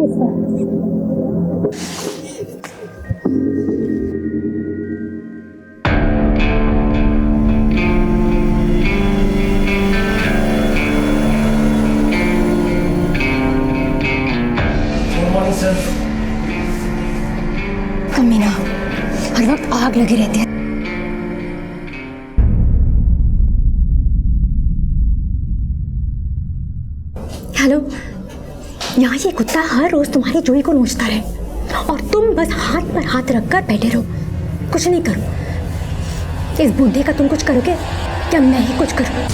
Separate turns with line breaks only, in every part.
Please sir. कमीना, हर वक्त आग लगी रहती है। हेलो, यहाँ ये कुत्ता हर रोज तुम्हारी जोड़ी को नोचता रहे और तुम बस हाथ पर हाथ रखकर बैठे रहो, कुछ नहीं करो। इस बूढ़े का तुम कुछ करोगे या मैं ही कुछ करूँ?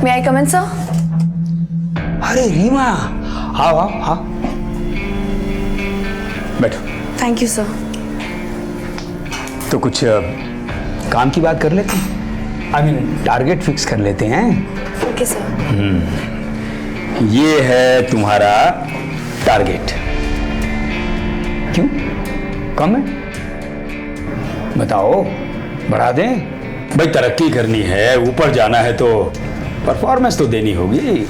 May I come in, sir?
अरे रीमा, आओ आओ हाँ, बैठो।
Thank you, sir.
तो कुछ काम की बात कर लेते हैं। आई मीन टारगेट फिक्स कर लेते हैं।
Okay, sir.
ये है तुम्हारा टारगेट। क्यों, कम है? बताओ, बढ़ा दें? भाई तरक्की करनी है, ऊपर जाना है तो परफॉर्मेंस तो देनी होगी।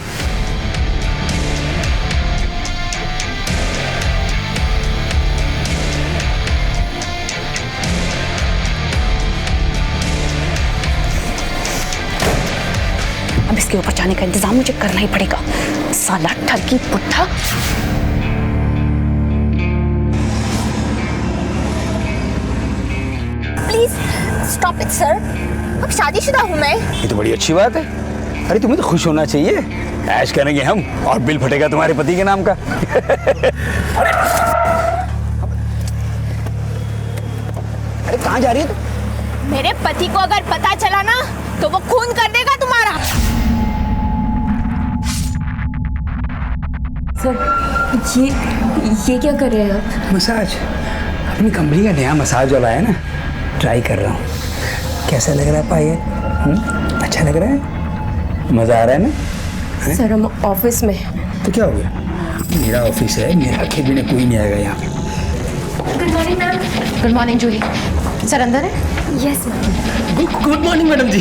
अब इसके ऊपर जाने का इंतजाम मुझे करना ही पड़ेगा। साला ठगी पुट्ठा।
प्लीज स्टॉप इट सर, अब शादीशुदा हूँ मैं।
ये तो बड़ी अच्छी बात है। अरे तुम्हें तो खुश होना चाहिए। ऐश करेंगे हम और बिल फटेगा तुम्हारे पति के नाम का। अरे कहाँ जा रही है तुम?
मेरे पति को अगर पता चला ना तो वो खून कर देगा तुम्हारा।
सर, ये क्या कर रहे हैं आप?
मसाज, अपनी कंपनी का नया मसाज वाला है ना, ट्राई कर रहा हूँ। कैसा लग रहा है पायल? अच्छा लग रहा है? मजा आ रहा है ना?
सर, हम ऑफिस में।
तो क्या हो गया? मेरा ऑफिस है, मेरा के बिना कोई नहीं आएगा यहाँ।
Good morning ma'am. Good morning Julie. Sir अंदर है?
Yes ma'am.
Good morning madam ji.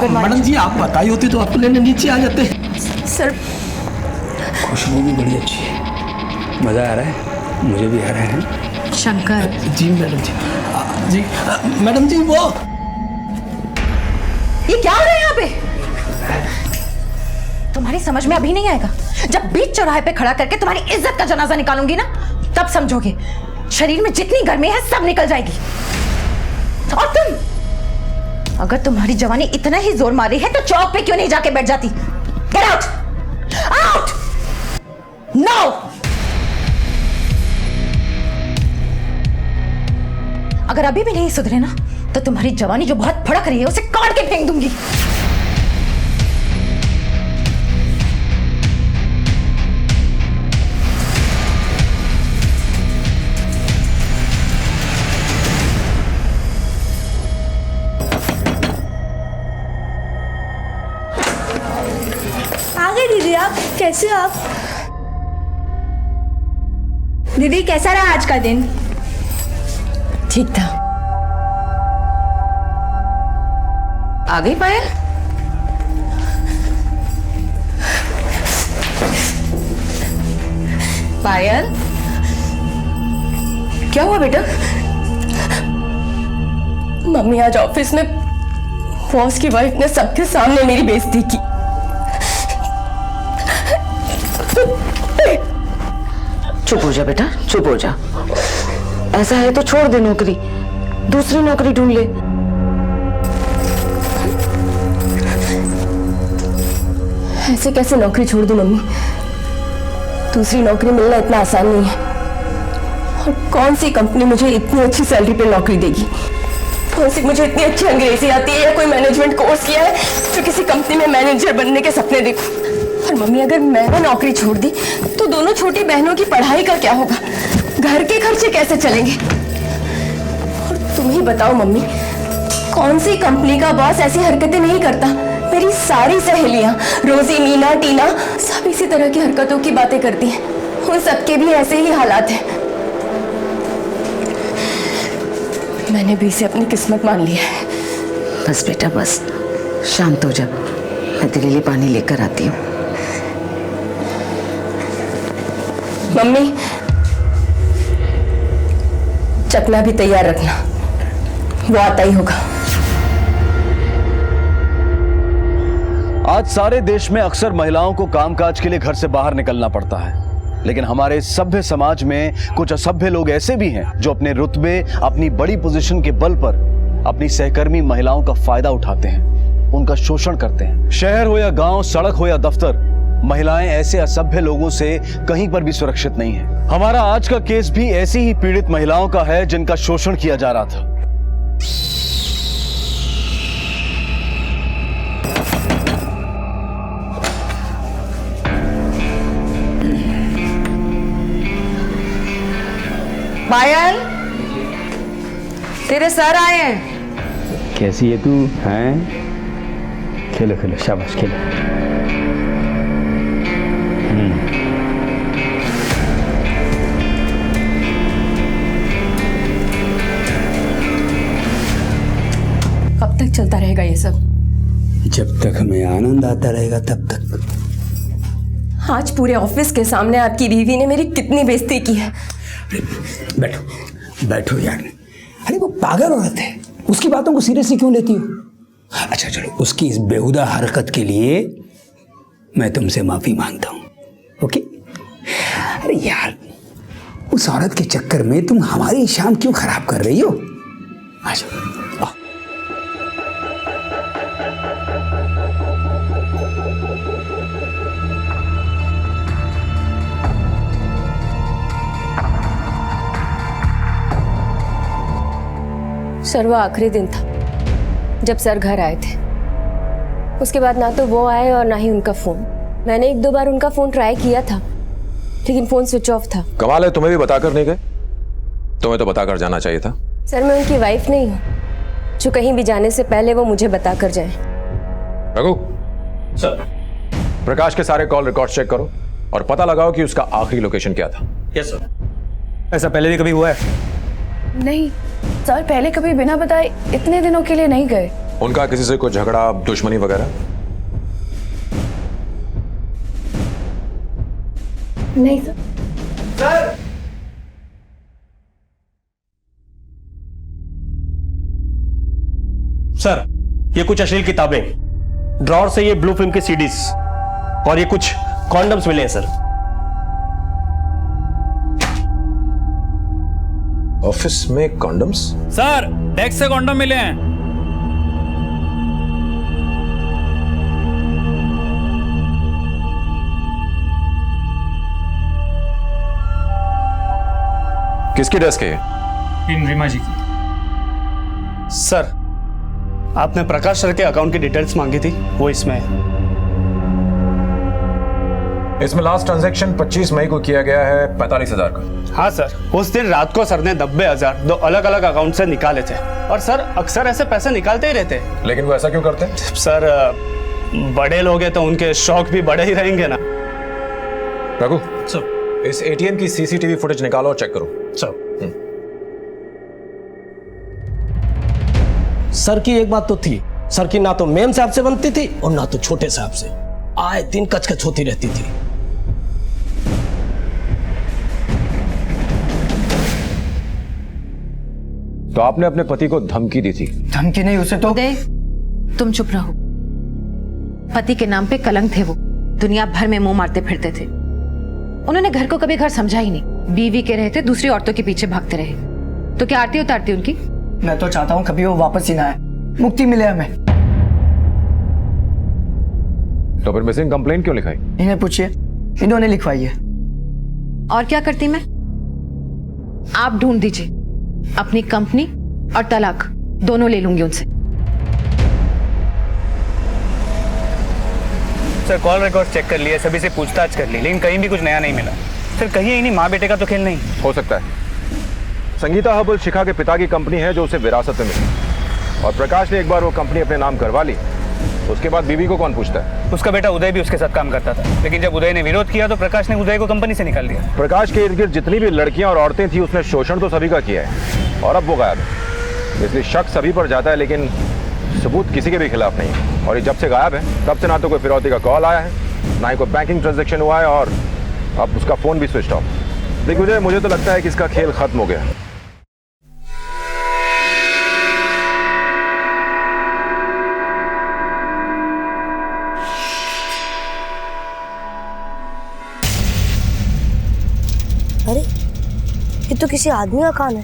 Madam ji, आप बताई होती तो आपको लेने नीचे आ जाते।
सर,
खुशबू भी बड़ी अच्छी है, मजा आ रहा है, मुझे भी आ रहा है।
शंकर।
जी मैडम जी। जी मैडम जी, वो
ये क्या हो रहा है यहाँ पे? तुम्हारी समझ में अभी नहीं आएगा। जब बीच चौराहे पे खड़ा करके तुम्हारी इज्जत का जनाजा निकालूंगी ना, तब समझोगे। शरीर में जितनी गर्मी है सब निकल जाएगी। और तुम, अगर तुम्हारी जवानी इतना ही जोर मार रही है तो चौक पे क्यों नहीं जाके बैठ जाती? Get out, out now. अगर अभी भी नहीं सुधरे ना तो तुम्हारी जवानी जो बहुत भड़क रही है उसे काट के फेंक दूंगी।
आ गए दीदी आप, कैसे हो आप? दीदी कैसा रहा आज का दिन?
ठीक था। आ गई पायल? पायल, क्या हुआ बेटा?
मम्मी, आज ऑफिस में बॉस की वाइफ ने सबके सामने मेरी बेइज्जती की।
चुप हो जा बेटा, चुप हो जा। ऐसा है तो छोड़ दे नौकरी, दूसरी नौकरी ढूंढ ले।
ऐसे कैसे नौकरी छोड़ दूं मम्मी? दूसरी नौकरी मिलना इतना आसान नहीं है। और कौन सी कंपनी मुझे इतनी अच्छी सैलरी पे नौकरी देगी? कौन सी मुझे इतनी अच्छी अंग्रेजी आती है या कोई मैनेजमेंट कोर्स किया है जो किसी कंपनी में मैनेजर बनने के सपने देखूं? और मम्मी, अगर मैंने नौकरी छोड़ दी तो दोनों छोटी बहनों की पढ़ाई का क्या होगा? घर के खर्चे कैसे चलेंगे? और तुम ही बताओ मम्मी, कौन सी कंपनी का बॉस ऐसी हरकतें नहीं करता? मेरी सारी सहेलियां, रोजी, मीना, टीना, सब इसी तरह की हरकतों की बातें करती हैं। उन सबके भी ऐसे ही हालात हैं। मैंने भी इसे अपनी किस्मत मान लिया है।
बस बेटा बस, शांत हो जा, मैं तेरे लिए पानी लेकर आती हूँ।
मम्मी, चकना भी तैयार रखना, वो आता ही होगा।
आज सारे देश में अक्सर महिलाओं को कामकाज के लिए घर से बाहर निकलना पड़ता है, लेकिन हमारे सभ्य समाज में कुछ असभ्य लोग ऐसे भी हैं जो अपने रुतबे, अपनी बड़ी पोजीशन के बल पर अपनी सहकर्मी महिलाओं का फायदा उठाते हैं, उनका शोषण करते हैं। शहर हो या गांव, सड़क हो या दफ्तर, महिलाएं ऐसे असभ्य लोगों से कहीं पर भी सुरक्षित नहीं है। हमारा आज का केस भी ऐसी ही पीड़ित महिलाओं का है जिनका शोषण किया जा रहा था।
पायल, तेरे सर आए हैं।
कैसी है तू? हैं? खेलो खेलो, शाबाश खेलो।
कब तक चलता रहेगा ये सब?
जब तक हमें आनंद आता रहेगा तब तक।
आज पूरे ऑफिस के सामने आपकी बीवी ने मेरी कितनी बेइज्जती की है।
बैठो बैठो यार। अरे वो पागल औरत है, उसकी बातों को सीरियसली क्यों लेती हो? अच्छा चलो, उसकी इस बेहुदा हरकत के लिए मैं तुमसे माफी मांगता हूँ, ओके? अरे यार, उस औरत के चक्कर में तुम हमारी शाम क्यों खराब कर रही हो? अच्छा
सर, वो आखिरी दिन था जब सर घर आए थे। उसके बाद ना तो वो आए और ना ही उनका फोन। मैंने 1-2 बार उनका फोन ट्राई किया था, लेकिन फोन स्विच ऑफ था।
कमाल है, तुम्हें भी बताकर नहीं गए? तुम्हें तो बताकर जाना चाहिए था।
सर, मैं उनकी वाइफ नहीं हूँ जो कहीं भी जाने से पहले वो मुझे बताकर जाए।
रघु सर, प्रकाश के सारे कॉल रिकॉर्ड चेक करो और पता लगाओ कि उसका आखिरी लोकेशन क्या था।
Yes sir.
ऐसा पहले भी कभी हुआ है?
नहीं सर, पहले कभी बिना बताए इतने दिनों के लिए नहीं गए।
उनका किसी से कोई झगड़ा, दुश्मनी वगैरह?
नहीं सर।
सर, ये कुछ अश्लील किताबें, ड्रॉर से ये ब्लू फिल्म के सीडीज और ये कुछ कॉन्डम्स मिले हैं सर।
ऑफिस में कॉन्डम्स?
सर, डेस्क से कॉन्डम मिले हैं।
किसकी डेस्क है?
इन रीमा जी की।
सर, आपने प्रकाश सर के अकाउंट की डिटेल्स मांगी थी, वो इसमें है।
इसमें लास्ट ट्रांजैक्शन 25 मई को किया गया है 45,000 का।
हाँ सर, उस दिन रात को सर ने 90,000 2 अलग अलग अकाउंट से निकाले थे। और सर अक्सर ऐसे पैसे निकालते ही रहते हैं।
लेकिन वो ऐसा क्यों करते हैं?
सर, बड़े लोग हैं तो उनके शौक भी बड़े ही रहेंगे ना।
रघु सर, इस एटीएम की सीसीटीवी फुटेज निकालो और चेक करो।
सर की एक बात तो थी, सर की ना तो मेम साहब से बनती थी और ना तो छोटे साहब से। आए दिन कचकच होती रहती थी।
तो आपने अपने पति को धमकी दी थी?
धमकी नहीं, उसे तो।
उदय, तुम चुप रहो। पति के नाम पे कलंक थे वो, दुनिया भर में मुंह मारते फिरते थे। उन्होंने घर को कभी घर समझा ही नहीं, बीवी के रहते दूसरी औरतों के पीछे भागते रहे। तो क्या आरती उतारती उनकी?
मैं तो चाहता हूँ कभी वो वापस ही ना आए, मुक्ति मिले हमें।
तो फिर मिसिंग कंप्लेंट क्यों लिखाई?
इन्हें पूछिए, इन्होंने लिखवाई है।
और क्या करती मैं? आप ढूंढ दीजिए, अपनी कंपनी और तलाक दोनों ले लूंगी उनसे।
सर, कॉल रिकॉर्ड चेक कर लिए, सभी से पूछताछ कर ली, लेकिन कहीं भी कुछ नया नहीं मिला। सर, कहीं इन्हीं माँ बेटे का तो खेल नहीं
हो सकता है। संगीता हर्बल शिखा के पिता की कंपनी है जो उसे विरासत में मिली, और प्रकाश ने एक बार वो कंपनी अपने नाम करवा ली। उसके बाद बीवी को कौन पूछता है?
उसका बेटा उदय भी उसके साथ काम करता था, लेकिन जब उदय ने विरोध किया तो प्रकाश ने उदय को कंपनी से निकाल दिया।
प्रकाश के इर्द गिर्द जितनी भी लड़कियां और औरतें थी, उसने शोषण तो सभी का किया है, और अब वो गायब है। इसलिए शक सभी पर जाता है, लेकिन सबूत किसी के भी खिलाफ नहीं है। और ये जब से गायब है तब से ना तो कोई फिरौती का कॉल आया है, ना ही कोई बैंकिंग ट्रांजैक्शन हुआ है, और अब उसका फोन भी स्विच ऑफ। देखिए मुझे तो लगता है कि इसका खेल खत्म हो गया।
अरे ये तो किसी आदमी का कान है।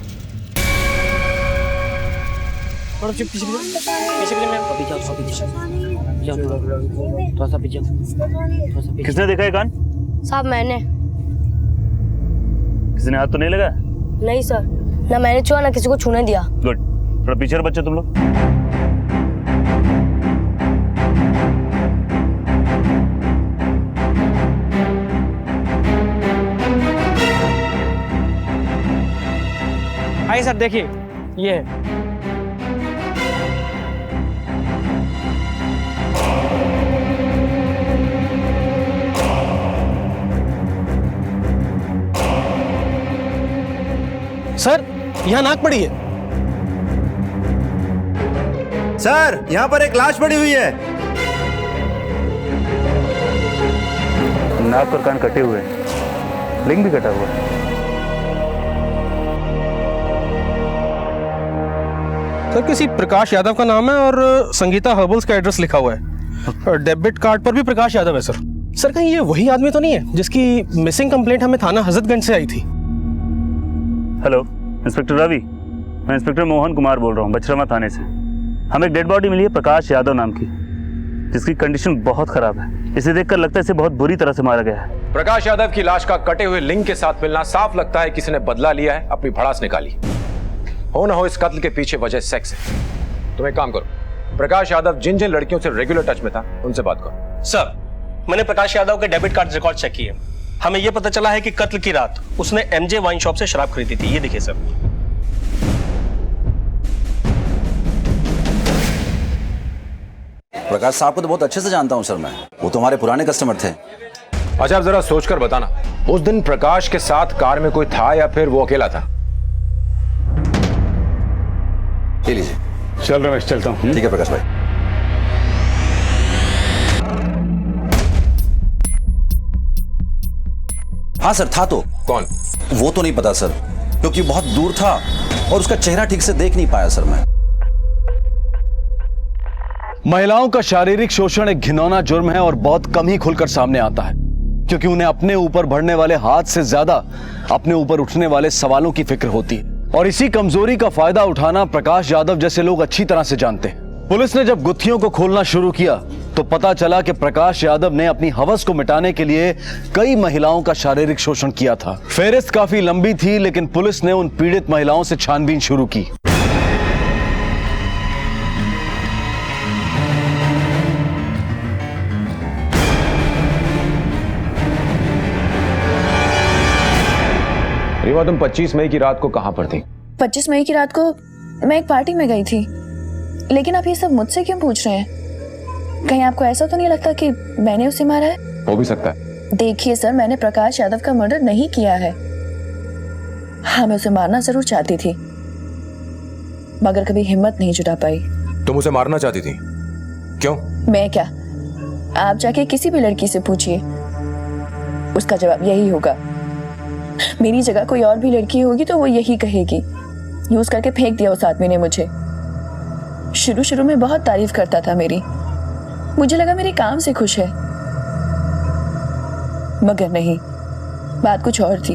किसने देखा है कान?
साहब मैंने।
किसी ने हाथ तो नहीं लगा?
नहीं सर, ना मैंने छुआ ना किसी को छूने दिया।
गुड। थोड़ा पीछे बच्चे तुम लोग।
आइए सर, देखिए ये है। सर यहाँ नाक पड़ी है।
सर यहाँ पर एक लाश पड़ी हुई है।
नाक और कान कटे हुए हैं, लिंग भी कटा हुआ है।
सर किसी प्रकाश यादव का नाम है और संगीता हर्बल्स का एड्रेस लिखा हुआ है, और डेबिट कार्ड पर भी प्रकाश यादव है। सर सर कहीं ये वही आदमी तो नहीं है जिसकी मिसिंग कंप्लेंट हमें थाना हजरतगंज से आई थी?
Hello, inspector Ravi. मैं इंस्पेक्टर मोहन कुमार बोल रहा हूँ, बछरामा थाने से। हमें एक डेड बॉडी मिली है प्रकाश यादव नाम की, जिसकी कंडीशन बहुत खराब है। इसे देखकर लगता है इसे बहुत बुरी तरह से मारा गया है।
प्रकाश यादव की लाश का कटे हुए लिंग के साथ मिलना साफ लगता है किसी ने बदला लिया है, अपनी भड़ास निकाली। हो ना हो इस कत्ल के पीछे वजह सेक्स है। तुम एक काम करो, प्रकाश यादव जिन जिन लड़कियों से रेगुलर टच में था उनसे बात करो।
सर मैंने प्रकाश यादव के डेबिट कार्ड रिकॉर्ड चेक किए। हमें यह पता चला है कि कत्ल की रात उसने एमजे वाइन शॉप से शराब खरीदी थी। ये देखिए सर।
प्रकाश साहब को तो बहुत अच्छे से जानता हूँ सर मैं, वो तो हमारे पुराने कस्टमर थे।
अच्छा, आप जरा सोचकर बताना, उस दिन प्रकाश के साथ कार में कोई था या फिर वो अकेला था?
ले लीजिए।
चल रमेश, चलता हूँ।
ठीक है प्रकाश भाई। हाँ सर था तो।
कौन?
वो तो नहीं पता सर, क्योंकि बहुत दूर था और उसका चेहरा ठीक से देख नहीं पाया सर मैं।
महिलाओं का शारीरिक शोषण एक घिनौना जुर्म है और बहुत कम ही खुलकर सामने आता है, क्योंकि उन्हें अपने ऊपर बढ़ने वाले हाथ से ज्यादा अपने ऊपर उठने वाले सवालों की फिक्र होती है। और इसी कमजोरी का फायदा उठाना प्रकाश यादव जैसे लोग अच्छी तरह से जानते हैं। पुलिस ने जब गुत्थियों को खोलना शुरू किया तो पता चला कि प्रकाश यादव ने अपनी हवस को मिटाने के लिए कई महिलाओं का शारीरिक शोषण किया था। फेहरिस्त काफी लंबी थी, लेकिन पुलिस ने उन पीड़ित महिलाओं से छानबीन शुरू की।
रीमा, तुम 25 मई की रात को कहां पर थी?
25 मई की रात को मैं एक पार्टी में गई थी। लेकिन आप ये सब मुझसे क्यों पूछ रहे हैं? कहीं आपको ऐसा तो नहीं लगता कि मैंने उसे मारा है?
हो भी सकता है।
देखिए सर, मैंने प्रकाश यादव का मर्डर नहीं किया है। हाँ, मैं उसे मारना जरूर चाहती थी, मगर कभी हिम्मत नहीं जुटा पाई।
तुम उसे मारना चाहती थी? क्यों?
मैं क्या, आप जाके किसी भी लड़की से पूछिए, उसका जवाब यही होगा। मेरी जगह कोई और भी लड़की होगी तो वो यही कहेगी। यूज करके फेंक दिया उस आदमी ने मुझे। शुरू शुरू में बहुत तारीफ करता था मेरी, मुझे लगा मेरे काम से खुश है, मगर नहीं, बात कुछ और थी।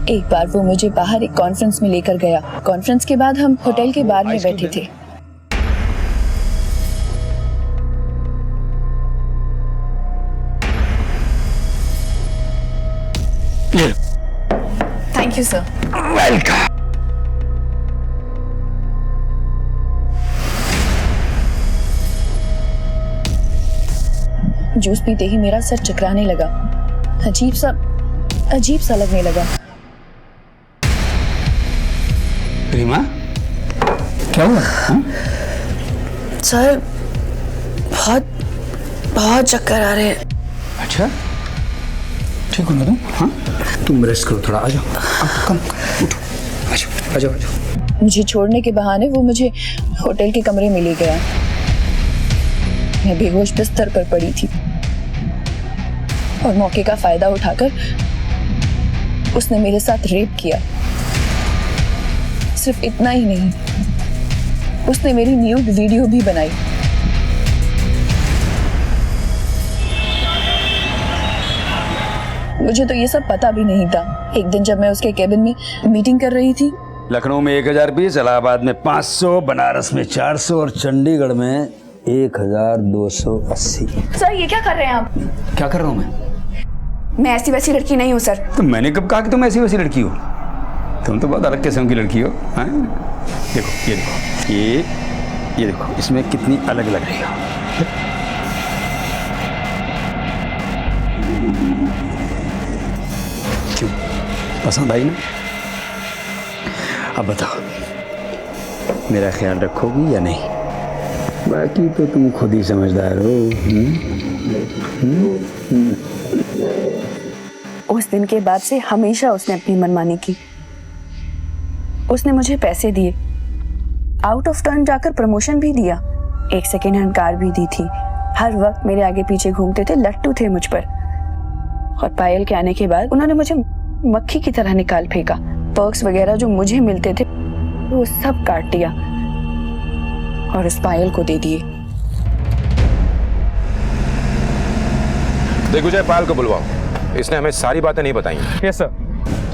एक बार वो मुझे बाहर एक कॉन्फ्रेंस में लेकर गया। कॉन्फ्रेंस के बाद हम होटल के बार में बैठे थे। Thank you sir.
Welcome.
Juice पीते ही मेरा सर चकराने लगा, अजीब सा लगने लगा।
रीमा, क्या हुआ?
सर बहुत चक्कर आ रहे हैं।
अच्छा, ठीक हो ना तुम? हाँ, तुम रेस्ट करो थोड़ा। आ जाओ, कम उठो, आ जाओ।
मुझे छोड़ने के बहाने वो मुझे होटल के कमरे में ले गया। मैं बेहोश बिस्तर पर पड़ी थी और मौके का फायदा उठाकर उसने मेरे साथ रेप किया। सिर्फ इतना ही नहीं, उसने मेरी न्यूड वीडियो भी बनाई। मुझे तो ये सब पता भी नहीं था। एक दिन जब मैं उसके केबिन में मीटिंग कर रही थी,
लखनऊ में 1020, इलाहाबाद में 500, बनारस में 400 और चंडीगढ़ में 1280।
सर ये क्या कर रहे हैं आप?
क्या कर रहा हूँ मैं
ऐसी वैसी लड़की नहीं हूँ सर।
तो मैंने कब कहा कि तुम ऐसी वैसी लड़की हो? तुम तो बहुत अलग किस्म की लड़की हो। हाँ? देखो ये देखो, ये देखो, इसमें कितनी अलग लग रही हो। क्यों, पसंद आई ना? अब बताओ, मेरा ख्याल रखोगी या नहीं? बाकी तो तुम खुद ही समझदार हो।
उस दिन के बाद से हमेशा उसने अपनी मनमानी की। उसने मुझे पैसे दिए, आउट ऑफ टर्न जाकर प्रमोशन भी दिया, एक सेकेंड हैंड कार भी दी थी। हर वक्त मेरे आगे पीछे घूमते थे, लट्टू थे मुझ पर। और पायल के आने के बाद उन्होंने मुझे मक्खी की तरह निकाल फेंका। पर्क्स वगैरह जो मुझे मिलते थे वो सब काट दिया और उस पायल को दे दिए।
दिग्विजय, पायल को बुलवाओ। इसने हमें सारी बातें नहीं बताई।
Yes sir.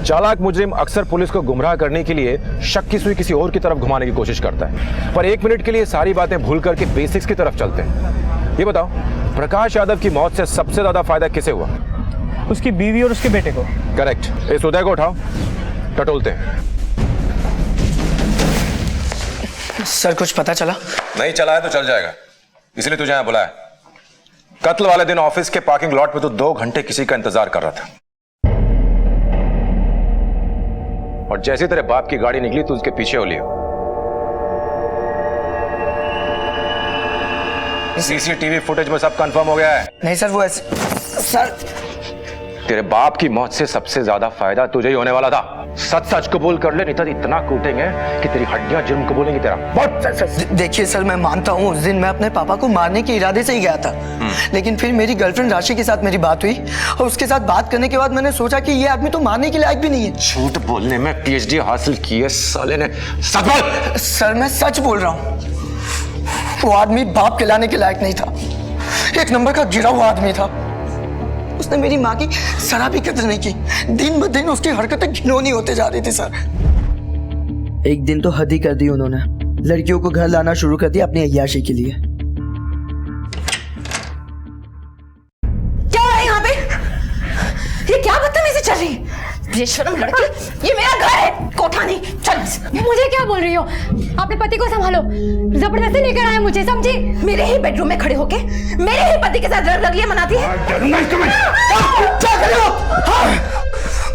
चालाक मुजरिम अक्सर पुलिस को गुमराह करने के लिए शक की सुई किसी और की तरफ घुमाने की कोशिश करता है, पर एक मिनट के लिए सारी बातें भूल करके बेसिक्स की तरफ चलते हैं। ये बताओ, प्रकाश यादव की मौत से सबसे ज्यादा फायदा किसे हुआ?
उसकी बीवी और उसके बेटे को।
करेक्ट। इस उदय को उठाओ, टटोलते हैं।
सर कुछ पता चला?
नहीं चला है तो चल जाएगा, इसलिए तुझे यहां बुलाया। कत्ल वाले दिन ऑफिस के पार्किंग लॉट में तो 2 घंटे किसी का इंतजार कर रहा था, और जैसे तेरे बाप की गाड़ी निकली तो उसके पीछे हो लियो। सीसीटीवी फुटेज में सब कंफर्म हो गया है।
नहीं सर, वो ऐसे सर,
तेरे बाप की मौत से सबसे ज्यादा फायदा तुझे ही होने वाला था। सच सच कबूल कर ले, नहीं तो इतना कूटेंगे कि तेरी हड्डियां जुर्म कबूलेंगी तेरा। बहुत
देखिए सर, मैं मानता हूँ उस दिन मैं अपने पापा को मारने के इरादे से ही गया था, लेकिन फिर मेरी गर्लफ्रेंड राशि के साथ मेरी बात हुई और उसके साथ बात करने के बाद मैंने सोचा कि ये आदमी तो मारने के लायक भी नहीं है।
झूठ बोलने में पीएचडी हासिल की है साले ने। सच बोल।
सर मैं सच बोल रहा हूँ, वो आदमी बाप कहलाने के लायक नहीं था, एक नंबर का गिरा हुआ आदमी था। उसने मेरी माँ की जरा भी कदर नहीं की। दिन ब दिन उसकी हरकतें घिनौनी होते जा रही थी सर। एक दिन तो हद ही कर दी उन्होंने, लड़कियों को घर लाना शुरू कर दिया अपनी अय्याशी के लिए।
क्या हो रहा है यहाँ पे? ये क्या बदतमीजी चल रही है? बेशर्म लड़की, ये मेरा घर है, कोठा नहीं। चल।
मुझे क्या बोल रही हो? अपने पति को संभालो, जबरदस्ती लेकर आए मुझे, समझी?
मेरे ही बेडरूम में खड़े होके मेरे ही पति के साथ रगलियां मनाती है।
क्या कर रहे हो?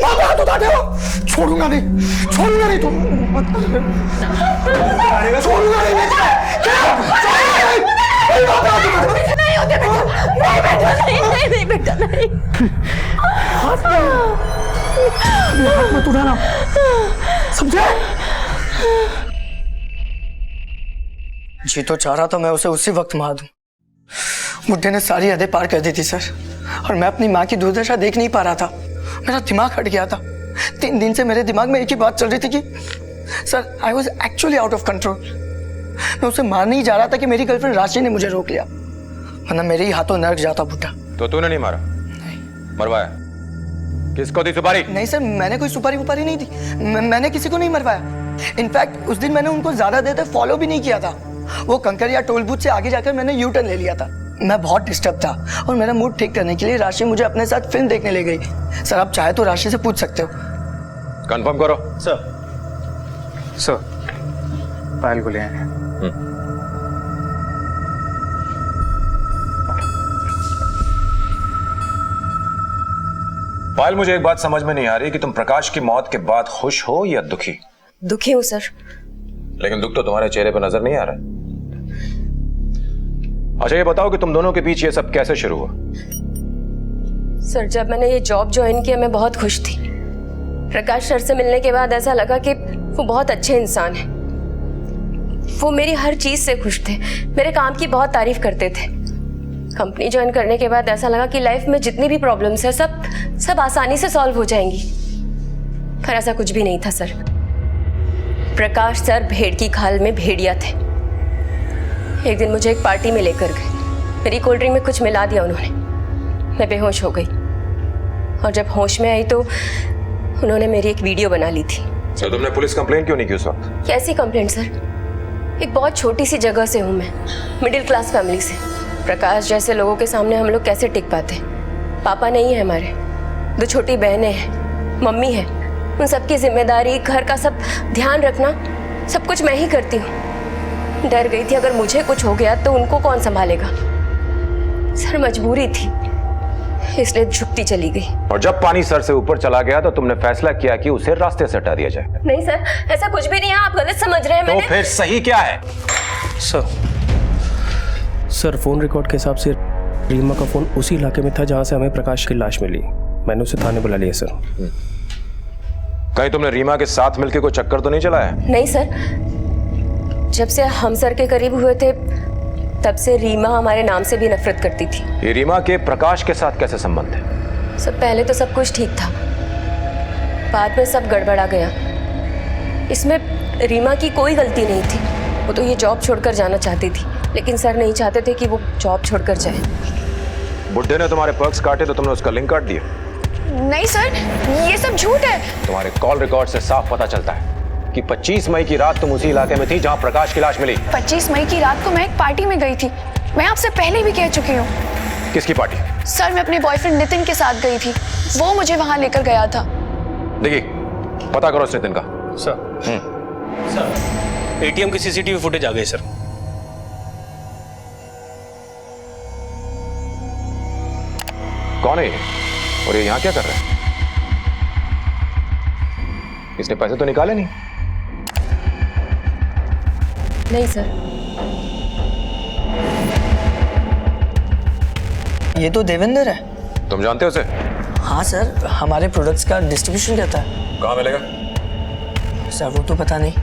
हाथ उठाते हो? छोड़ूंगा नहीं, छोड़ूंगा नहीं, छोड़ूंगा नहीं।
नहीं होते बेटा, नहीं बेटा, नहीं।
हाथ मत उठाना, समझे? जी तो चाह रहा था मैं उसे उसी वक्त मार दूं। बुड्ढे ने सारी हदें पार कर दी थी सर, और मैं अपनी माँ की दुर्दशा देख नहीं पा रहा था। मेरा दिमाग हट गया था। 3 दिन से मेरे दिमाग में एक ही बात चल रही थी कि sir I was actually out of control. मैं उसे मारने ही जा रहा था कि मेरी गर्लफ्रेंड राशि ने मुझे रोक लिया, वरना मेरे ही हाथों नरक जाता बुड्ढा।
तो तूने नहीं मारा?
नहीं।
मरवाया? किसको दी सुपारी?
नहीं सर, मैंने कोई सुपारी वुपारी नहीं दी, मैंने किसी को नहीं मरवाया। इनफैक्ट उस दिन मैंने उनको ज्यादा देर तक फॉलो भी नहीं किया था। वो कंकरिया टोल बूथ से आगे जाकर मैंने यू टर्न ले लिया था। मैं बहुत डिस्टर्ब था और मेरा मूड ठीक करने के लिए राशि मुझे अपने साथ फिल्म देखने ले गई। सर आप चाहे तो राशि से पूछ सकते हो।
कंफर्म करो।
सर पायल को ले आए हैं।
पायल, मुझे एक बात समझ में नहीं आ रही कि तुम प्रकाश की मौत के बाद खुश हो या दुखी?
दुखी हूँ सर।
लेकिन दुख तो तुम्हारे चेहरे पर नजर नहीं आ रहा। अच्छा ये बताओ कि तुम दोनों के बीच ये सब कैसे शुरू हुआ?
सर जब मैंने ये जॉब ज्वाइन किया मैं बहुत खुश थी। प्रकाश सर से मिलने के बाद ऐसा लगा कि वो बहुत अच्छे इंसान हैं। वो मेरी हर चीज से खुश थे, मेरे काम की बहुत तारीफ करते थे। कंपनी ज्वाइन करने के बाद ऐसा लगा कि लाइफ में जितनी भी प्रॉब्लम्स है सब आसानी से सॉल्व हो जाएंगी, पर ऐसा कुछ भी नहीं था सर। प्रकाश सर भेड़ की खाल में भेड़िया थे। एक दिन मुझे एक पार्टी में लेकर गए, मेरी कोल्ड ड्रिंक में कुछ मिला दिया उन्होंने, मैं बेहोश हो गई और जब होश में आई तो उन्होंने मेरी एक वीडियो बना ली थी।
तो तुमने पुलिस कंप्लेंट क्यों नहीं की उस वक्त?
कैसी कंप्लेंट सर, एक बहुत छोटी सी जगह से हूँ मैं, मिडिल क्लास फैमिली से। प्रकाश जैसे लोगों के सामने हम लोग कैसे टिक पाते? पापा नहीं है हमारे, 2 छोटी बहनें हैं, मम्मी है, उन सबकी जिम्मेदारी, घर का सब ध्यान रखना, सब कुछ मैं ही करती हूँ। डर गई थी अगर मुझे कुछ हो गया तो उनको कौन संभालेगा। सर मजबूरी थी, इसलिए झुकती चली गई।
और जब पानी सर से ऊपर चला गया तो तुमने फैसला किया कि उसे रास्ते से हटा दिया जाए?
नहीं सर, ऐसा कुछ भी नहीं है, आप गलत समझ रहे हैं।
तो फिर सही क्या है?
सर फोन रिकॉर्ड के हिसाब से रीमा का फोन उसी इलाके में था जहां से हमें प्रकाश की लाश मिली। मैंने उसे थाने बुला लिया सर।
कहीं तुमने रीमा के साथ मिलकर कोई चक्कर तो नहीं चलाया?
नहीं सर, जब से हम सर के करीब हुए थे तब से रीमा हमारे नाम से भी नफरत करती थी।
ये रीमा के प्रकाश के साथ कैसे संबंध है?
सब पहले तो सब कुछ ठीक था, बाद में सब गड़बड़ा गया। इसमें रीमा की कोई गलती नहीं थी, वो तो ये जॉब छोड़कर जाना चाहती थी, लेकिन सर नहीं चाहते थे कि वो जॉब छोड़कर जाए।
बुड्ढे ने तुम्हारे पर्स काटे तो तुमने उसका लिंक काट दिया?
नहीं सर, ये सब झूठ है।
तुम्हारे कॉल रिकॉर्ड से साफ पता चलता है कि 25 मई की रात तुम उसी इलाके में थी जहां प्रकाश की लाश मिली।
25 मई की रात को मैं एक पार्टी में गई थी, मैं आपसे पहले भी कह चुकी हूँ।
किसकी पार्टी?
सर मैं अपने बॉयफ्रेंड नितिन के साथ गई थी, वो मुझे वहां लेकर गया था।
देखिए, पता करो उस नितिन का।
सर एटीएम की सीसीटीवी फुटेज आ गई सर।
कौन है ये और ये यहाँ क्या कर रहा है? इसने पैसे तो निकाले नहीं?
नहीं सर।
ये तो देवेंद्र है।
तुम जानते हो उसे?
हाँ सर, हमारे प्रोडक्ट्स का डिस्ट्रीब्यूशन करता है।
कहाँ मिलेगा?
सर वो तो पता नहीं।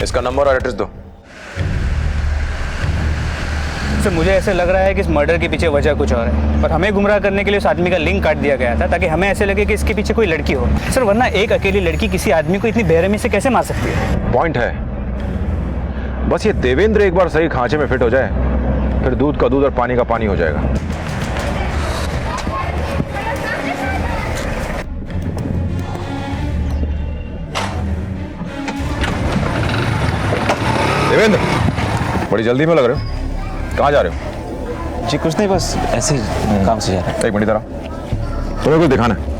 इसका नंबर और एड्रेस दो।
सर मुझे ऐसे लग रहा है कि इस मर्डर के पीछे वजह कुछ और है और हमें गुमराह करने के लिए उस आदमी का लिंक काट दिया गया था ताकि हमें ऐसे लगे कि इसके पीछे कोई लड़की हो। सर वरना एक अकेली लड़की किसी आदमी को इतनी बेरहमी से कैसे मार सकती है?
पॉइंट है, बस ये देवेंद्र एक बार सही खांचे में फिट हो जाए फिर दूध का दूध और पानी का पानी हो जाएगा। देवेंद्र, बड़ी जल्दी में लग रहे हो, कहाँ जा रहे हो?
जी कुछ नहीं, बस ऐसे ही काम से जा रहा है।
एक मिनट इधर आओ, तुम्हें कुछ दिखाना है।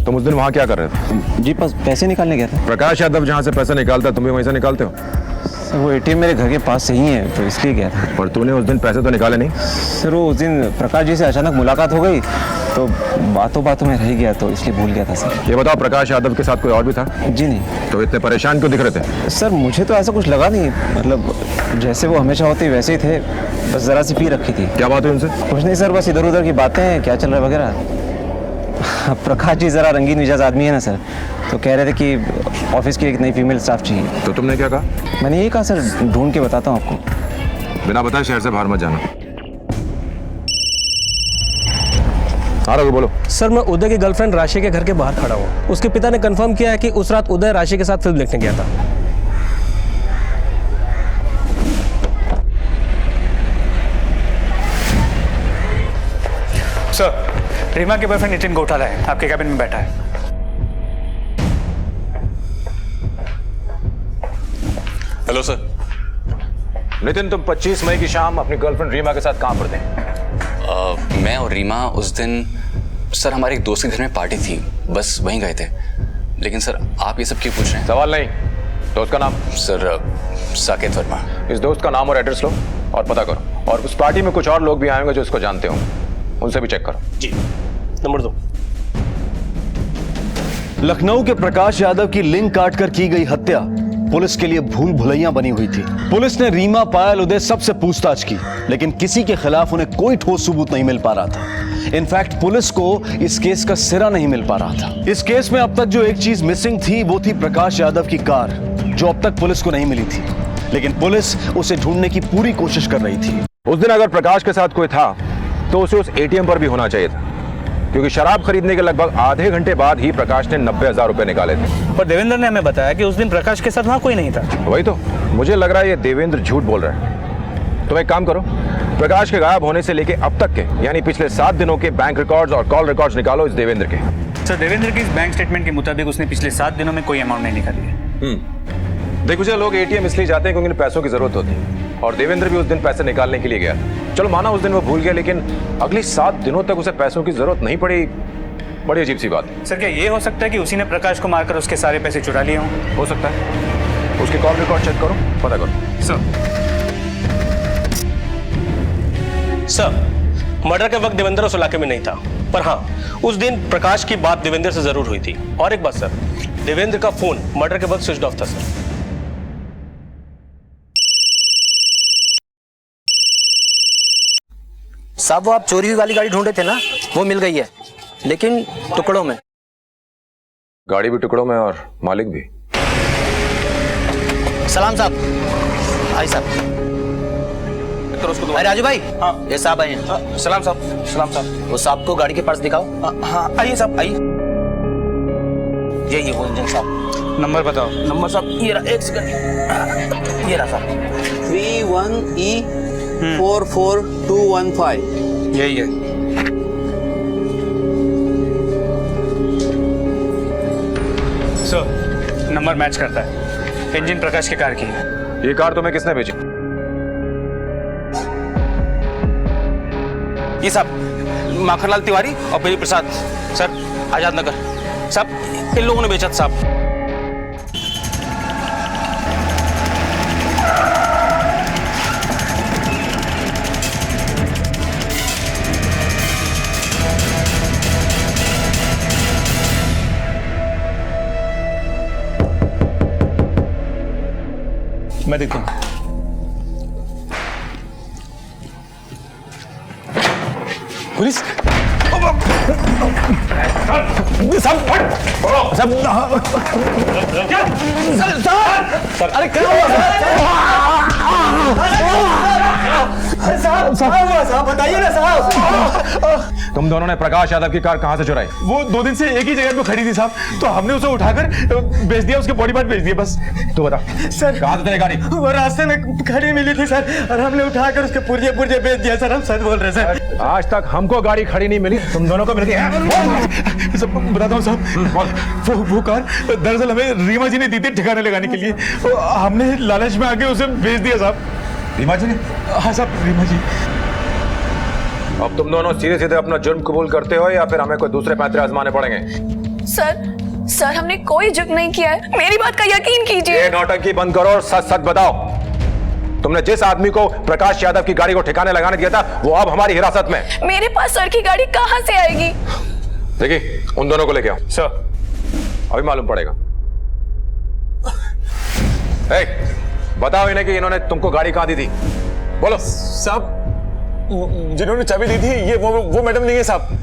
तुम उस दिन वहां क्या कर रहे थे?
जी बस पैसे निकालने गया था।
प्रकाश यादव जहां से पैसा निकालता तुम भी वहीं से निकालते हो?
सर वो एटीएम मेरे घर के पास से ही है तो इसलिए गया था।
और तूने उस दिन पैसे तो निकाले नहीं?
सर वो उस दिन प्रकाश जी से अचानक मुलाकात हो गई तो बातों बातों में रह गया तो इसलिए भूल गया था सर।
ये बताओ, प्रकाश यादव के साथ कोई और भी था?
जी नहीं।
तो इतने परेशान क्यों दिख रहे थे?
सर मुझे तो ऐसा कुछ लगा नहीं, मतलब जैसे वो हमेशा होते वैसे ही थे, बस ज़रा सी पी रखी थी।
क्या बात हुई उनसे?
कुछ नहीं सर, बस इधर उधर की बातें, क्या चल रहा है वगैरह। प्रकाश जी ज़रा रंगीन मिजाज आदमी है ना सर, तो कह रहे थे कि ऑफिस की एक नई फीमेल स्टाफ चाहिए।
तो तुमने क्या कहा?
मैंने यही कहा सर, ढूंढ के बताता हूँ आपको।
बिना बताए शहर से बाहर मत जाना। हाँ रघु बोलो।
सर मैं उदय की गर्लफ्रेंड राशि के घर के बाहर खड़ा हूँ। उसके पिता ने कंफर्म किया है कि उस रात उदय राशि के साथ फिल्म देखने गया था।
सर रीमा के बॉयफ्रेंड नितिन गोठाला है, आपके कैबिन में बैठा है।
Hello sir. नितिन, तुम 25 मई की शाम अपनी गर्लफ्रेंड रीमा के साथ कहाँ पर थे?
मैं और रीमा उस दिन सर हमारे एक दोस्त के घर में पार्टी थी, बस वहीं गए थे। लेकिन सर आप ये सब क्यों पूछ रहे हैं?
सवाल नहीं, दोस्त का नाम?
सर साकेत वर्मा।
इस दोस्त का नाम और एड्रेस लो और पता करो, और उस पार्टी में कुछ और लोग भी आएंगे जो इसको जानते हो, उनसे भी चेक करो।
जी, नंबर 2।
लखनऊ के प्रकाश यादव की लिंक काटकर की गई हत्या पुलिस के लिए भूल भुलैया बनी हुई थी। पुलिस ने रीमा, पायल, उदय सबसे पूछताछ की, लेकिन किसी के खिलाफ उन्हें कोई ठोस सबूत नहीं मिल पा रहा था। इनफैक्ट पुलिस को इस केस का सिरा नहीं मिल पा रहा था। इस केस में अब तक जो एक चीज मिसिंग थी वो थी प्रकाश यादव की कार। जो अब तक पुलिस को नहीं मिली थी, लेकिन पुलिस उसे ढूंढने की पूरी कोशिश कर रही थी।
उस दिन अगर प्रकाश के साथ कोई था तो उसे उस एटीएम पर भी होना चाहिए था, क्योंकि शराब खरीदने के लगभग आधे घंटे बाद ही प्रकाश ने 90,000 रुपए निकाले थे।
पर देवेंद्र ने हमें बताया कि उस दिन प्रकाश के साथ वहां कोई नहीं था।
वही तो मुझे लग रहा है ये देवेंद्र झूठ बोल रहा है। तुम एक काम करो, प्रकाश के गायब होने से लेके अब तक के यानी पिछले 7 दिनों के बैंक रिकॉर्ड्स और कॉल रिकॉर्ड्स निकालो इस देवेंद्र के।
सर, देवेंद्र के इस बैंक स्टेटमेंट के मुताबिक उसने पिछले 7 दिनों में कोई अमाउंट नहीं निकाली है।
देखो जी, लोग एटीएम इसलिए जाते हैं क्योंकि उन्हें पैसों की जरूरत होती है, और देवेंद्र भी उस दिन पैसे निकालने के लिए गया। चलो माना उस दिन वो भूल गया, लेकिन अगली 7 दिनों तक उसे पैसों की जरूरत नहीं पड़ी। बड़ी अजीब सी बात है।
सर, क्या ये हो सकता है कि उसी ने प्रकाश को मारकर उसके सारे पैसे चुरा लिए हों?
हो सकता है। उसके कॉल रिकॉर्ड चेक करो, पता करो।
सर, मर्डर के वक्त देवेंद्र उस इलाके में नहीं था, पर हाँ, उस दिन प्रकाश की बात देवेंद्र से जरूर हुई थी। और एक बात सर, देवेंद्र का फोन मर्डर के वक्त स्विच ऑफ था सर।
साहब, वो आप चोरी हुई वाली गाड़ी ढूंढे थे ना, वो मिल गई है, लेकिन टुकड़ों में।
गाड़ी भी टुकड़ों में और मालिक भी।
सलाम साहब। आई साहब। अरे राजू भाई, हाँ, ये साहब आए हैं।
सलाम साहब। सलाम साहब।
वो साहब को गाड़ी के पास दिखाओ।
हाँ, आइए साहब, आइए।
ये वो इंजन साहब।
नंबर बताओ।
नंबर साहब ये रहा, एक सेकंड, ये रहा साहब, 31E44215।
यही है। सर, नंबर मैच करता है। इंजन प्रकाश की कार की है।
ये कार तुम्हें किसने भेजी?
ये साहब माखनलाल तिवारी और बेरी प्रसाद सर, आजाद नगर साहब, इन लोगों ने बेचा था साहब।
मैं देखता हूँ।
पुलिस सब अरे क्या
साहब बताइए ना साहब।
तुम दोनों ने प्रकाश यादव की कार कहां से चुराई?
वो 2 दिन से एक ही जगह पे खड़ी थी साहब, तो हमने उसे उठाकर बेच दिया, उसके बॉडी पार्ट बेच दिए बस।
तू बता
सर,
कहां से तेरी गाड़ी?
वो रास्ते में खड़ी मिली थी सर, और हमने उठाकर उसके पुर्जे पुर्जे बेच दिया सर। हम सच बोल रहे सर।
आज तक हमको गाड़ी खड़ी नहीं मिली, तुम दोनों को मिल गई।
सब बताता हूँ साहब, वो कार दरअसल हमें रीमा जी ने दी थी ठिकाने लगाने के लिए, तो हमने लालच में आके उसे बेच दिया साहब।
रीमा जी ने?
हाँ साहब, रीमा जी।
अब तुम दोनों सीधे सीधे अपना जुर्म कबूल करते हो या फिर हमें कोई दूसरे पैंतरे आजमाने पड़ेंगे?
सर हमने कोई जुर्म नहीं किया है, मेरी बात का यकीन कीजिए।
ये नौटंकी बंद करो और सच सच बताओ, तुमने जिस आदमी को प्रकाश यादव की गाड़ी को ठिकाने लगाने दिया था वो अब हमारी हिरासत में।
मेरे पास सर की गाड़ी कहां से आएगी?
देखिए, उन दोनों को लेके आओ।
सर,
अभी मालूम पड़ेगा। बताओ इन्हें कि इन्होंने तुमको गाड़ी कहां दी थी, बोलो।
साहब, जिन्होंने चाबी दी थी ये वो मैडम नहीं है साहब।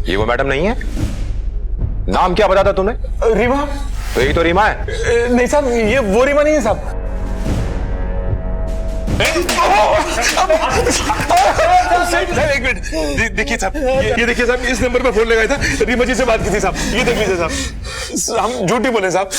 ये वो मैडम नहीं है? नाम क्या बताया था तुमने?
रीमा।
तो यही तो रीमा है।
नहीं साहब, ये वो रीमा नहीं है साहब। एक मिनट, देखिए साहब, ये देखिए साहब, इस नंबर पर फोन लगाया था, रीमा जी से बात की थी साहब। ये देख लीजिए साहब, हम झूठ नहीं बोले साहब।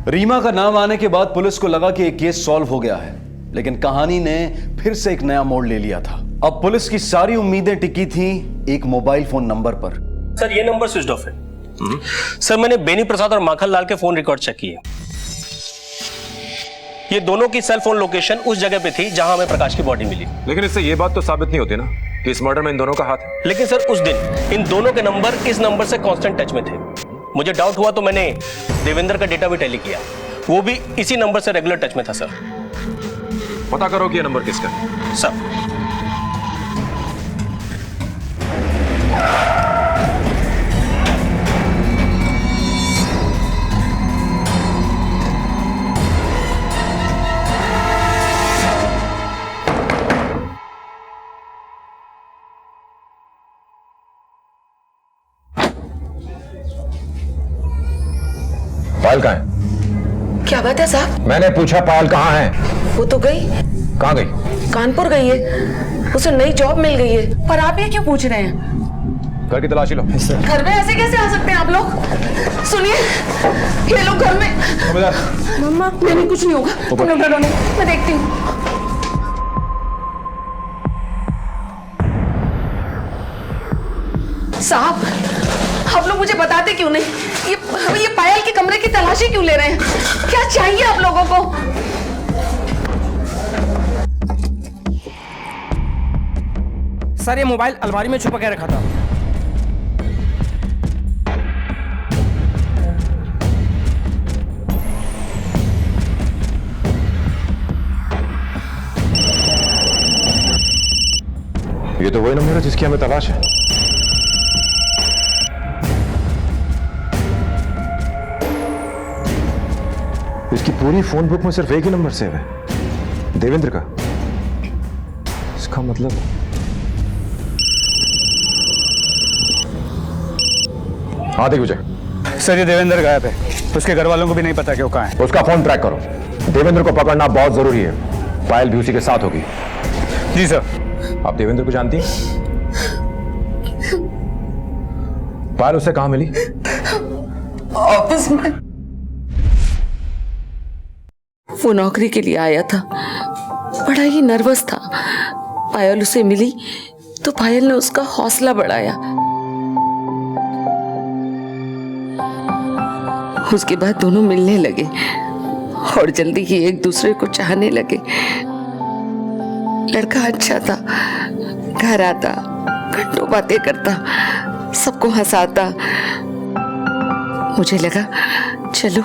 रीमा का नाम आने के बाद पुलिस को लगा कि एक केस सॉल्व हो गया है, लेकिन कहानी ने फिर से एक नया मोड़ ले लिया था। अब पुलिस की सारी उम्मीदें टिकी थी एक मोबाइल फोन नंबर पर।
सर, ये नंबर स्विच ऑफ है। सर, मैंने बेनी प्रसाद और माखनलाल के फोन रिकॉर्ड चेक किए। ये दोनों की सेल फोन लोकेशन उस जगह पे थी जहां हमें प्रकाश की बॉडी मिली।
लेकिन इससे ये बात तो साबित नहीं होती ना कि इस मर्डर में इन दोनों का हाथ है।
लेकिन सर, उस दिन इन दोनों के नंबर इस नंबर से कांस्टेंट टच में थे। मुझे डाउट हुआ तो मैंने देवेंद्र का डेटा भी टैली किया, वो भी इसी नंबर से रेगुलर टच में था। सर,
पता करो कि ये नंबर किसका है।
सर,
पायल कहाँ है?
क्या बात है साहब?
मैंने पूछा पायल कहाँ है?
वो तो गई।
कहाँ गई?
कानपुर गई है, उसे नई जॉब मिल गई है। पर आप ये क्यों पूछ रहे हैं?
घर की तलाशी लो।
घर में ऐसे कैसे आ सकते हैं आप लोग? सुनिए, ये लोग घर में। मम्मा, नहीं कुछ नहीं होगा, तुम लोग डरो नहीं, मैं देखती हूँ। साहब, आप लोग मुझे बताते क्यों नहीं? ये पायल के कमरे की तलाशी क्यों ले रहे हैं? क्या चाहिए आप लोगों को?
सर, ये मोबाइल अलमारी में छुपा के रखा था।
ये तो वही नंबर है जिसकी हमें तलाश है। इसकी पूरी फोन बुक में सिर्फ एक ही नंबर सेव है, देवेंद्र का। इसका मतलब हाँ देख विजय।
सर, ये देवेंद्र गायब है, उसके घर वालों को भी नहीं पता कि वो कहाँ है।
उसका फोन ट्रैक करो, देवेंद्र को पकड़ना बहुत जरूरी है। पायल भी उसी के साथ होगी।
जी सर।
आप देवेंद्र को जानती हैं? पायल उसे कहाँ मिली?
ऑफिस में। वो नौकरी के लिए आया था, बड़ा ही नर्वस था। पायल उसे मिली तो पायल ने उसका हौसला बढ़ाया। उसके बाद दोनों मिलने लगे और जल्दी ही एक दूसरे को चाहने लगे। लड़का अच्छा था, घर आता, घंटों बातें करता, सबको हंसाता। मुझे लगा चलो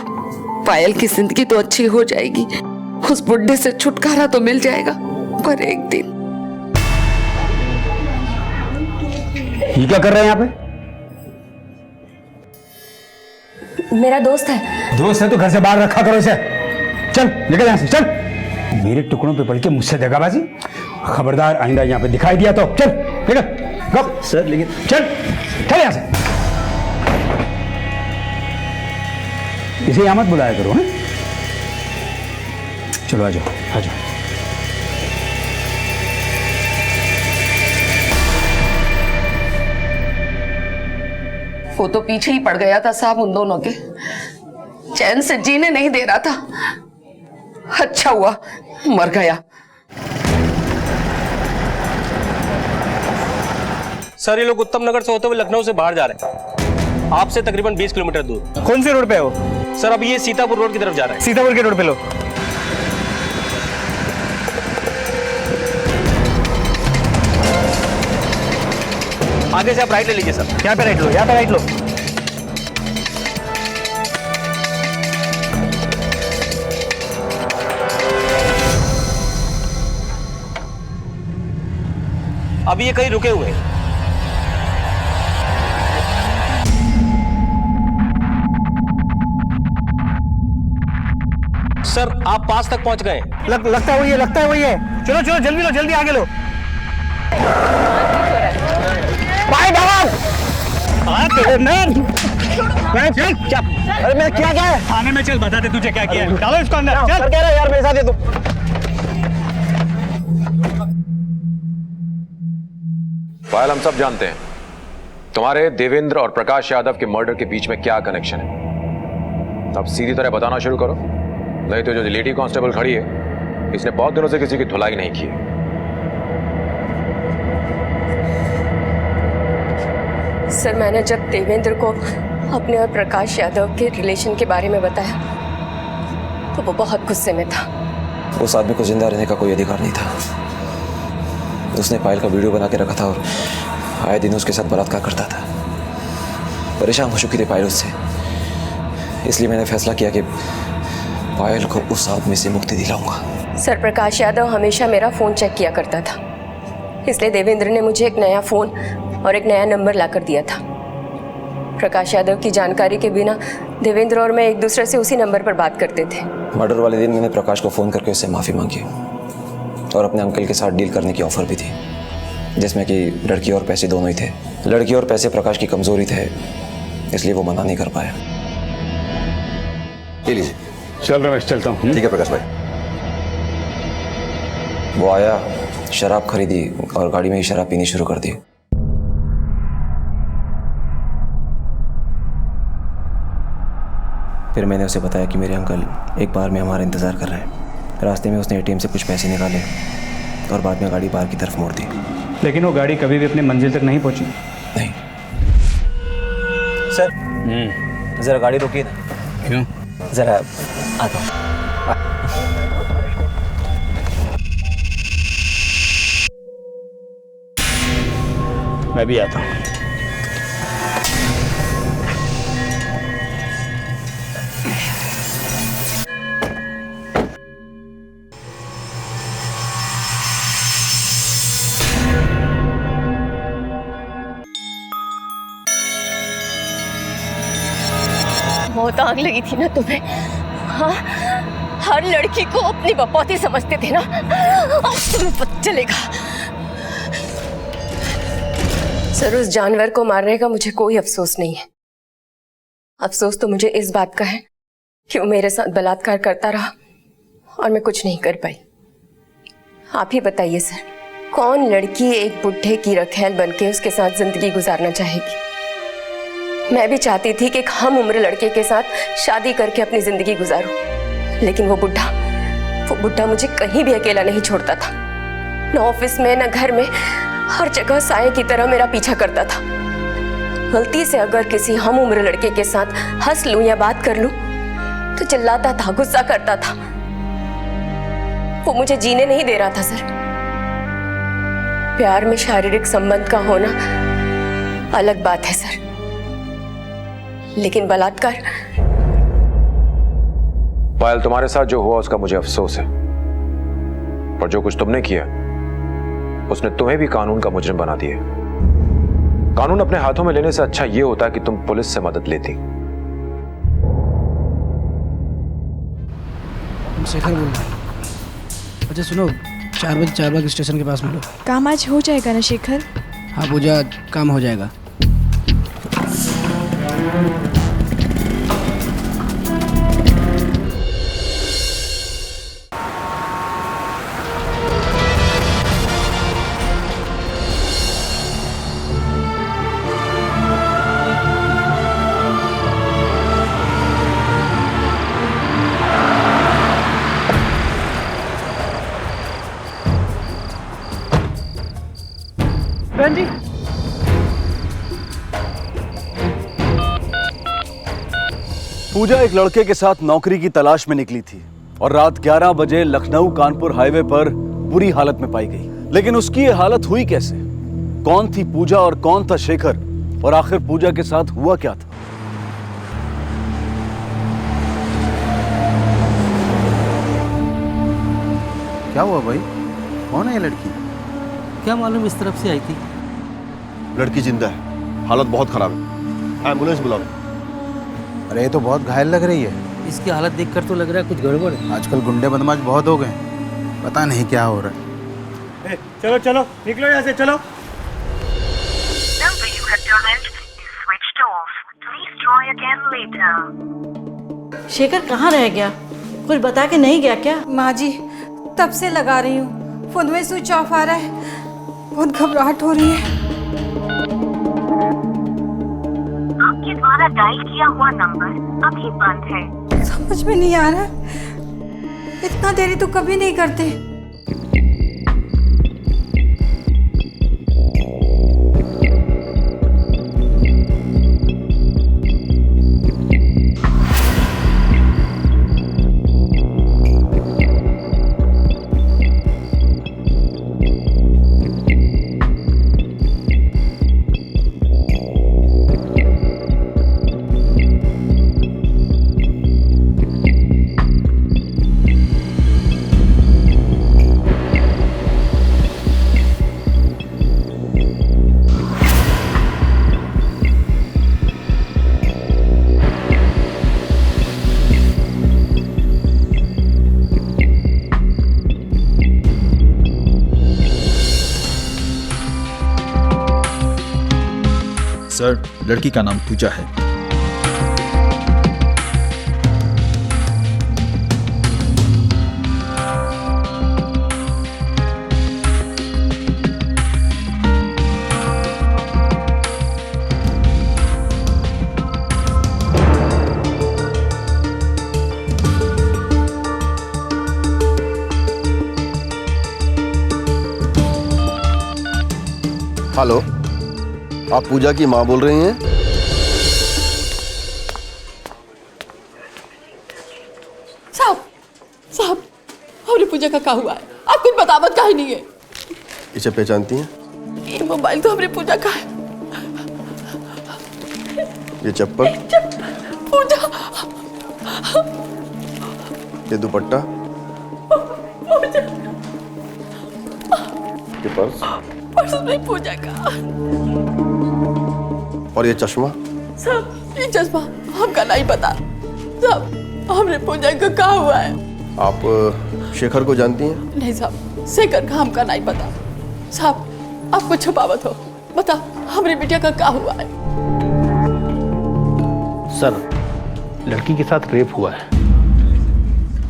पायल की जिंदगी तो अच्छी हो जाएगी, उस बुढ़े से छुटकारा तो मिल जाएगा। पर एक दिन
ये क्या कर रहे हैं यहाँ पे?
मेरा दोस्त है।
दोस्त है तो घर से बाहर रखा करो इसे। चल निकल यहाँ से, चल। मेरे टुकड़ों पे पड़ के मुझसे दगाबाजी। खबरदार, आइंदा यहाँ पे दिखाई दिया तो चल निकल। गप सर, लेकिन चल चल यहाँ से। इसे यहाँ मत बुलाया करो। हैं? चलो आ जाओ आ जाओ।
वो तो पीछे ही पड़ गया था साहब उन दोनों के, चैन से जीने नहीं दे रहा था। अच्छा हुआ मर गया।
सर, ये लोग उत्तम नगर से होते हुए लखनऊ से बाहर जा रहे हैं, आपसे तकरीबन 20 किलोमीटर दूर।
कौन सी रोड पे है वो?
सर, अब ये सीतापुर रोड की तरफ जा रहे हैं।
सीतापुर के रोड पे लो।
आगे से आप राइट ले लीजिए सर।
यहाँ पे राइट लो, यहाँ पे राइट लो।
अब ये कहीं रुके हुए हैं। सर, आप पास तक पहुंच गए।
लगता है वही है, लगता है वही है। चलो चलो जल्दी लो, जल्दी आगे लो।
अरे मैं क्या है?
थाने में चल, बता दे तुझे क्या किया है। डालो इसको अंदर।
सर कह रहा है यार मेरे साथ ये तो।
पायल, हम सब जानते हैं तुम्हारे देवेंद्र और प्रकाश यादव के मर्डर के बीच में क्या कनेक्शन है। अब सीधी तरह बताना शुरू करो, नहीं तो जो लेडी कांस्टेबल खड़ी है इसने बहुत दिनों से किसी की धुलाई नहीं की है।
सर, मैंने जब देवेंद्र को अपने और प्रकाश यादव के रिलेशन के बारे में बताया तो वो बहुत गुस्से में था।
उस आदमी को जिंदा रहने का कोई अधिकार नहीं था। उसने पायल का वीडियो बना के रखा था और आए दिन उसके साथ बलात्कार करता था। परेशान हो चुकी थी पायल उससे, इसलिए मैंने फैसला किया कि पायल को उस आदमी से मुक्ति दिलाऊंगा।
सर, प्रकाश यादव हमेशा मेरा फ़ोन चेक किया करता था, इसलिए देवेंद्र ने मुझे एक नया फ़ोन और एक नया नंबर लाकर दिया था। प्रकाश यादव की जानकारी के बिना देवेंद्र और मैं एक दूसरे से उसी नंबर पर बात करते थे।
मर्डर वाले दिन मैंने प्रकाश को फ़ोन करके उससे माफ़ी मांगी और अपने अंकल के साथ डील करने की ऑफ़र भी थी, जिसमें कि लड़की और पैसे दोनों ही थे। लड़की और पैसे प्रकाश की कमज़ोरी थे, इसलिए वो मना नहीं कर पाया। ये लीजिए।
चल रमेश, चलता हूँ।
ठीक है प्रकाश भाई। वो आया, शराब खरीदी और गाड़ी में ही शराब पीनी शुरू कर दी। फिर मैंने उसे बताया कि मेरे अंकल एक बार में हमारा इंतज़ार कर रहे हैं। रास्ते में उसने एटीएम से कुछ पैसे निकाले और बाद में गाड़ी बाहर की तरफ मोड़ दी।
लेकिन वो गाड़ी कभी भी अपनी मंजिल तक नहीं पहुंची।
नहीं।
सर ज़रा गाड़ी रोकिए ना।
क्यों?
ज़रा आता हूँ।
मैं भी आता हूँ।
बहुत आग लगी थी ना तुम्हें? हाँ, हर लड़की को अपनी बपौती समझते थे ना, अब तुम्हें पता चलेगा। सर, उस जानवर को मारने का मुझे कोई अफसोस नहीं है। अफसोस तो मुझे इस बात का है कि वो मेरे साथ बलात्कार करता रहा और मैं कुछ नहीं कर पाई। आप ही बताइए सर, कौन लड़की एक बुढ़े की रखैल बनके उसके साथ जिंदगी गुजारना चाहेगी? मैं भी चाहती थी कि एक हम उम्र लड़के के साथ शादी करके अपनी जिंदगी गुजारूं, लेकिन वो बुढ़ा मुझे कहीं भी अकेला नहीं छोड़ता था। न ऑफिस में न घर में, हर जगह साए की तरह मेरा पीछा करता था। गलती से अगर किसी हम उम्र लड़के के साथ हंस लूं या बात कर लूं तो चिल्लाता था, गुस्सा करता था। वो मुझे जीने नहीं दे रहा था सर। प्यार में शारीरिक संबंध का होना अलग बात है सर, लेकिन बलात्कार।
पायल, तुम्हारे साथ जो हुआ उसका मुझे अफसोस है, पर जो कुछ तुमने किया उसने तुम्हें भी कानून का मुजरिम बना दिया। कानून अपने हाथों में लेने से अच्छा यह होता कि तुम पुलिस से मदद लेती।
शेखर बोल रहा। अच्छा सुनो, 4 बजे चारबाग स्टेशन के पास मिलो।
काम आज हो जाएगा ना शेखर?
हाँ पूजा, काम हो जाएगा।
जी पूजा एक लड़के के साथ नौकरी की तलाश में निकली थी और रात 11 बजे लखनऊ कानपुर हाईवे पर बुरी हालत में पाई गई। लेकिन उसकी ये हालत हुई कैसे? कौन थी पूजा और कौन था शेखर? और आखिर पूजा के साथ हुआ क्या था?
क्या हुआ भाई? कौन है ये लड़की?
क्या मालूम, इस तरफ से आई थी।
लड़की जिंदा है, हालत बहुत खराब है, एम्बुलेंस बुलाओ। अरे ये तो बहुत घायल लग रही है।
इसकी हालत देखकर तो लग रहा है कुछ गड़बड़ है।
आजकल गुंडे बदमाश बहुत हो गए, पता नहीं क्या हो रहा है।
चलो चलो निकलो यहाँ से, चलो।
शेखर कहाँ रह गया? कुछ बता के नहीं गया क्या? माँ जी, तब से लगा रही हूँ, फोन में स्विच ऑफ आ रहा है, बहुत घबराहट हो रही है।
आपके द्वारा डायल किया हुआ नंबर अभी बंद है।
समझ में नहीं आ रहा, इतना देरी तो कभी नहीं करते।
सर, लड़की का नाम पूजा है।
हेलो, आप पूजा की माँ बोल रही हैं?
साहब हमारी पूजा का क्या हुआ है? आप कुछ बतावत काहे नहीं है?
इसे पहचानती हैं?
ये मोबाइल तो हमारी पूजा का है।
ये चप्पल,
पूजा,
ये दुपट्टा, ये पर्स
में पूजा का,
और ये चश्मा।
साहब ये चश्मा हमका नहीं पता। साहब हमरे पूजा का क्या हुआ है?
आप शेखर को जानती हैं?
नहीं साहब, शेखर का हमका नहीं पता। साहब आप कुछ छुपावत हो, बता हमारी बिटिया का क्या हुआ है?
सर, लड़की के साथ रेप हुआ है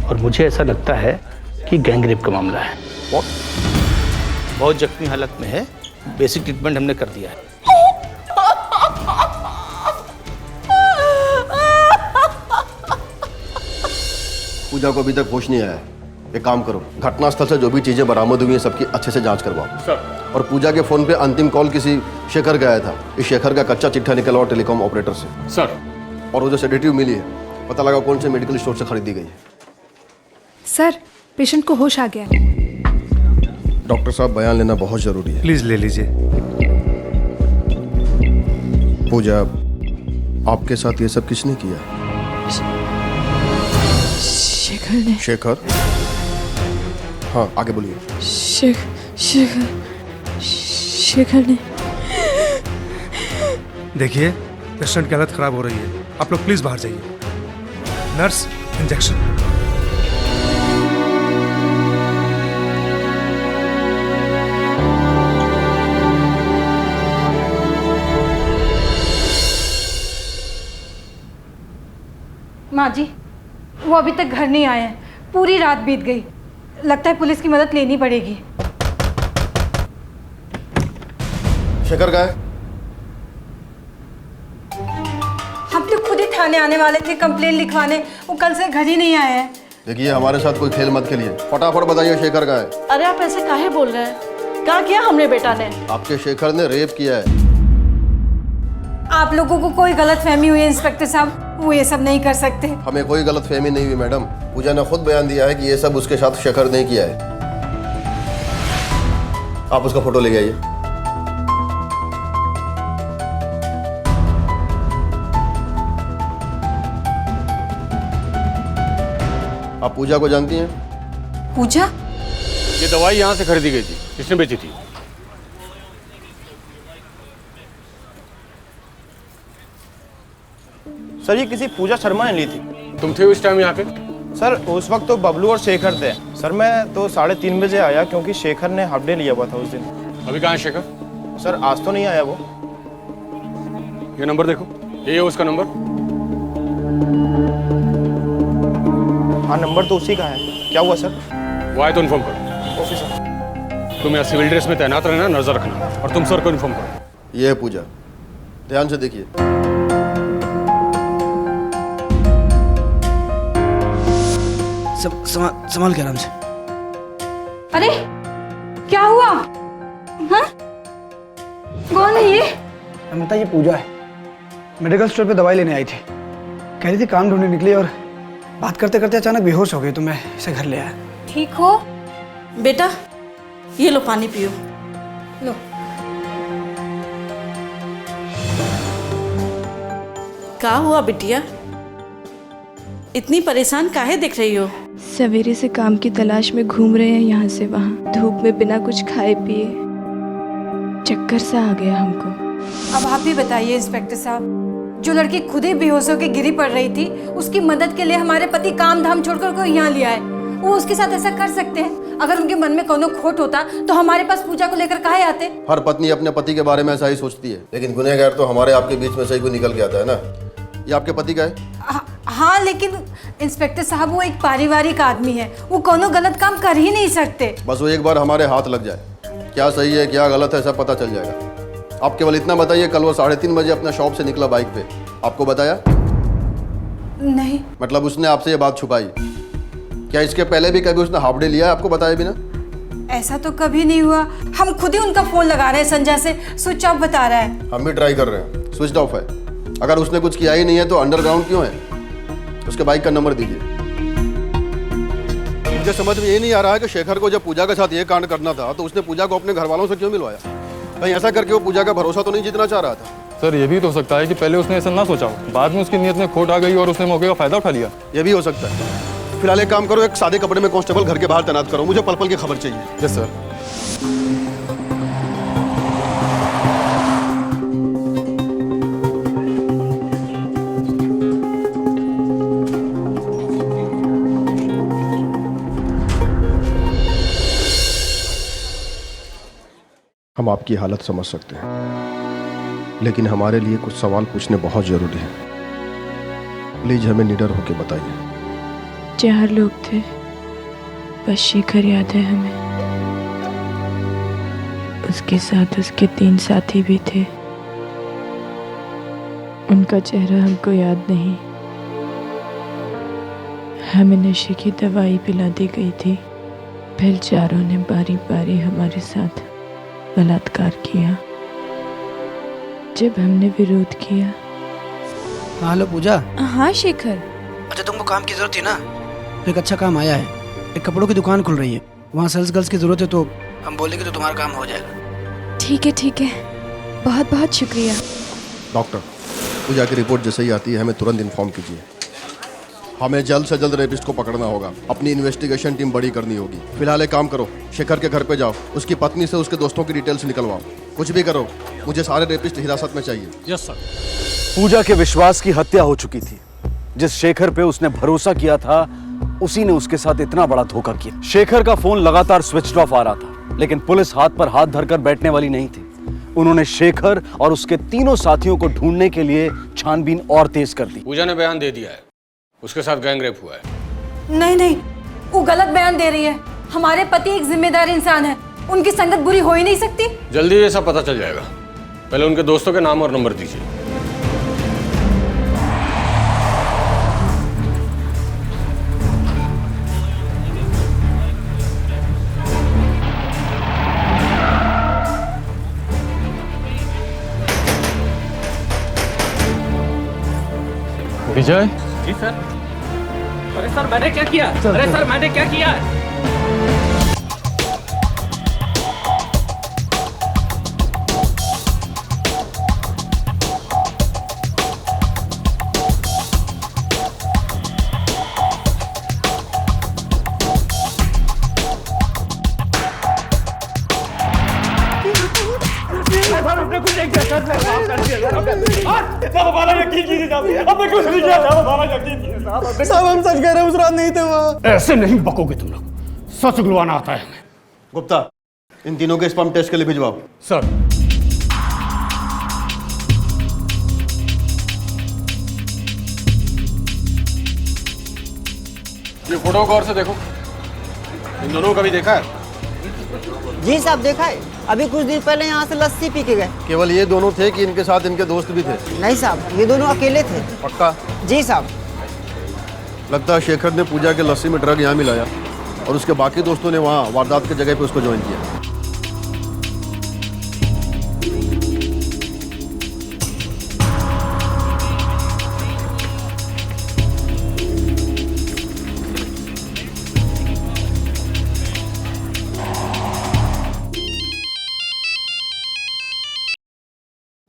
और मुझे ऐसा लगता है कि गैंग रेप का मामला है। बहुत जख्मी हालत में है, बेसिक ट्रीटमेंट हमने कर दिया है।
पूजा को अभी तक होश नहीं आया है। एक काम करो, घटनास्थल से जो भी चीजें बरामद हुई हैं सबकी अच्छे से जांच करवाओ।
सर।
और पूजा के फोन पे अंतिम कॉल किसी शेखर का आया था। इस शेखर का कच्चा चिट्ठा निकलवाओ टेलीकॉम ऑपरेटर से।
सर।
और वो जो सेडेटिव मिली है, पता लगा कौन से मेडिकल स्टोर से खरीदी गई है।
सर, पेशेंट को होश आ गया है।
डॉक्टर साहब, बयान लेना बहुत जरूरी है।
प्लीज ले लीजिए।
पूजा, आपके साथ ये सब किसने किया?
शेखर ने।
शेखर? हाँ, आगे बोलिए।
शेखर ने।
देखिए, पेशेंट की हालत खराब हो रही है, आप लोग प्लीज बाहर जाइए। Nurse, injection.
माँ जी, वो अभी तक घर नहीं आए हैं। पूरी रात बीत गई। लगता है पुलिस की मदद लेनी पड़ेगी।
शेखर का है?
हम तो खुद ही थाने आने वाले थे कंप्लेन लिखवाने, वो कल से घर ही नहीं आए हैं।
देखिए, हमारे साथ कोई खेल मत खेलिए। फटाफट बताइए शेखर का है।
अरे आप ऐसे काहे बोल रहे हैं? क्या किया हमने बेटा ने?
आपके शेखर ने रेप किया है।
आप लोगों को कोई गलतफहमी हुई है इंस्पेक्टर साहब, वो ये सब नहीं कर सकते।
हमें कोई गलतफहमी नहीं हुई मैडम। पूजा ने खुद बयान दिया है कि ये सब उसके साथ शेखर ने किया है। आप उसका फोटो ले आइए। आप पूजा को जानती हैं?
पूजा?
ये दवाई यहाँ से खरीदी गई थी, किसने बेची थी?
सर, ये किसी पूजा शर्मा ने ली थी।
तुम थे उस टाइम यहाँ पे?
सर, उस वक्त तो बबलू और शेखर थे। सर, मैं तो 3:30 बजे आया क्योंकि शेखर ने हाफ डे लिया हुआ था उस दिन।
अभी कहाँ है शेखर?
सर, आज तो नहीं आया वो।
ये नंबर देखो, ये है उसका नंबर।
हाँ, नंबर तो उसी का है। क्या हुआ सर?
वो आए तो इन्फॉर्म करो।
Okay sir.
तुम यहाँ सिविल ड्रेस में तैनात रहना, नजर रखना, और तुम सर को इन्फॉर्म करो।
ये है पूजा, ध्यान से देखिए।
संभाल के आराम से।
अरे क्या हुआ? हाँ? कौन है ये?
अमिता, ये पूजा है। मेडिकल स्टोर पे दवाई लेने आई थी। कह रही थी काम ढूंढने निकली और बात करते करते अचानक बेहोश हो गई, तो मैं इसे घर ले आया।
ठीक हो?
बेटा, ये लो पानी पियो। लो। क्या हुआ बिटिया? इतनी परेशान काहे दिख रही हो?
सवेरे से काम की तलाश में घूम रहे हैं यहाँ से वहाँ, धूप में बिना कुछ खाए पिए। चक्कर सा आ गया हमको।
अब आप ही बताइए इंस्पेक्टर साहब, जो लड़की खुद ही बेहोश होकर गिरी पड़ रही थी, उसकी मदद के लिए हमारे पति काम धाम छोड़कर को यहाँ लिया है। वो उसके साथ ऐसा कर सकते हैं? अगर उनके मन में कोनो खोट होता तो हमारे पास पूजा को लेकर काहे आते?
हर पत्नी अपने पति के बारे में ऐसा ही सोचती है, लेकिन गुनहगार तो हमारे आपके बीच में से ही कोई निकल के आता है ना। ये आपके पति का है?
हाँ, लेकिन इंस्पेक्टर साहब वो एक पारिवारिक आदमी है, वो कोनो गलत काम कर ही नहीं सकते।
बस वो एक बार हमारे हाथ लग जाए, क्या सही है क्या गलत है सब पता चल जाएगा। आप केवल इतना बताइए, कल वो 3:30 बजे अपना शॉप से निकला बाइक पे, आपको बताया?
नहीं।
मतलब उसने आपसे ये बात छुपाई? क्या इसके पहले भी कभी उसने हाफ डे लिया है आपको बताया बिना?
ऐसा तो कभी नहीं हुआ। हम खुद ही उनका फोन लगा रहे हैं संजय से, स्विच ऑफ बता रहा है।
हम भी ट्राई कर रहे हैं, स्विच ऑफ है। अगर उसने कुछ किया ही नहीं है तो अंडरग्राउंड क्यों है? उसके बाइक का नंबर दीजिए। मुझे समझ में ये नहीं आ रहा है कि शेखर को जब पूजा के साथ ये कांड करना था तो उसने पूजा को अपने घर वालों से क्यों मिलवाया? कहीं ऐसा करके वो पूजा का भरोसा तो नहीं जीतना चाह रहा था?
सर ये भी तो हो सकता है कि पहले उसने ऐसा ना सोचा हो, बाद में उसकी नीयत में खोट आ गई और उसने मौके का फायदा उठा लिया।
ये भी हो सकता है। फिलहाल एक काम करो, एक सादे कपड़े में कांस्टेबल घर के बाहर तैनात करो, मुझे पल पल की खबर चाहिए।
Yes sir.
हम आपकी हालत समझ सकते हैं, लेकिन हमारे लिए कुछ सवाल पूछने बहुत जरूरी है। प्लीज हमें निडर होकर बताइए।
4 लोग थे, बस शेखर याद है हमें। उसके साथ उसके 3 साथी भी थे, उनका चेहरा हमको याद नहीं। हमें नशे की दवाई पिला दी गई थी, फिर चारों ने बारी बारी हमारे साथ बलात्कार किया। जब हमने विरोध किया।
हेलो पूजा।
हाँ शेखर।
अच्छा तुमको काम की जरूरत थी ना, तो एक अच्छा काम आया है। एक कपड़ों की दुकान खुल रही है, वहाँ सेल्स गर्ल्स की जरूरत है, तो हम बोलेंगे तो तुम्हारा काम हो जाएगा।
ठीक है, बहुत बहुत शुक्रिया।
डॉक्टर, पूजा की रिपोर्ट जैसे ही आती है हमें तुरंत इन्फॉर्म कीजिए। हमें जल्द से जल्द रेपिस्ट को पकड़ना होगा, अपनी इन्वेस्टिगेशन टीम बड़ी करनी होगी। फिलहाल एक काम करो, शेखर के घर पे जाओ, उसकी पत्नी से उसके दोस्तों की डिटेल्स निकलवाओ। कुछ भी करो, मुझे सारे रेपिस्ट हिरासत में चाहिए।
Yes sir. पूजा के विश्वास की हत्या हो चुकी थी। जिस शेखर पे उसने भरोसा किया था, उसी ने उसके साथ इतना बड़ा धोखा किया। शेखर का फोन लगातार स्विच ऑफ आ रहा था, लेकिन पुलिस हाथ पर हाथ धरकर बैठने वाली नहीं थी। उन्होंने शेखर और उसके तीनों साथियों को ढूंढने के लिए छानबीन और तेज कर दी।
पूजा ने बयान दे दिया है, उसके साथ गैंग रेप हुआ है।
नहीं, वो गलत बयान दे रही है। हमारे पति एक जिम्मेदार इंसान है, उनकी संगत बुरी हो ही नहीं सकती।
जल्दी ये सब पता चल जाएगा। पहले उनके दोस्तों के नाम और नंबर दीजिए।
विजय।
जी सर। अरे सर मैंने क्या किया? अरे सर मैंने क्या किया?
साहब हम सच कह रहे हैं, उस रात नहीं थे वहाँ।
ऐसे नहीं बकोगे तुम लोग, सच गुलवाना आता है हमें।
गुप्ता, इन तीनों के स्पर्म टेस्ट के लिए भिजवाओ।
सर।
ये फोटो गौर से देखो, इन दोनों को कभी देखा है?
जी साहब देखा है, अभी कुछ दिन पहले यहाँ से लस्सी पी के गए।
केवल ये दोनों थे कि इनके साथ इनके दोस्त भी थे?
नहीं साहब, ये दोनों अकेले थे।
पक्का?
जी साहब।
लगता है शेखर ने पूजा के लस्सी में ड्रग यहाँ मिलाया और उसके बाकी दोस्तों ने वहाँ वारदात की जगह पे उसको ज्वाइन किया।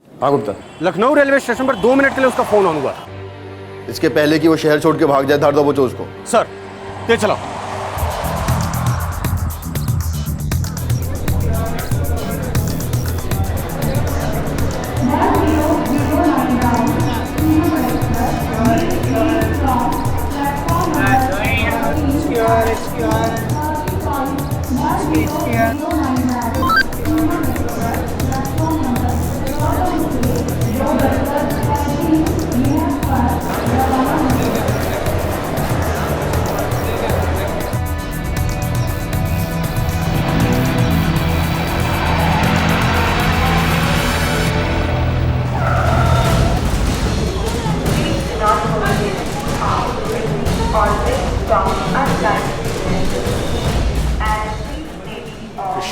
हाँ गुप्ता।
लखनऊ रेलवे स्टेशन पर 2 मिनट के लिए उसका फोन ऑन हुआ।
इसके पहले कि वो शहर छोड़ के भाग जाए, धार दबोचो उसको।
सर तेज चलाओ।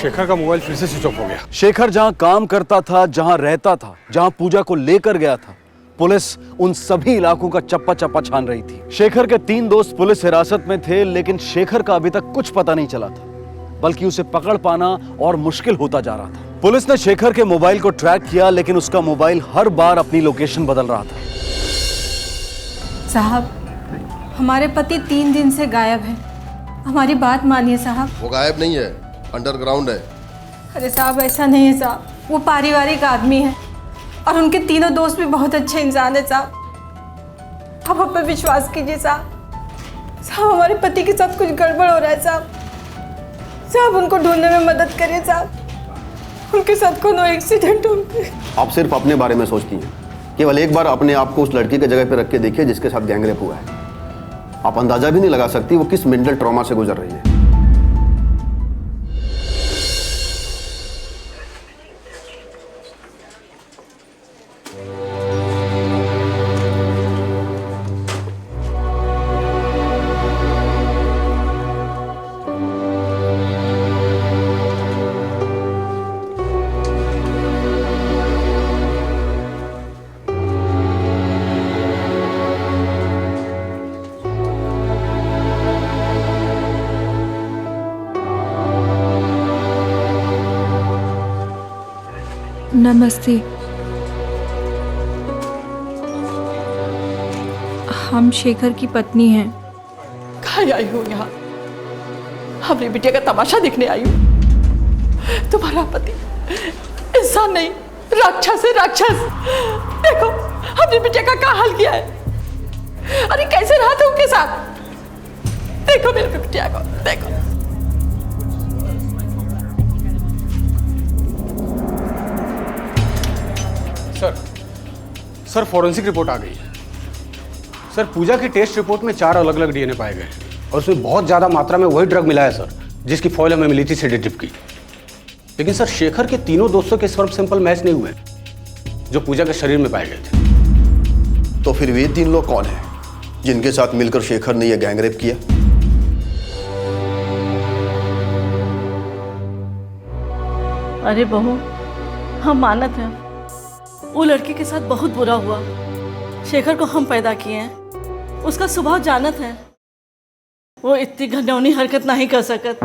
शेखर का मोबाइल फिर से स्विच ऑफ हो गया।
शेखर जहां काम करता था, जहां रहता था, जहां पूजा को लेकर गया था, पुलिस उन सभी इलाकों का चप्पा चप्पा छान रही थी। शेखर के 3 दोस्त पुलिस हिरासत में थे, लेकिन शेखर का अभी तक कुछ पता नहीं चला था, बल्कि उसे पकड़ पाना और मुश्किल होता जा रहा था। पुलिस ने शेखर के मोबाइल को ट्रैक किया, लेकिन उसका मोबाइल हर बार अपनी लोकेशन बदल रहा था।
साहब, हमारे पति 3 दिन से गायब हैं। हमारी बात मानिए साहब।
वो गायब नहीं है, अंडरग्राउंड है।
अरे साहब, ऐसा नहीं है साहब, वो पारिवारिक आदमी है और उनके तीनों दोस्त भी बहुत अच्छे इंसान है साहब। आप हम पे विश्वास कीजिए साहब। साहब, हमारे पति के साथ कुछ गड़बड़ हो रहा है साहब। साहब, उनको ढूंढने में मदद करिए साहब। उनके साथ कोनो एक्सीडेंट हो गया।
आप सिर्फ अपने बारे में सोचती हैं। केवल एक बार अपने आप को उस लड़की के जगह पर रख के देखिए जिसके साथ गैंगरेप हुआ है। आप अंदाजा भी नहीं लगा सकती वो किस मेंटल ट्रॉमा से गुजर रही है।
नमस्ते। हम शेखर की पत्नी हैं।
कहाँ आई हो यहाँ? अपनी बिटिया का तमाशा देखने आई हूँ। तुम्हारा पति इंसान नहीं, राक्षस है, राक्षस। देखो अपनी बिटिया का क्या हाल किया है। अरे कैसे रहा था उनके साथ? देखो मेरी बिटिया को, देखो।
सर, फॉरेंसिक रिपोर्ट आ गई है। सर, पूजा की टेस्ट रिपोर्ट में 4 अलग अलग डीएनए पाए गए और उसमें बहुत ज़्यादा मात्रा में वही ड्रग मिला है सर, जिसकी फॉइल हमें मिली थी सेडेटिव की। लेकिन सर, शेखर के तीनों दोस्तों के स्पर्म सैंपल मैच नहीं हुए जो पूजा के शरीर में पाए गए थे।
तो फिर वे 3 लोग कौन हैं जिनके साथ मिलकर शेखर ने यह गैंगरेप किया?
अरे बहू, हम मानत हैं वो लड़की के साथ बहुत बुरा हुआ। शेखर को हम पैदा किए हैं, उसका स्वभाव जानत है। वो इतनी घिनौनी हरकत नहीं कर सकत।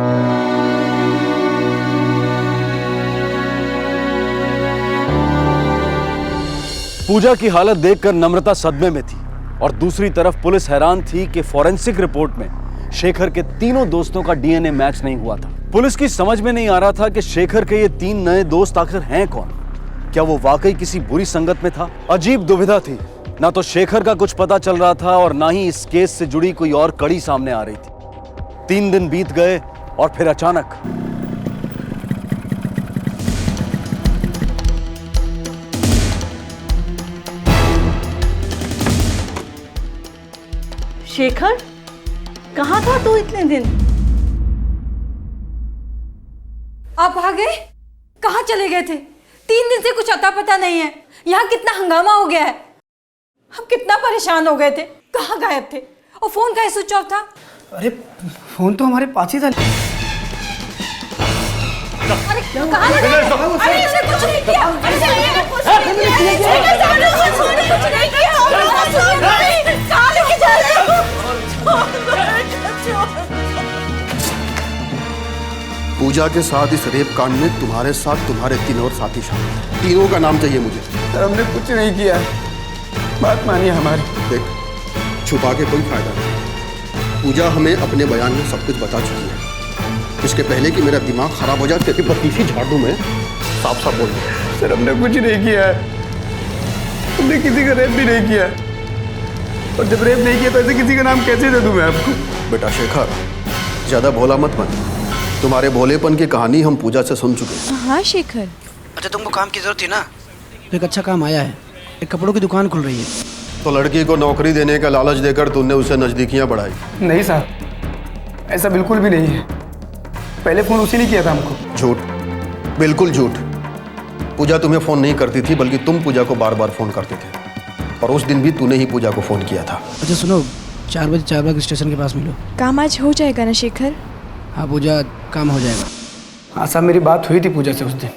पूजा की हालत देखकर नम्रता सदमे में थी और दूसरी तरफ पुलिस हैरान थी कि फॉरेंसिक रिपोर्ट में शेखर के तीनों दोस्तों का डीएनए मैच नहीं हुआ था। पुलिस की समझ में नहीं आ रहा था कि शेखर के ये 3 नए दोस्त आखिर हैं कौन। क्या वो वाकई किसी बुरी संगत में था? अजीब दुविधा थी। ना तो शेखर का कुछ पता चल रहा था और ना ही इस केस से जुड़ी कोई और कड़ी सामने आ रही थी। 3 दिन बीत गए और फिर अचानक
शेखर, कहाँ था तू इतने दिन?
आप आ गए? कहाँ चले गए थे? 3 दिन से कुछ अता पता नहीं है। यहाँ कितना हंगामा हो गया है। हम कितना परेशान हो गए थे। कहाँ गायब थे? और फोन का स्विच ऑफ था।
अरे फोन तो हमारे पास ही था।
अरे कहाँ लगा? अरे इसने कुछ नहीं किया। अरे कुछ नहीं किया। कहाँ लेके जा रहे हो?
पूजा के साथ इस रेप कांड में तुम्हारे साथ तुम्हारे 3 और साथी शामिल हैं। तीनों का नाम चाहिए मुझे।
सर, हमने कुछ नहीं किया, बात मानिए हमारी।
देख, छुपा के कोई फायदा नहीं। पूजा हमें अपने बयान में सब कुछ बता चुकी है। इसके पहले कि मेरा दिमाग खराब हो जाए तेरी भतीजी झाड़ दूं मैं, साफ साफ बोल दूं।
सर, हमने कुछ नहीं किया है। हमने किसी का रेप भी नहीं किया। और जब रेप नहीं किया तो ऐसे किसी का नाम कैसे दे दूं मैं आपको?
बेटा शेखर, ज्यादा भोला मत बन। तुम्हारे भोलेपन की कहानी हम पूजा से सुन चुके हैं।
हाँ शेखर।
अच्छा, तुमको काम की जरूरत थी ना? एक अच्छा काम आया है। एक कपड़ों की दुकान खुल रही है।
तो लड़की को नौकरी देने का लालच देकर तुमने उसे नजदीकियां बढ़ाई?
नहीं साहब, ऐसा बिल्कुल भी नहीं है। पहले फोन उसी ने किया था हमको।
झूठ, बिल्कुल झूठ। पूजा तुम्हें फोन नहीं करती थी, बल्कि तुम पूजा को बार बार फोन करते थे। और उस दिन भी तूने ही पूजा को फोन किया था।
अच्छा सुनो, 4 बजे चारबाग स्टेशन के पास मिलो।
काम आज हो जाएगा ना शेखर?
हाँ पूजा, काम हो जाएगा। हाँ साहब, मेरी बात हुई थी पूजा से उस दिन,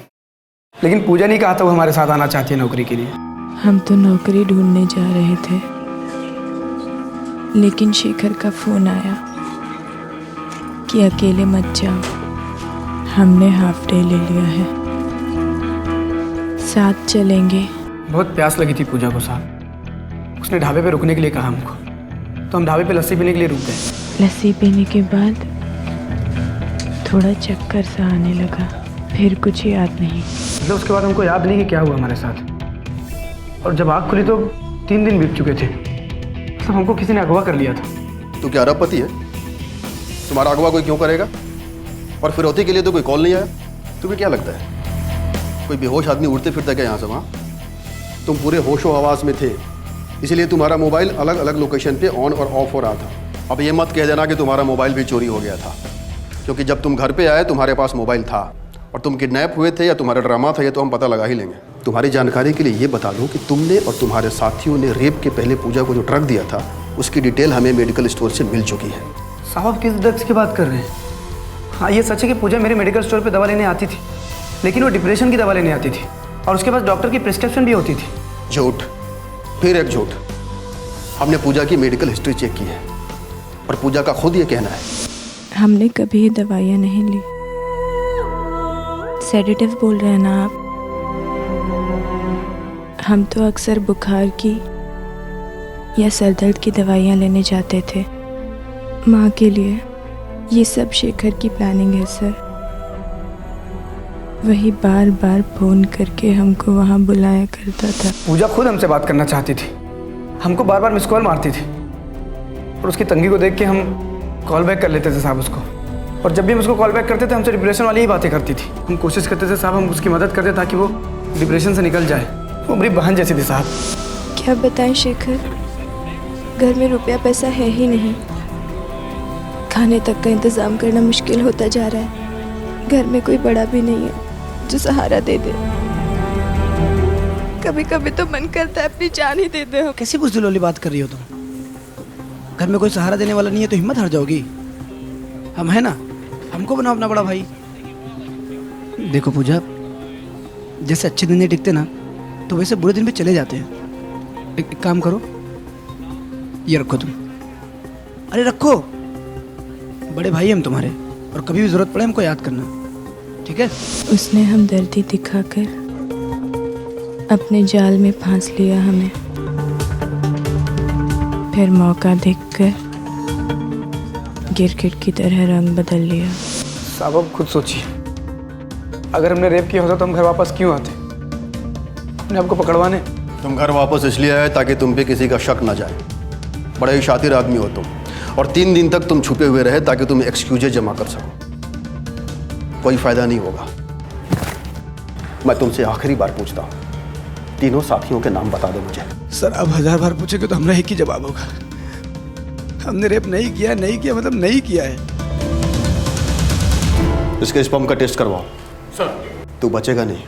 लेकिन पूजा नहीं कहा था वो हमारे साथ आना चाहती है नौकरी के लिए।
हम तो नौकरी ढूंढने जा रहे थे, लेकिन शेखर का फोन आया कि अकेले मत जाओ, हमने हाफ डे ले लिया है, साथ चलेंगे।
बहुत प्यास लगी थी पूजा को साहब, उसने ढाबे पे रुकने के लिए कहा हमको, तो हम ढाबे पे लस्सी पीने के लिए रुक गए।
लस्सी पीने के बाद थोड़ा चक्कर सा आने लगा, फिर कुछ याद नहीं।
मतलब उसके बाद हमको याद नहीं कि क्या हुआ हमारे साथ, और जब आँख खुली तो 3 दिन बीत चुके थे। सब हमको किसी ने अगवा कर लिया था।
तो क्या अरबपति है? तुम्हारा अगवा कोई क्यों करेगा? और फिरौती के लिए तो कोई कॉल नहीं आया? तुम्हें क्या लगता है कोई बेहोश आदमी उड़ते फिरता क्या यहाँ से वहाँ? तुम पूरे होशो हवास में थे, इसलिए तुम्हारा मोबाइल अलग अलग लोकेशन पे ऑन और ऑफ हो रहा था। अब ये मत कह देना कि तुम्हारा मोबाइल भी चोरी हो गया था, क्योंकि जब तुम घर पे आए तुम्हारे पास मोबाइल था, और तुम किडनैप हुए थे या तुम्हारा ड्रामा था ये तो हम पता लगा ही लेंगे। तुम्हारी जानकारी के लिए ये बता दूं कि तुमने और तुम्हारे साथियों ने रेप के पहले पूजा को जो ड्रग दिया था उसकी डिटेल हमें मेडिकल स्टोर से मिल चुकी है।
साहब किस ड्रग्स की बात कर रहे हैं? हाँ ये सच है कि पूजा मेरे मेडिकल स्टोर पे दवा लेने आती थी, लेकिन वो डिप्रेशन की दवा लेने आती थी और उसके पास डॉक्टर की प्रिस्क्रिप्शन भी होती थी।
झूठ, फिर एक झूठ। हमने पूजा की मेडिकल हिस्ट्री चेक की है और पूजा का खुद ये कहना है
हमने कभी दवाइयाँ नहीं ली। सेडेटिव बोल रहे हैं ना आप? हम तो अक्सर बुखार की या सर दर्द की दवाइयाँ लेने जाते थे माँ के लिए। ये सब शेखर की प्लानिंग है सर। वही बार बार फोन करके हमको वहाँ बुलाया करता था।
पूजा खुद हमसे बात करना चाहती थी, हमको बार बार मिस कॉल मारती थी, और उसकी तंगी को देख के हम कॉल बैक कर लेते थे साहब उसको। और जब भी हम उसको कॉल बैक करते थे हमसे डिप्रेशन वाली ही बातें करती थी। हम कोशिश करते थे साहब हम उसकी मदद करते ताकि वो डिप्रेशन से निकल जाए। वो मेरी बहन जैसी थी साहब।
क्या बताएं शेखर, घर में रुपया पैसा है ही नहीं, खाने तक का इंतज़ाम करना मुश्किल होता जा रहा है। घर में कोई बड़ा भी नहीं है जो सहारा दे दे। कभी कभी तो मन करता है अपनी जान ही दे दे।
कैसी बुज़दिल वाली बात कर रही हो तुम? घर में कोई सहारा देने वाला नहीं है तो हिम्मत हार जाओगी? हम है ना, हमको बनाओ अपना बड़ा भाई। देखो पूजा, जैसे अच्छे दिन नहीं टिकते ना तो वैसे बुरे दिन भी चले जाते हैं। एक काम करो, ये रखो तुम। अरे रखो, बड़े भाई हम तुम्हारे, और कभी भी जरूरत पड़े हमको याद करना, ठीक है?
उसने हमदर्दी दिखाकर अपने जाल में फांस लिया हमें, फिर मौका देखकर गिरगिट की तरह रंग बदल लिया।
साहब अब खुद सोचिए, अगर हमने रेप किया होता तो हम घर वापस क्यों आते? अपने आपको पकड़वाने।
तुम घर वापस इसलिए आए ताकि तुम पे किसी का शक न जाए। बड़े ही शातिर आदमी हो तुम, और 3 दिन तक तुम छुपे हुए रहे ताकि तुम एक्सक्यूजें जमा कर सको। कोई फायदा नहीं होगा। मैं तुमसे आखिरी बार पूछता हूँ, तीनों साथियों के नाम बता दो मुझे।
सर अब 1000 बार पूछेंगे तो हमारा एक ही जवाब होगा, हमने रेप नहीं किया। नहीं किया मतलब नहीं किया है।
इसके स्पर्म का टेस्ट करवाओ।
सर
तू बचेगा नहीं।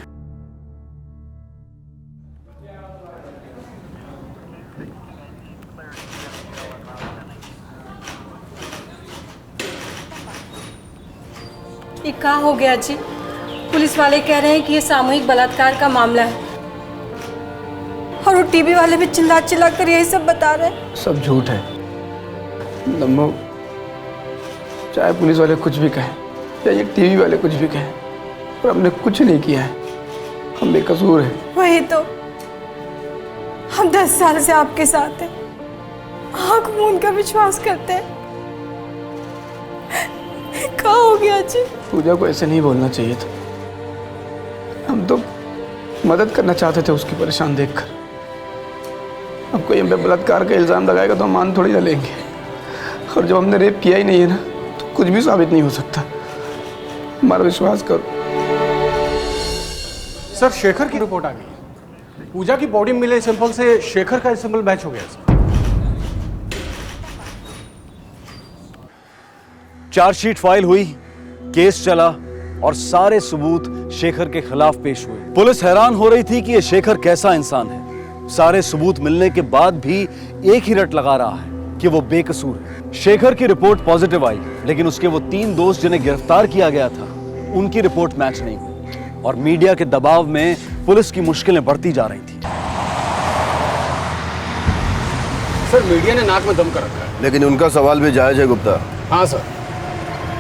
ये क्या हो गया जी? पुलिस वाले कह रहे हैं कि ये सामूहिक बलात्कार का मामला है, और वो टीवी वाले भी चिल्ला चिल्ला कर यही सब बता रहे हैं।
सब झूठ है लम्बो, चाहे पुलिस वाले कुछ भी कहें या ये टीवी वाले कुछ भी कहें, पर हमने कुछ नहीं किया है, हम बेकसूर हैं।
वही तो, हम 10 साल से आपके साथ हैं, आँख मूंद कर विश्वास करते हैं। क्या हो गया जी?
पूजा को ऐसे नहीं बोलना चाहिए था। हम तो मदद करना चाहते थे उसकी परेशान देखकर। अब कोई हम पे बलात्कार का इल्जाम लगाएगा तो हम मान थोड़ी ना लेंगे, और जब हमने रेप किया ही नहीं है ना तो कुछ भी साबित नहीं हो सकता। हमारा विश्वास करो।
सर शेखर की रिपोर्ट आ गई। पूजा की बॉडी मिले सैंपल से शेखर का सैंपल मैच हो गया सर।
चार्जशीट फाइल हुई, केस चला और सारे सबूत शेखर के खिलाफ पेश हुए। पुलिस हैरान हो रही थी कि यह शेखर कैसा इंसान है। सारे सबूत मिलने के बाद भी एक ही रट लगा रहा है कि वो बेकसूर है। शेखर की रिपोर्ट पॉजिटिव आई, लेकिन उसके वो 3 दोस्त जिन्हें गिरफ्तार किया गया था उनकी रिपोर्ट मैच नहीं हुई और मीडिया के दबाव में पुलिस की मुश्किलें बढ़ती जा रही थी।
सर मीडिया ने नाक में दम कर रखा है।
लेकिन उनका सवाल भी जायज है गुप्ता।
हाँ सर,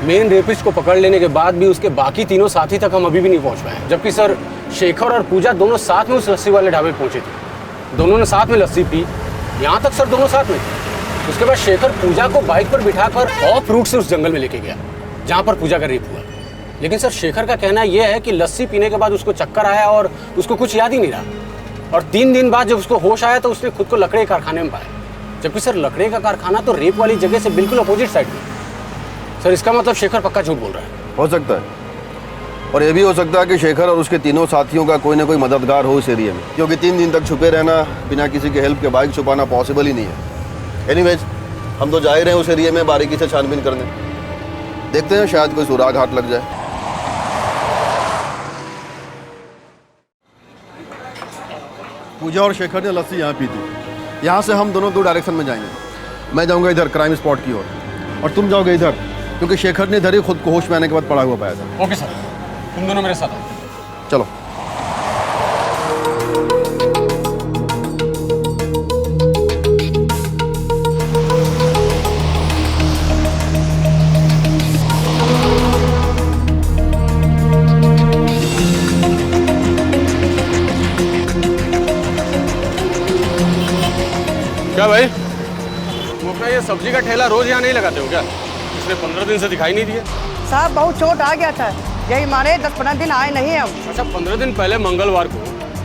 मेन रेपिस्ट को पकड़ लेने के बाद भी उसके बाकी तीनों साथी तक हम अभी भी नहीं पहुंच पाए, जबकि सर शेखर और पूजा दोनों साथ में उस लस्सी वाले ढाबे पहुंचे थे। दोनों ने साथ में लस्सी पी, यहाँ तक सर दोनों साथ में थे। उसके बाद शेखर पूजा को बाइक पर बिठाकर ऑफ रूट से उस जंगल में लेके गया जहाँ पर पूजा का रेप हुआ। लेकिन सर शेखर का कहना यह है कि लस्सी पीने के बाद उसको चक्कर आया और उसको कुछ याद ही नहीं रहा। और 3 दिन बाद जब उसको होश आया तो उसने खुद को लकड़े कारखाने में पाया, जबकि सर लकड़े का कारखाना तो रेप वाली जगह से बिल्कुल अपोजिट साइड में। सर इसका मतलब शेखर पक्का झूठ बोल रहा है।
हो सकता है, और ये भी हो सकता है कि शेखर और उसके तीनों साथियों का कोई ना कोई मददगार हो इस एरिया में, क्योंकि 3 दिन तक छुपे रहना बिना किसी के हेल्प के बाइक छुपाना पॉसिबल ही नहीं है। एनीवेज, हम तो जा ही रहे हैं उस एरिया में बारीकी से छानबीन करने। देखते हैं, शायद कोई सुराग हाथ लग जाए। पूजा और शेखर ने लस्सी यहाँ पी थी। यहाँ से हम दोनों 2 डायरेक्शन में जाएंगे। मैं जाऊँगा इधर क्राइम स्पॉट की ओर और तुम जाओगे इधर, क्योंकि शेखर ने इधर ही खुद को होश में आने के बाद पड़ा हुआ पाया था।
ओके सर, तुम दोनों मेरे साथ आओ।
चलो।
क्या भाई, तुम अपना ये सब्जी का ठेला रोज यहाँ नहीं लगाते हो क्या? पिछले 15 दिन से दिखाई नहीं दिए।
साहब बहुत चोट आ गया था, यही माने 10-15 दिन आए नहीं हम।
अच्छा, 15 दिन पहले मंगलवार को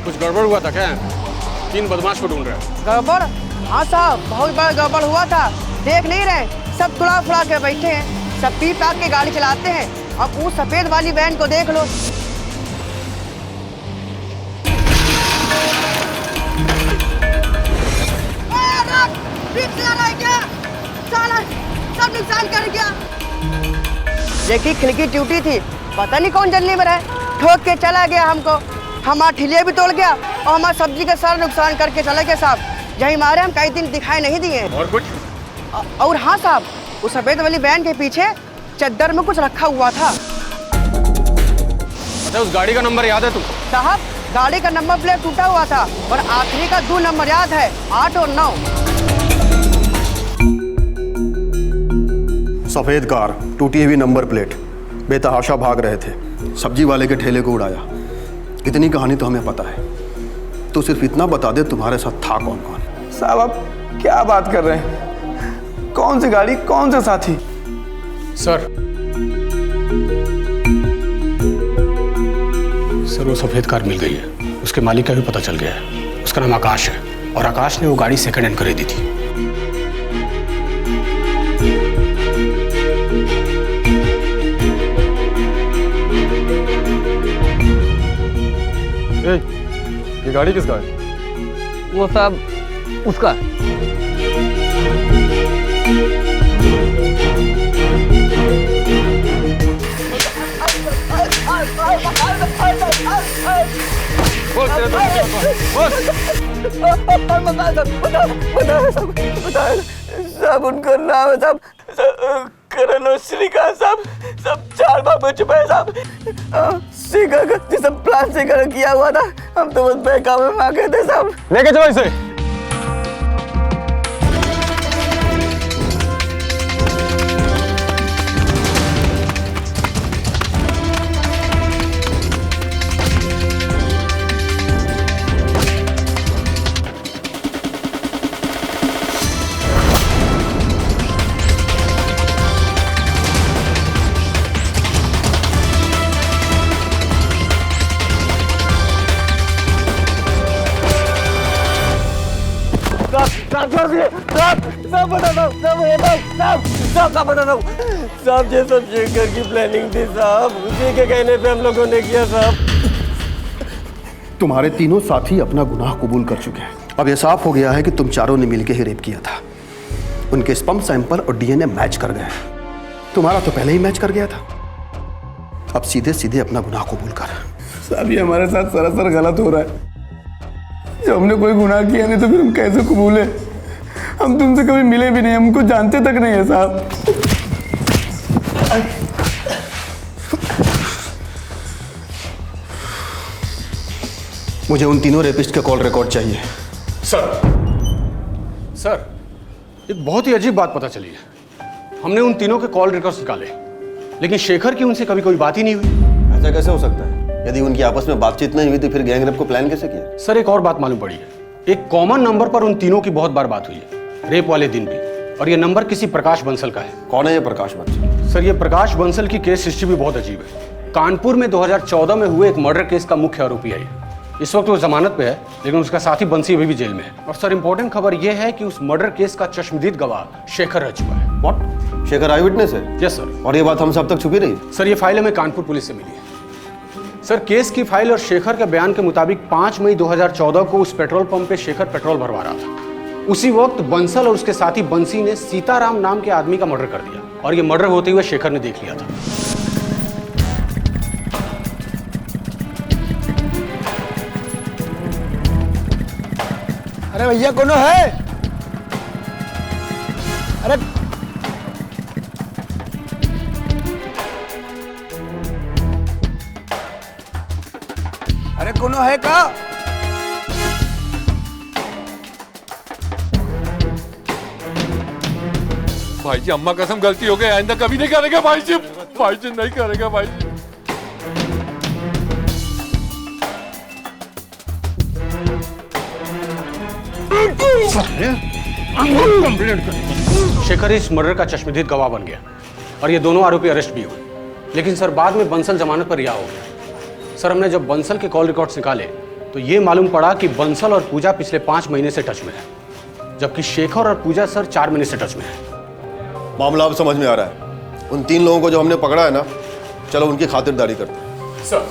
कुछ गड़बड़ हुआ था क्या? 3 बदमाश को ढूंढ रहे हैं।
गड़बड़? हाँ साहब, बहुत बड़ा गड़बड़ हुआ था। देख नहीं रहे, सब तुड़ा फुड़ा के बैठे हैं, सब पी पाक के गाड़ी चलाते हैं। अब उस सफेद वाली वैन को देख लो। सब नुकसान कर गया। देखी खिड़की टूटी थी, पता नहीं कौन जल्दी में रहे, ठोक के चला गया हमको। हमारा ठिलिया भी तोड़ गया और हमारा सब्जी का सारा नुकसान करके चला गया साहब। यही मारे हम कई दिन दिखाई नहीं दिए।
और कुछ?
और हाँ साहब, उस सफेद वाली वैन के पीछे चद्दर में कुछ रखा हुआ था।
अच्छा, उस गाड़ी का नंबर याद है तुम?
साहब, गाड़ी का नंबर प्लेट टूटा हुआ था और आखिरी का 2 नंबर याद है, 8 और 9।
सफ़ेद कार, टूटी हुई नंबर प्लेट, बेतहाशा भाग रहे थे, सब्जी वाले के ठेले को उड़ाया। इतनी कहानी तो हमें पता है, तो सिर्फ इतना बता दे तुम्हारे साथ था कौन कौन?
साहब आप क्या बात कर रहे हैं? कौन सी गाड़ी, कौन से साथी?
सर वो सफेद कार मिल गई है, उसके मालिक का भी पता चल गया है। उसका नाम आकाश है और आकाश ने वो गाड़ी सेकंड हैंड खरीदी थी।
ये गाड़ी किसका है?
वो साहब उसका।
सब उनका नाम है साहब, करण और श्रीकांत साहब, सब 4 बाबू छुपे हैं साहब। श्रीकांत का जिस प्लान से किया हुआ था, हम तो बस बहकावे में आ गए थे साहब।
लेके चलो इसे।
साहब ये सब शेखर की प्लानिंग थी साहब, उसी के कहने पे हम लोगों ने किया साहब।
तुम्हारे तीनों साथी अपना गुनाह कबूल कर चुके हैं। अब यह साफ हो गया है कि तुम चारों ने मिलकर ही रेप किया था। उनके स्पर्म सैंपल और डीएनए मैच कर गए। तुम्हारा तो पहले ही मैच कर गया था। अब सीधे सीधे अपना गुनाह कबूल कर।
साहब ये हमारे साथ सरासर गलत हो रहा है। जब हमने कोई गुनाह किया नहीं तो फिर हम कैसे कबूले? हम तुमसे कभी मिले भी नहीं, हमको जानते तक नहीं है साहब।
मुझे उन तीनों रेपिस्ट का कॉल रिकॉर्ड चाहिए।
सर एक बहुत ही अजीब बात पता चली है। हमने उन तीनों के कॉल रिकॉर्ड्स निकाले, लेकिन शेखर की उनसे कभी कोई बात ही नहीं हुई।
ऐसा कैसे हो सकता है? यदि उनकी आपस में बातचीत नहीं हुई तो फिर गैंग रेप को प्लान कैसे किया?
सर एक और बात मालूम पड़ी है, एक कॉमन नंबर पर उन तीनों की बहुत बार बात हुई है, रेप वाले दिन भी, और ये नंबर किसी प्रकाश बंसल का है।
कौन है ये प्रकाश बंसल?
सर ये प्रकाश बंसल की केस हिस्ट्री भी बहुत अजीब है। कानपुर में 2014 में हुए एक मर्डर केस का मुख्य आरोपी है। इस वक्त वो जमानत पे है, लेकिन उसका साथी बंसी अभी भी जेल में है। और सर इंपॉर्टेंट खबर यह है कि उस मर्डर केस का चश्मदीद गवाह शेखर रह चुका है।
व्हाट? शेखर आई विटनेस है?
Yes sir.
और ये बात हमसे अब तक छुपी रही?
सर ये फाइल हमें कानपुर पुलिस से मिली है। सर केस की फाइल और शेखर के बयान के मुताबिक 5 मई 2014 को उस पेट्रोल पंप पे शेखर पेट्रोल भरवा रहा था। उसी वक्त बंसल और उसके साथी बंसी ने सीताराम नाम के आदमी का मर्डर कर दिया, और ये मर्डर होते हुए शेखर ने देख लिया था।
अरे भैया कौन है? अरे कौन है का?
भाई जी अम्मा कसम गलती हो गई, आइंदा कभी नहीं करेगा भाई जी। भाई जी नहीं करेगा भाई जी।
शेखर इस मर्डर का चश्मदीद गवाह बन गया, और ये दोनों आरोपी अरेस्ट भी हुए। लेकिन सर बाद में बंसल जमानत पर रिहा हो गया। सर हमने जब बंसल के कॉल रिकॉर्ड्स निकाले तो ये मालूम पड़ा कि बंसल और पूजा पिछले 5 महीने से टच में है, जबकि शेखर और पूजा सर 4 महीने से टच में है।
मामला अब समझ में आ रहा है। उन 3 लोगों को जो हमने पकड़ा है ना, चलो उनकी खातिरदारी करते हैं।
सर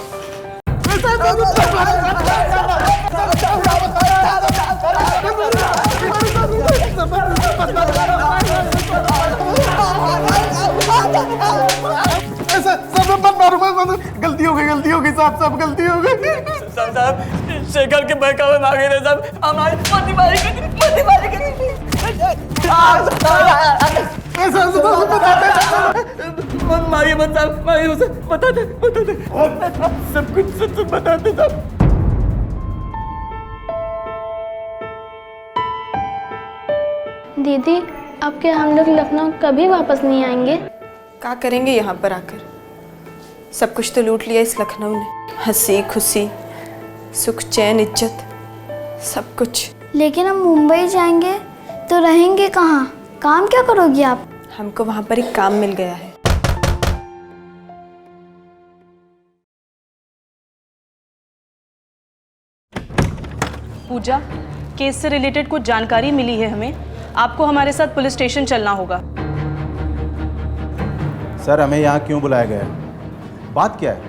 गलती हो गई साहब गलती हो गई।
साहब शेखर के बहकावे मांगे थे साहब, हमारी मत मारेंगे। मारिए मत साहब, मारिए उसे, बता दे सब कुछ सच बताते साहब।
दीदी अब क्या हम लोग लखनऊ कभी वापस नहीं आएंगे?
क्या करेंगे यहाँ पर आकर? सब कुछ तो लूट लिया इस लखनऊ ने, हंसी खुशी सुख चैन इज्जत सब कुछ।
लेकिन हम मुंबई जाएंगे तो रहेंगे कहाँ? काम क्या करोगी आप?
हमको वहाँ पर एक काम मिल गया है।
पूजा, केस से रिलेटेड कुछ जानकारी मिली है हमें, आपको हमारे साथ पुलिस स्टेशन चलना होगा।
सर हमें यहाँ क्यों बुलाया गया है? बात क्या है?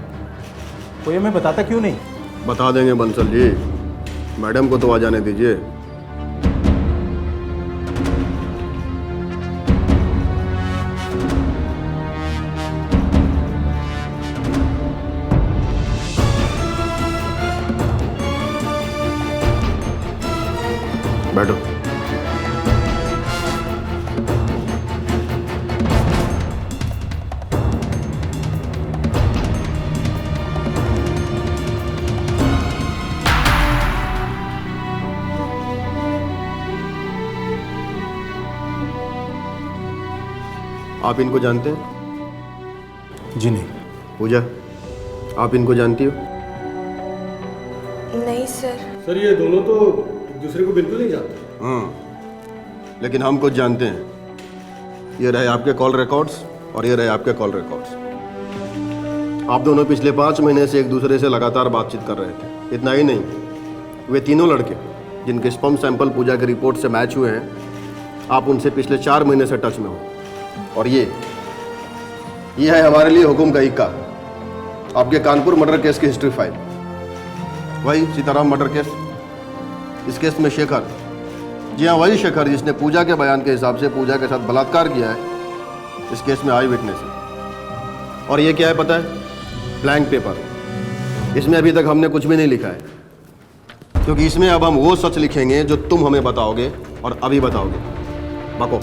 कोई हमें बताता क्यों नहीं?
बता देंगे बंसल जी, मैडम को तो आ जाने दीजिए। बैठो। आप इनको जानते हैं?
जी नहीं।
पूजा, आप इनको जानती हो?
नहीं सर।
सर ये दोनों तो एक दूसरे को बिल्कुल नहीं जानते।
लेकिन हम कुछ जानते हैं। ये रहे आपके कॉल रिकॉर्ड्स और ये रहे आपके कॉल रिकॉर्ड्स। आप दोनों पिछले 5 महीने से एक दूसरे से लगातार बातचीत कर रहे थे। इतना ही नहीं, वे तीनों लड़के जिनके स्पर्म सैंपल पूजा की रिपोर्ट से मैच हुए हैं, आप उनसे पिछले 4 महीने से टच में हो। और ये है हमारे लिए हुकुम का इक्का, आपके कानपुर मर्डर केस की हिस्ट्री फाइल। वही सीताराम मर्डर केस। इस केस में शेखर, जी हाँ वही शेखर जिसने पूजा के बयान के हिसाब से पूजा के साथ बलात्कार किया है, इस केस में आई विटनेस है। और ये क्या है पता है? Blank paper. इसमें अभी तक हमने कुछ भी नहीं लिखा है, क्योंकि इसमें अब हम वो सच लिखेंगे जो तुम हमें बताओगे और अभी बताओगे। बको।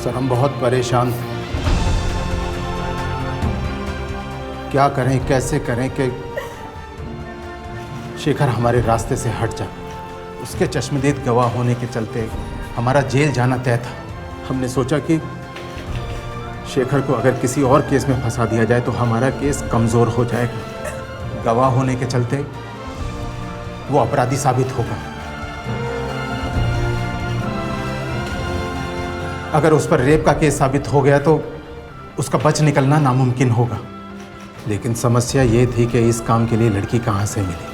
सर हम बहुत परेशान थे। क्या करें कैसे करें कि शेखर हमारे रास्ते से हट जाए। उसके चश्मदीद गवाह होने के चलते हमारा जेल जाना तय था। हमने सोचा कि शेखर को अगर किसी और केस में फंसा दिया जाए तो हमारा केस कमज़ोर हो जाएगा। गवाह होने के चलते वो अपराधी साबित होगा। अगर उस पर रेप का केस साबित हो गया तो उसका बच निकलना नामुमकिन होगा। लेकिन समस्या ये थी कि इस काम के लिए लड़की कहाँ से मिली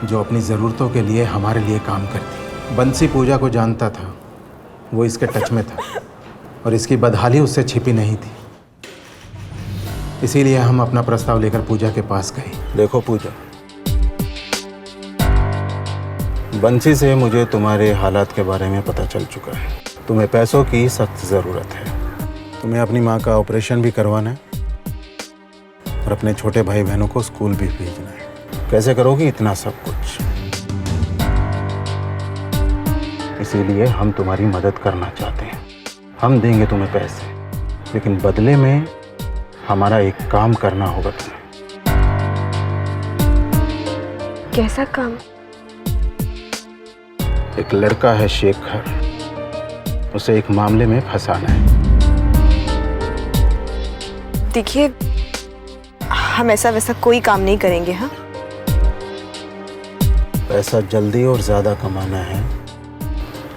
जो अपनी ज़रूरतों के लिए हमारे लिए काम करती। बंसी पूजा को जानता था, वो इसके टच में था और इसकी बदहाली उससे छिपी नहीं थी। इसीलिए हम अपना प्रस्ताव लेकर पूजा के पास गए। देखो पूजा, बंसी से मुझे तुम्हारे हालात के बारे में पता चल चुका है। तुम्हें पैसों की सख्त ज़रूरत है। तुम्हें अपनी माँ का ऑपरेशन भी करवाना है और अपने छोटे भाई बहनों को स्कूल भी भेजना है। कैसे करोगी इतना सब कुछ? इसीलिए हम तुम्हारी मदद करना चाहते हैं। हम देंगे तुम्हें पैसे, लेकिन बदले में हमारा एक काम करना होगा तुम्हें।
कैसा काम?
एक लड़का है शेखर, उसे एक मामले में फंसाना है।
देखिए, हम ऐसा वैसा कोई काम नहीं करेंगे। हाँ,
पैसा जल्दी और ज़्यादा कमाना है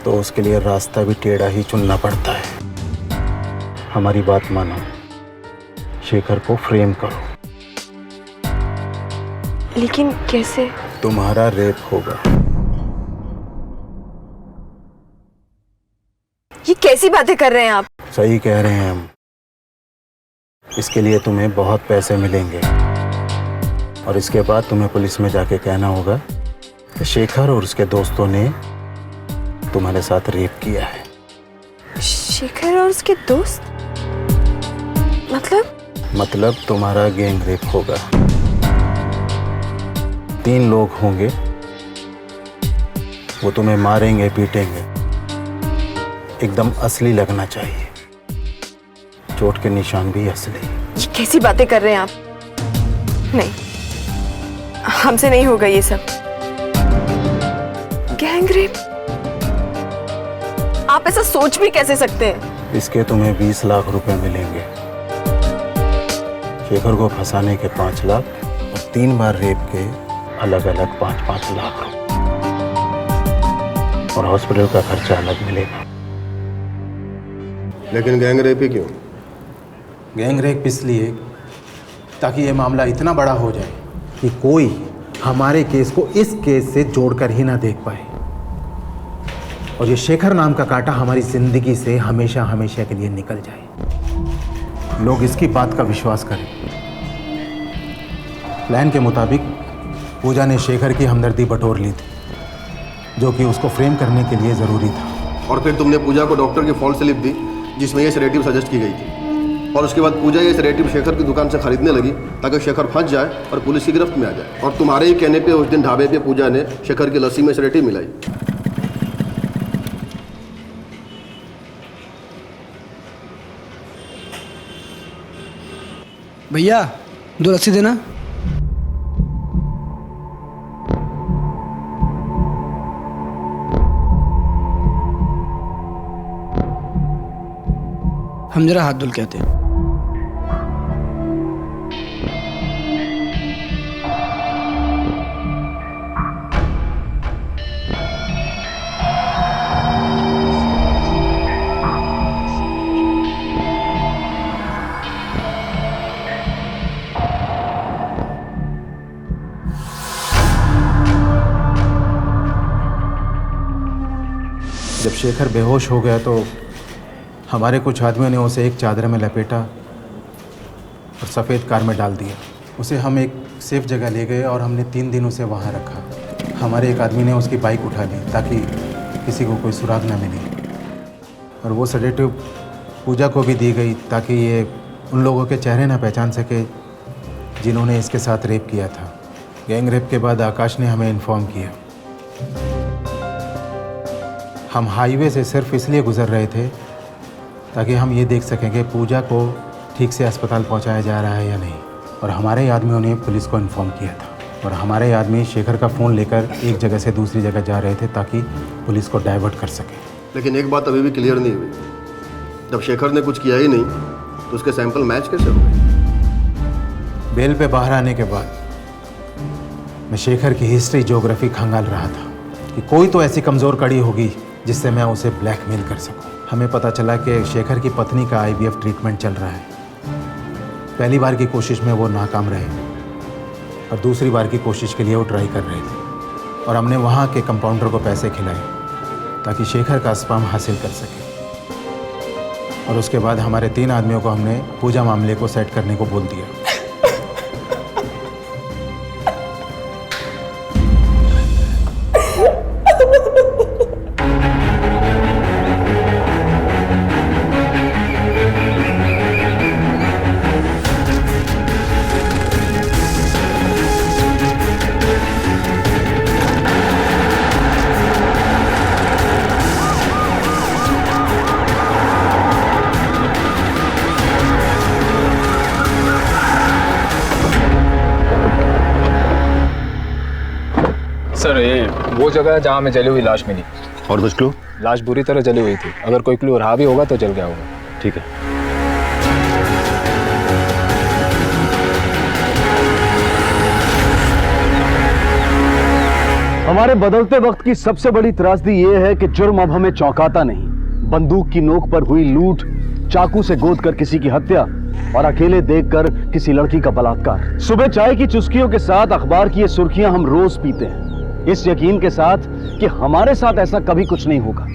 तो उसके लिए रास्ता भी टेढ़ा ही चुनना पड़ता है। हमारी बात मानो, शेखर को फ्रेम करो।
लेकिन कैसे?
तुम्हारा रेप होगा।
ये कैसी बातें कर रहे हैं आप?
सही कह रहे हैं हम। इसके लिए तुम्हें बहुत पैसे मिलेंगे और इसके बाद तुम्हें पुलिस में जाके कहना होगा कि शेखर और उसके दोस्तों ने तुम्हारे साथ रेप किया है।
शेखर और उसके दोस्त? मतलब
तुम्हारा गैंग रेप होगा। 3 लोग होंगे, वो तुम्हें मारेंगे पीटेंगे। एकदम असली लगना चाहिए, चोट के निशान भी असली।
ये कैसी बातें कर रहे हैं आप? नहीं, हमसे नहीं होगा ये सब। Gang rape? आप ऐसा सोच भी कैसे सकते हैं?
इसके तुम्हें 20 लाख रुपए मिलेंगे। शेखर को फंसाने के 5 लाख और 3 बार रेप के अलग अलग 5-5 लाख रुपए और हॉस्पिटल का खर्चा अलग मिलेगा।
लेकिन गैंग रेप ही क्यों?
गैंग रेप इसलिए ताकि ये मामला इतना बड़ा हो जाए कि कोई हमारे केस को इस केस से जोड़कर ही ना देख पाए और ये शेखर नाम का कांटा हमारी जिंदगी से हमेशा हमेशा के लिए निकल जाए। लोग इसकी बात का विश्वास करें। प्लान के मुताबिक पूजा ने शेखर की हमदर्दी बटोर ली थी, जो कि उसको फ्रेम करने के लिए ज़रूरी था।
और फिर तुमने पूजा को डॉक्टर की फॉल्स स्लिप दी जिसमें ये सेडेटिव सजेस्ट की गई थी, और उसके बाद पूजा ये सेडेटिव शेखर की दुकान से खरीदने लगी ताकि शेखर फंस जाए और पुलिस की गिरफ्त में आ जाए। और तुम्हारे ही कहने पे उस दिन ढाबे पे पूजा ने शेखर की लस्सी में सेडेटिव मिलाई।
भैया 2 लस्सी देना। हम जरा हाथ धुल के आते हैं।
जब शेखर बेहोश हो गया तो हमारे कुछ आदमियों ने उसे एक चादर में लपेटा और सफ़ेद कार में डाल दिया। उसे हम एक सेफ जगह ले गए और हमने 3 दिन उसे वहाँ रखा। हमारे एक आदमी ने उसकी बाइक उठा ली ताकि किसी को कोई सुराग न मिले, और वो सेडेटिव पूजा को भी दी गई ताकि ये उन लोगों के चेहरे ना पहचान सके जिन्होंने इसके साथ रेप किया था। गैंग रेप के बाद आकाश ने हमें इन्फॉर्म किया।
हम हाईवे से सिर्फ इसलिए गुजर रहे थे ताकि हम ये देख सकें कि पूजा को ठीक से अस्पताल पहुंचाया जा रहा है या नहीं। और हमारे ही आदमियों ने पुलिस को इन्फॉर्म किया था और हमारे आदमी शेखर का फ़ोन लेकर एक जगह से दूसरी जगह जा रहे थे ताकि पुलिस को डाइवर्ट कर सकें।
लेकिन एक बात अभी भी क्लियर नहीं हुई, जब शेखर ने कुछ किया ही नहीं तो उसके सैंपल मैच कैसे हो गए?
बेल पे बाहर आने के बाद मैं शेखर की हिस्ट्री ज्योग्राफी खंगाल रहा था कि कोई तो ऐसी कमज़ोर कड़ी होगी जिससे मैं उसे ब्लैकमेल कर सकूं। हमें पता चला कि शेखर की पत्नी का IVF ट्रीटमेंट चल रहा है। पहली बार की कोशिश में वो नाकाम रहे और दूसरी बार की कोशिश के लिए वो ट्राई कर रहे थे और हमने वहाँ के कंपाउंडर को पैसे खिलाए ताकि शेखर का स्पर्म हासिल कर सके। और उसके बाद हमारे 3 आदमियों को हमने पूजा मामले को सेट करने को बोल दिया।
सर ये वो जगह है जहाँ में जली हुई लाश मिली।
और कुछ क्लू?
लाश बुरी तरह जली हुई थी, अगर कोई क्लू रहा भी होगा तो जल गया होगा।
ठीक है। हमारे बदलते वक्त की सबसे बड़ी त्रासदी ये है कि जुर्म अब हमें चौंकाता नहीं। बंदूक की नोक पर हुई लूट, चाकू से गोद कर किसी की हत्या और अकेले देखकर किसी लड़की का बलात्कार। सुबह चाय की चुस्कियों के साथ अखबार की ये सुर्खियां हम रोज पीते हैं, इस यकीन के साथ कि हमारे साथ ऐसा कभी कुछ नहीं होगा।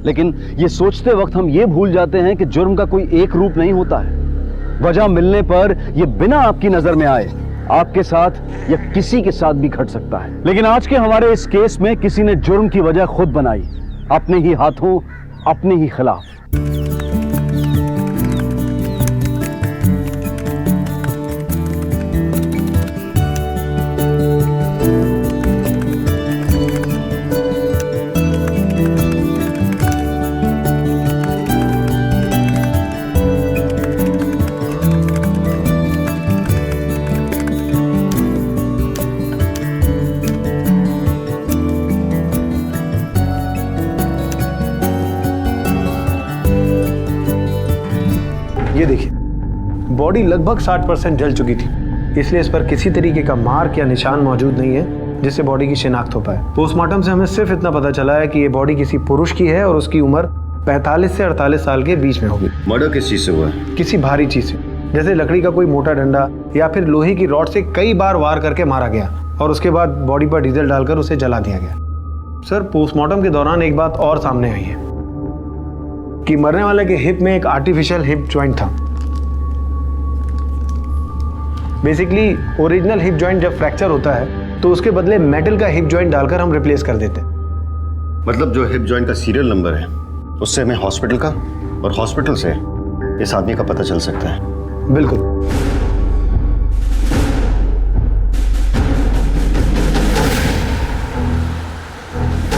लेकिन ये सोचते वक्त हम ये भूल जाते हैं कि जुर्म का कोई एक रूप नहीं होता है। वजह मिलने पर ये बिना आपकी नजर में आए आपके साथ या किसी के साथ भी घट सकता है। लेकिन आज के हमारे इस केस में किसी ने जुर्म की वजह खुद बनाई, अपने ही हाथों, अपने ही खिलाफ।
ये देखिए, बॉडी लगभग 60% जल चुकी थी, इसलिए इस पर किसी तरीके का मार्क या निशान मौजूद नहीं है जिससे बॉडी की शिनाख्त हो पाए। पोस्टमार्टम से हमें सिर्फ इतना पता चला है कि ये बॉडी किसी पुरुष की है और उसकी उम्र 45 से 48 साल के बीच में होगी।
मर्डर किस चीज से हुआ है?
किसी भारी चीज से, जैसे लकड़ी का कोई मोटा डंडा या फिर लोहे की रॉड से कई बार वार करके मारा गया और उसके बाद बॉडी पर डीजल डालकर उसे जला दिया गया। सर, पोस्टमार्टम के दौरान एक बात और सामने आई है कि मरने वाले के हिप में एक आर्टिफिशियल हिप जॉइंट था। बेसिकली ओरिजिनल हिप जॉइंट जब फ्रैक्चर होता है तो उसके बदले मेटल का हिप जॉइंट डालकर हम रिप्लेस कर देते हैं।
मतलब जो हिप जॉइंट का सीरियल नंबर है उससे हमें हॉस्पिटल का और हॉस्पिटल से इस आदमी का पता चल सकता है।
बिल्कुल।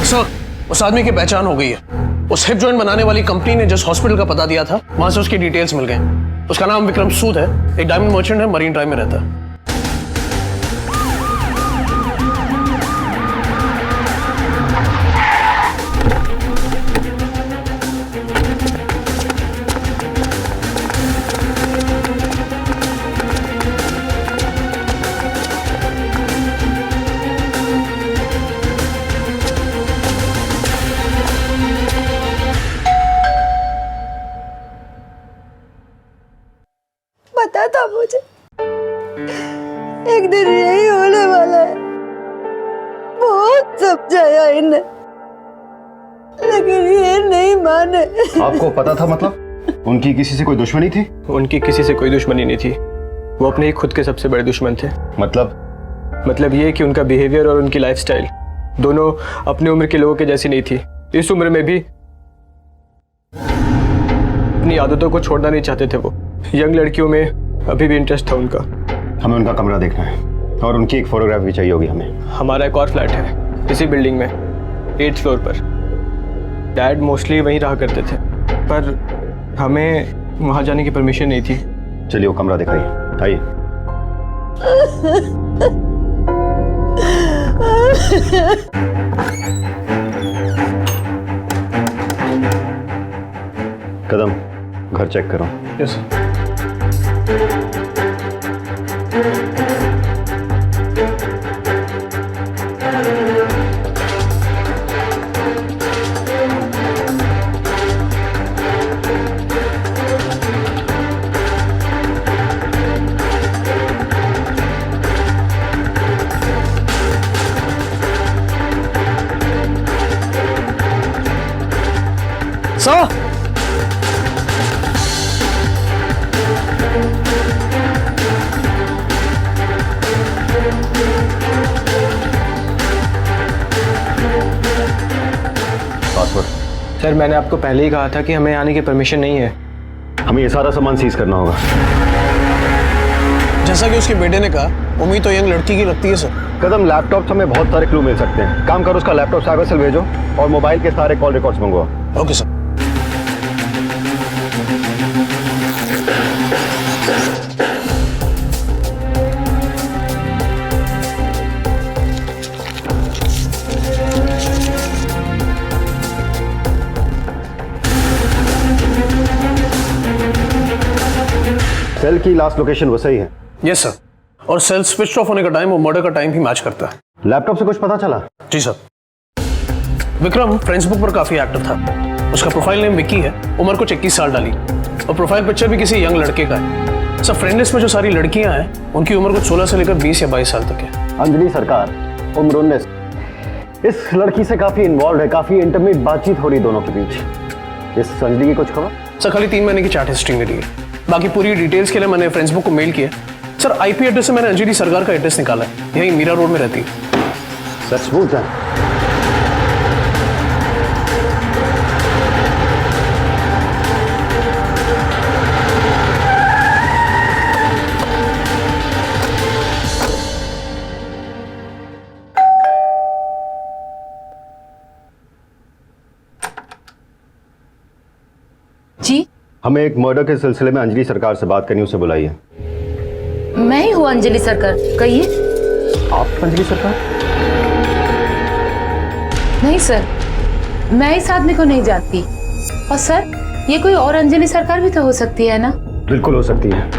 सर, उस आदमी की पहचान हो गई है। उस हिप जॉइंट बनाने वाली कंपनी ने जिस हॉस्पिटल का पता दिया था वहां से उसकी डिटेल्स मिल गए। उसका नाम विक्रम सूद है, एक डायमंड मर्चेंट है, मरीन ड्राइव में रहता है।
पता था मुझे एक दिन यही होने वाला है। बहुत समझाया इन्हें लेकिन ये नहीं माने।
आपको पता था? मतलब उनकी किसी से कोई दुश्मनी थी?
उनकी किसी से कोई दुश्मनी नहीं थी, वो अपने ही खुद के सबसे बड़े दुश्मन थे।
मतलब
ये कि उनका बिहेवियर और उनकी लाइफस्टाइल दोनों अपनी उम्र के लोगों के जैसी नहीं थी। इस उम्र में भी अपनी आदतों को छोड़ना नहीं चाहते थे। वो यंग लड़कियों में अभी भी इंटरेस्ट था उनका।
हमें उनका कमरा देखना है और उनकी एक फोटोग्राफ भी चाहिए होगी हमें।
हमारा एक और फ्लैट है इसी बिल्डिंग में 8th फ्लोर पर, डैड मोस्टली वहीं रहा करते थे, पर हमें वहाँ जाने की परमिशन नहीं थी।
चलिए वो कमरा दिखाइए, आइए। कदम, घर चेक करो।
Yes sir.
पासवर्ड।
सर मैंने आपको पहले ही कहा था कि हमें आने की परमिशन नहीं है।
हमें ये सारा सामान सीज करना होगा।
जैसा कि उसके बेटे ने कहा, उम्मीद तो यंग लड़की की लगती है सर।
कदम, लैपटॉप से हमें बहुत सारे क्लू मिल सकते हैं। काम करो, उसका लैपटॉप साइबर सेल भेजो और मोबाइल के सारे कॉल रिकॉर्ड्स मंगवाओ।
Okay sir.
सेल की लास्ट लोकेशन वैसा ही है।
यस सर, और सेल स्विच ऑफ होने का टाइम और मर्डर का टाइम भी मैच करता है।
लैपटॉप से कुछ पता चला?
जी सर। विक्रम फेसबुक पर काफी एक्टिव था। उसका प्रोफाइल नेम विकी है, उम्र कुछ 21 साल डाली और प्रोफाइल पिक्चर भी किसी यंग लड़के का है। सर फ्रेंड लिस्ट में जो सारी लड़कियां हैं उनकी उम्र कुछ 16 से लेकर 20 या 22 साल तक है।
अंजलि सरकार, उम्र 19। इस लड़की से काफी इन्वॉल्व है, काफी इंटीमेट बातचीत हो रही दोनों के बीच। इस अंजलि की कुछ खबर?
सर खाली 3 महीने की चैट हिस्ट्री मिली है, बाकी पूरी डिटेल्स के लिए मैंने फेसबुक को मेल किया। सर आईपी एड्रेस से मैंने अंजलि सरकार का एड्रेस निकाला है, यही मीरा रोड में रहती है।
सचमुच है?
जी,
हमें एक मर्डर के सिलसिले में अंजलि सरकार से बात करनी, उसे बुलाइए।
मैं ही हूँ अंजलि सरकार, कहिए।
आप अंजलि सरकार?
नहीं सर, मैं इस आदमी को नहीं जानती। और सर, ये कोई और अंजलि सरकार भी तो हो सकती है ना?
बिल्कुल हो सकती है,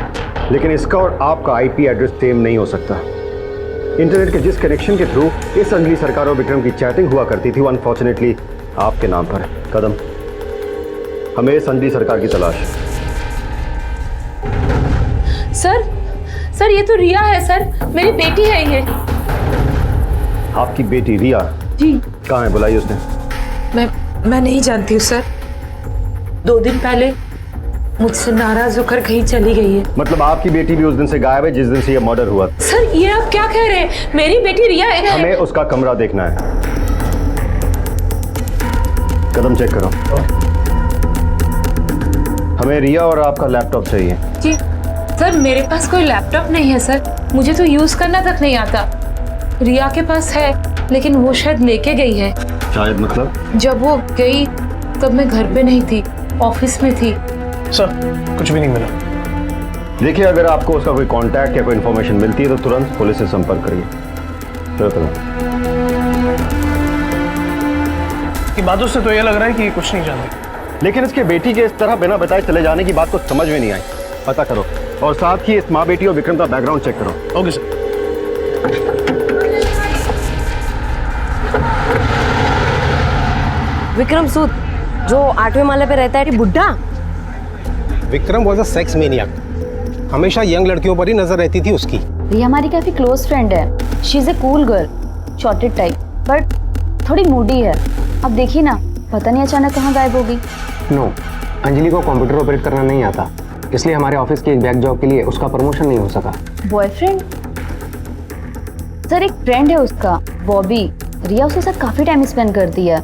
लेकिन इसका और आपका आईपी एड्रेस सेम नहीं हो सकता। इंटरनेट के जिस कनेक्शन के थ्रू इस अंजलि सरकार और विक्रम की चैटिंग हुआ करती थी वो अनफॉर्चुनेटली आपके नाम पर है। कदम, हमें इस अंजलि सरकार की तलाश है।
सर ये तो रिया है सर, मेरी बेटी है ये।
आपकी बेटी रिया?
जी।
कहाँ है, बुलाइए उसने।
मैं नहीं जानती हूँ सर। 2 दिन पहले मुझसे नाराज होकर कहीं चली गई है।
मतलब आपकी बेटी भी उस दिन से गायब है जिस दिन से ये मर्डर हुआ?
सर ये आप क्या कह रहे हैं? मेरी बेटी रिया है।
हमें उसका कमरा देखना है। कदम चेक करो। हमें रिया और आपका लैपटॉप चाहिए।
जी सर, मेरे पास कोई लैपटॉप नहीं है सर, मुझे तो यूज करना तक नहीं आता। रिया के पास है, लेकिन वो शायद लेके गई है।
शायद मतलब?
जब वो गई तब मैं घर पे नहीं थी, ऑफिस में थी।
सर कुछ भी नहीं मिला।
देखिए, अगर आपको उसका कोई कांटेक्ट या कोई इन्फॉर्मेशन मिलती है तो तुरंत पुलिस से संपर्क करिए।
की बातों से तो ये लग रहा है कि ये कुछ नहीं जानती,
लेकिन इसके बेटी के इस तरह बिना बताए चले जाने की बात को समझ में नहीं आई। पता करो और साथ ही इस माँ बेटी और विक्रम का बैकग्राउंड चेक करो।
Okay sir.
विक्रम सूद जो 8वें माले पे रहता है, बुड्ढा।
Vikram was a sex maniac, हमेशा यंग लड़कियों पर ही नजर रहती थी उसकी।
ये हमारी काफी क्लोज फ्रेंड है। She is a cool girl, shorted type, but थोड़ी मूडी है। अब देखिए ना, पता नहीं अचानक कहाँ गायब होगी।
नो, अंजलि को कंप्यूटर ऑपरेट करना नहीं आता, इसलिए हमारे ऑफिस की एक बैक जॉब के लिए उसका प्रमोशन नहीं हो सका।
बॉयफ्रेंड? सर एक फ्रेंड है उसका, बॉबी। रिया उसके साथ काफी टाइम स्पेंड करती है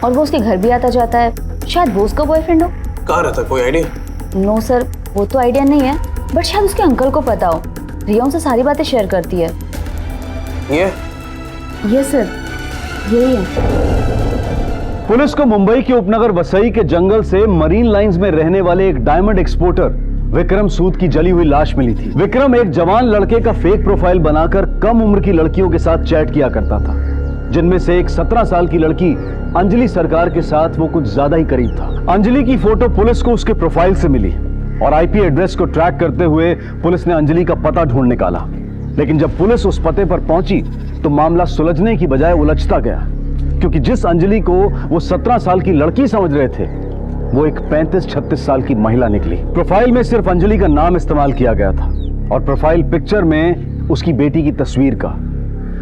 और वो उसके घर भी आता जाता है। शायद वो उसका बॉयफ्रेंड हो।
कहाँ रहता है, कोई आइडिया?
नो सर, वो तो आइडिया नहीं है, बट शायद उसके अंकल को पता हो। रिया उनसे सारी बातें शेयर करती है।
ये
सर, यही है।
पुलिस को मुंबई के उपनगर वसई के जंगल से मरीन लाइंस में रहने वाले एक डायमंड एक्सपोर्टर विक्रम सूद की जली हुई लाश मिली थी। विक्रम एक जवान लड़के का फेक प्रोफाइल बनाकर कम उम्र की लड़कियों के साथ चैट किया करता था, जिनमें से एक 17 साल की लड़की अंजलि सरकार के साथ वो कुछ ज्यादा ही करीब था। अंजलि की फोटो पुलिस को उसके प्रोफाइल से मिली और आईपी एड्रेस को ट्रैक करते हुए पुलिस ने अंजलि का पता ढूंढ निकाला। लेकिन जब पुलिस उस पते पर पहुंची तो मामला सुलझने की बजाय उलझता गया, क्योंकि जिस अंजलि को वो 17 साल की लड़की समझ रहे थे वो एक 35-36 साल की महिला निकली। प्रोफाइल में सिर्फ अंजलि का नाम इस्तेमाल किया गया था और प्रोफाइल पिक्चर में उसकी बेटी की तस्वीर का।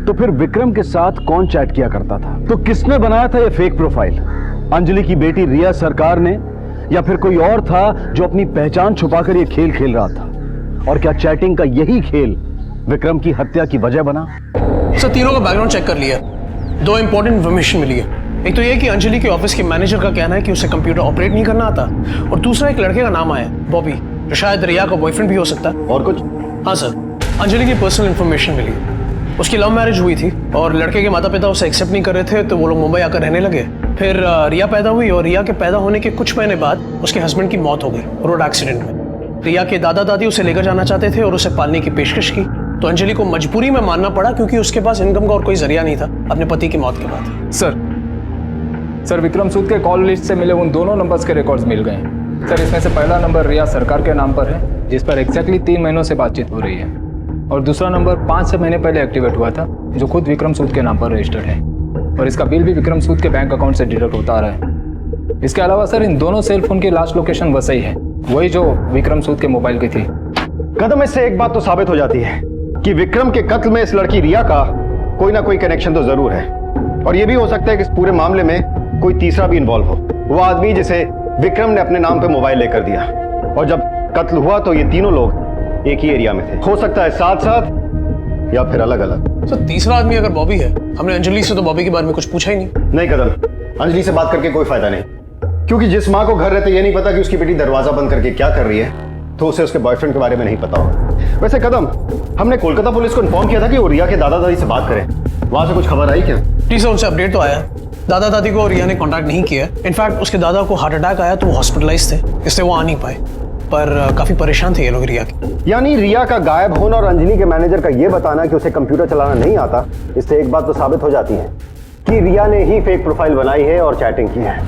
तो फिर विक्रम के साथ कौन चैट किया करता था? तो किसने बनाया था ये फेक प्रोफाइल? अंजलि की बेटी रिया सरकार ने, या फिर कोई और था जो अपनी पहचान छुपाकर ये खेल खेल रहा था? और क्या चैटिंग का यही खेल विक्रम की हत्या की वजह बना?
सर, तीनों का बैकग्राउंड चेक कर लिया। 2 इंपॉर्टेंट इन्फॉर्मेशन मिली है। एक तो ये कि अंजलि के ऑफिस के मैनेजर का कहना है कि उसे कंप्यूटर ऑपरेट नहीं करना आता, और दूसरा एक लड़के का नाम आया बॉबी, जो शायद रिया का बॉयफ्रेंड भी हो सकता है।
और कुछ?
हाँ सर, अंजलि की पर्सनल इन्फॉर्मेशन मिली। उसकी लव मैरिज हुई थी और लड़के के माता पिता उसे एक्सेप्ट नहीं कर रहे थे, तो वो लोग मुंबई आकर रहने लगे। फिर रिया पैदा हुई और रिया के पैदा होने के कुछ महीने बाद उसके हस्बैंड की मौत हो गई रोड एक्सीडेंट में। रिया के दादा दादी उसे लेकर जाना चाहते थे और उसे पालने की पेशकश की, तो अंजलि को मजबूरी में मानना पड़ा क्योंकि उसके पास इनकम का और कोई जरिया नहीं था अपने पति की मौत के बाद।
सर विक्रम सूद के कॉल लिस्ट से मिले उन दोनों नंबर्स के रिकॉर्ड्स मिल गए हैं। सर, इसमें से पहला नंबर रिया सरकार के नाम पर है, जिस पर एग्जैक्टली 3 महीनों से बातचीत हो रही है, और दूसरा नंबर 5-6 महीने पहले एक्टिवेट हुआ था, जो खुद विक्रम सूद के नाम पर रजिस्टर्ड है, और इसका बिल भी विक्रम सूद के बैंक अकाउंट से डिडक्ट होता आ रहा है। इसके अलावा सर, इन दोनों सेल फोन की लास्ट लोकेशन वसई है, वही जो विक्रम सूद के मोबाइल की थी।
कदम, इससे एक बात तो साबित हो जाती है कि विक्रम के कत्ल में इस लड़की रिया का कोई ना कोई कनेक्शन तो जरूर है, और यह भी हो सकता है कि इस पूरे मामले में कोई तीसरा भी इन्वॉल्व हो, वो आदमी जिसे विक्रम ने अपने नाम पे मोबाइल लेकर दिया, और जब कत्ल हुआ तो ये तीनों लोग एक ही एरिया में थे। हो सकता है साथ साथ या फिर अलग अलग।
तो तीसरा आदमी अगर बॉबी है, हमने अंजलि से तो बॉबी के बारे में कुछ पूछा ही नहीं।
कदम, अंजलि से बात करके कोई फायदा नहीं, क्योंकि जिस माँ को घर रहते ये नहीं पता कि उसकी बेटी दरवाजा बंद करके क्या कर रही है, तो उसे उसके बॉयफ्रेंड के बारे में नहीं पता होगा। वैसे कदम, हमने कोलकाता पुलिस को इन्फॉर्म किया था कि वो रिया के दादा दादी से बात करें, वहां से कुछ खबर आई क्या?
जी सर, उनसे अपडेट तो आया। दादा दादी को रिया ने कांटेक्ट नहीं किया। इनफैक्ट उसके दादा को हार्ट अटैक आया तो वो हॉस्पिटलाइज थे, इसलिए वो आ नहीं पाए, पर काफी परेशान थे ये लोग रिया के।
यानी रिया का गायब होना और अंजलि के मैनेजर का ये बताना कि उसे कंप्यूटर चलाना नहीं आता, इससे एक बात तो साबित हो जाती है कि रिया ने ही फेक प्रोफाइल बनाई है और चैटिंग की है।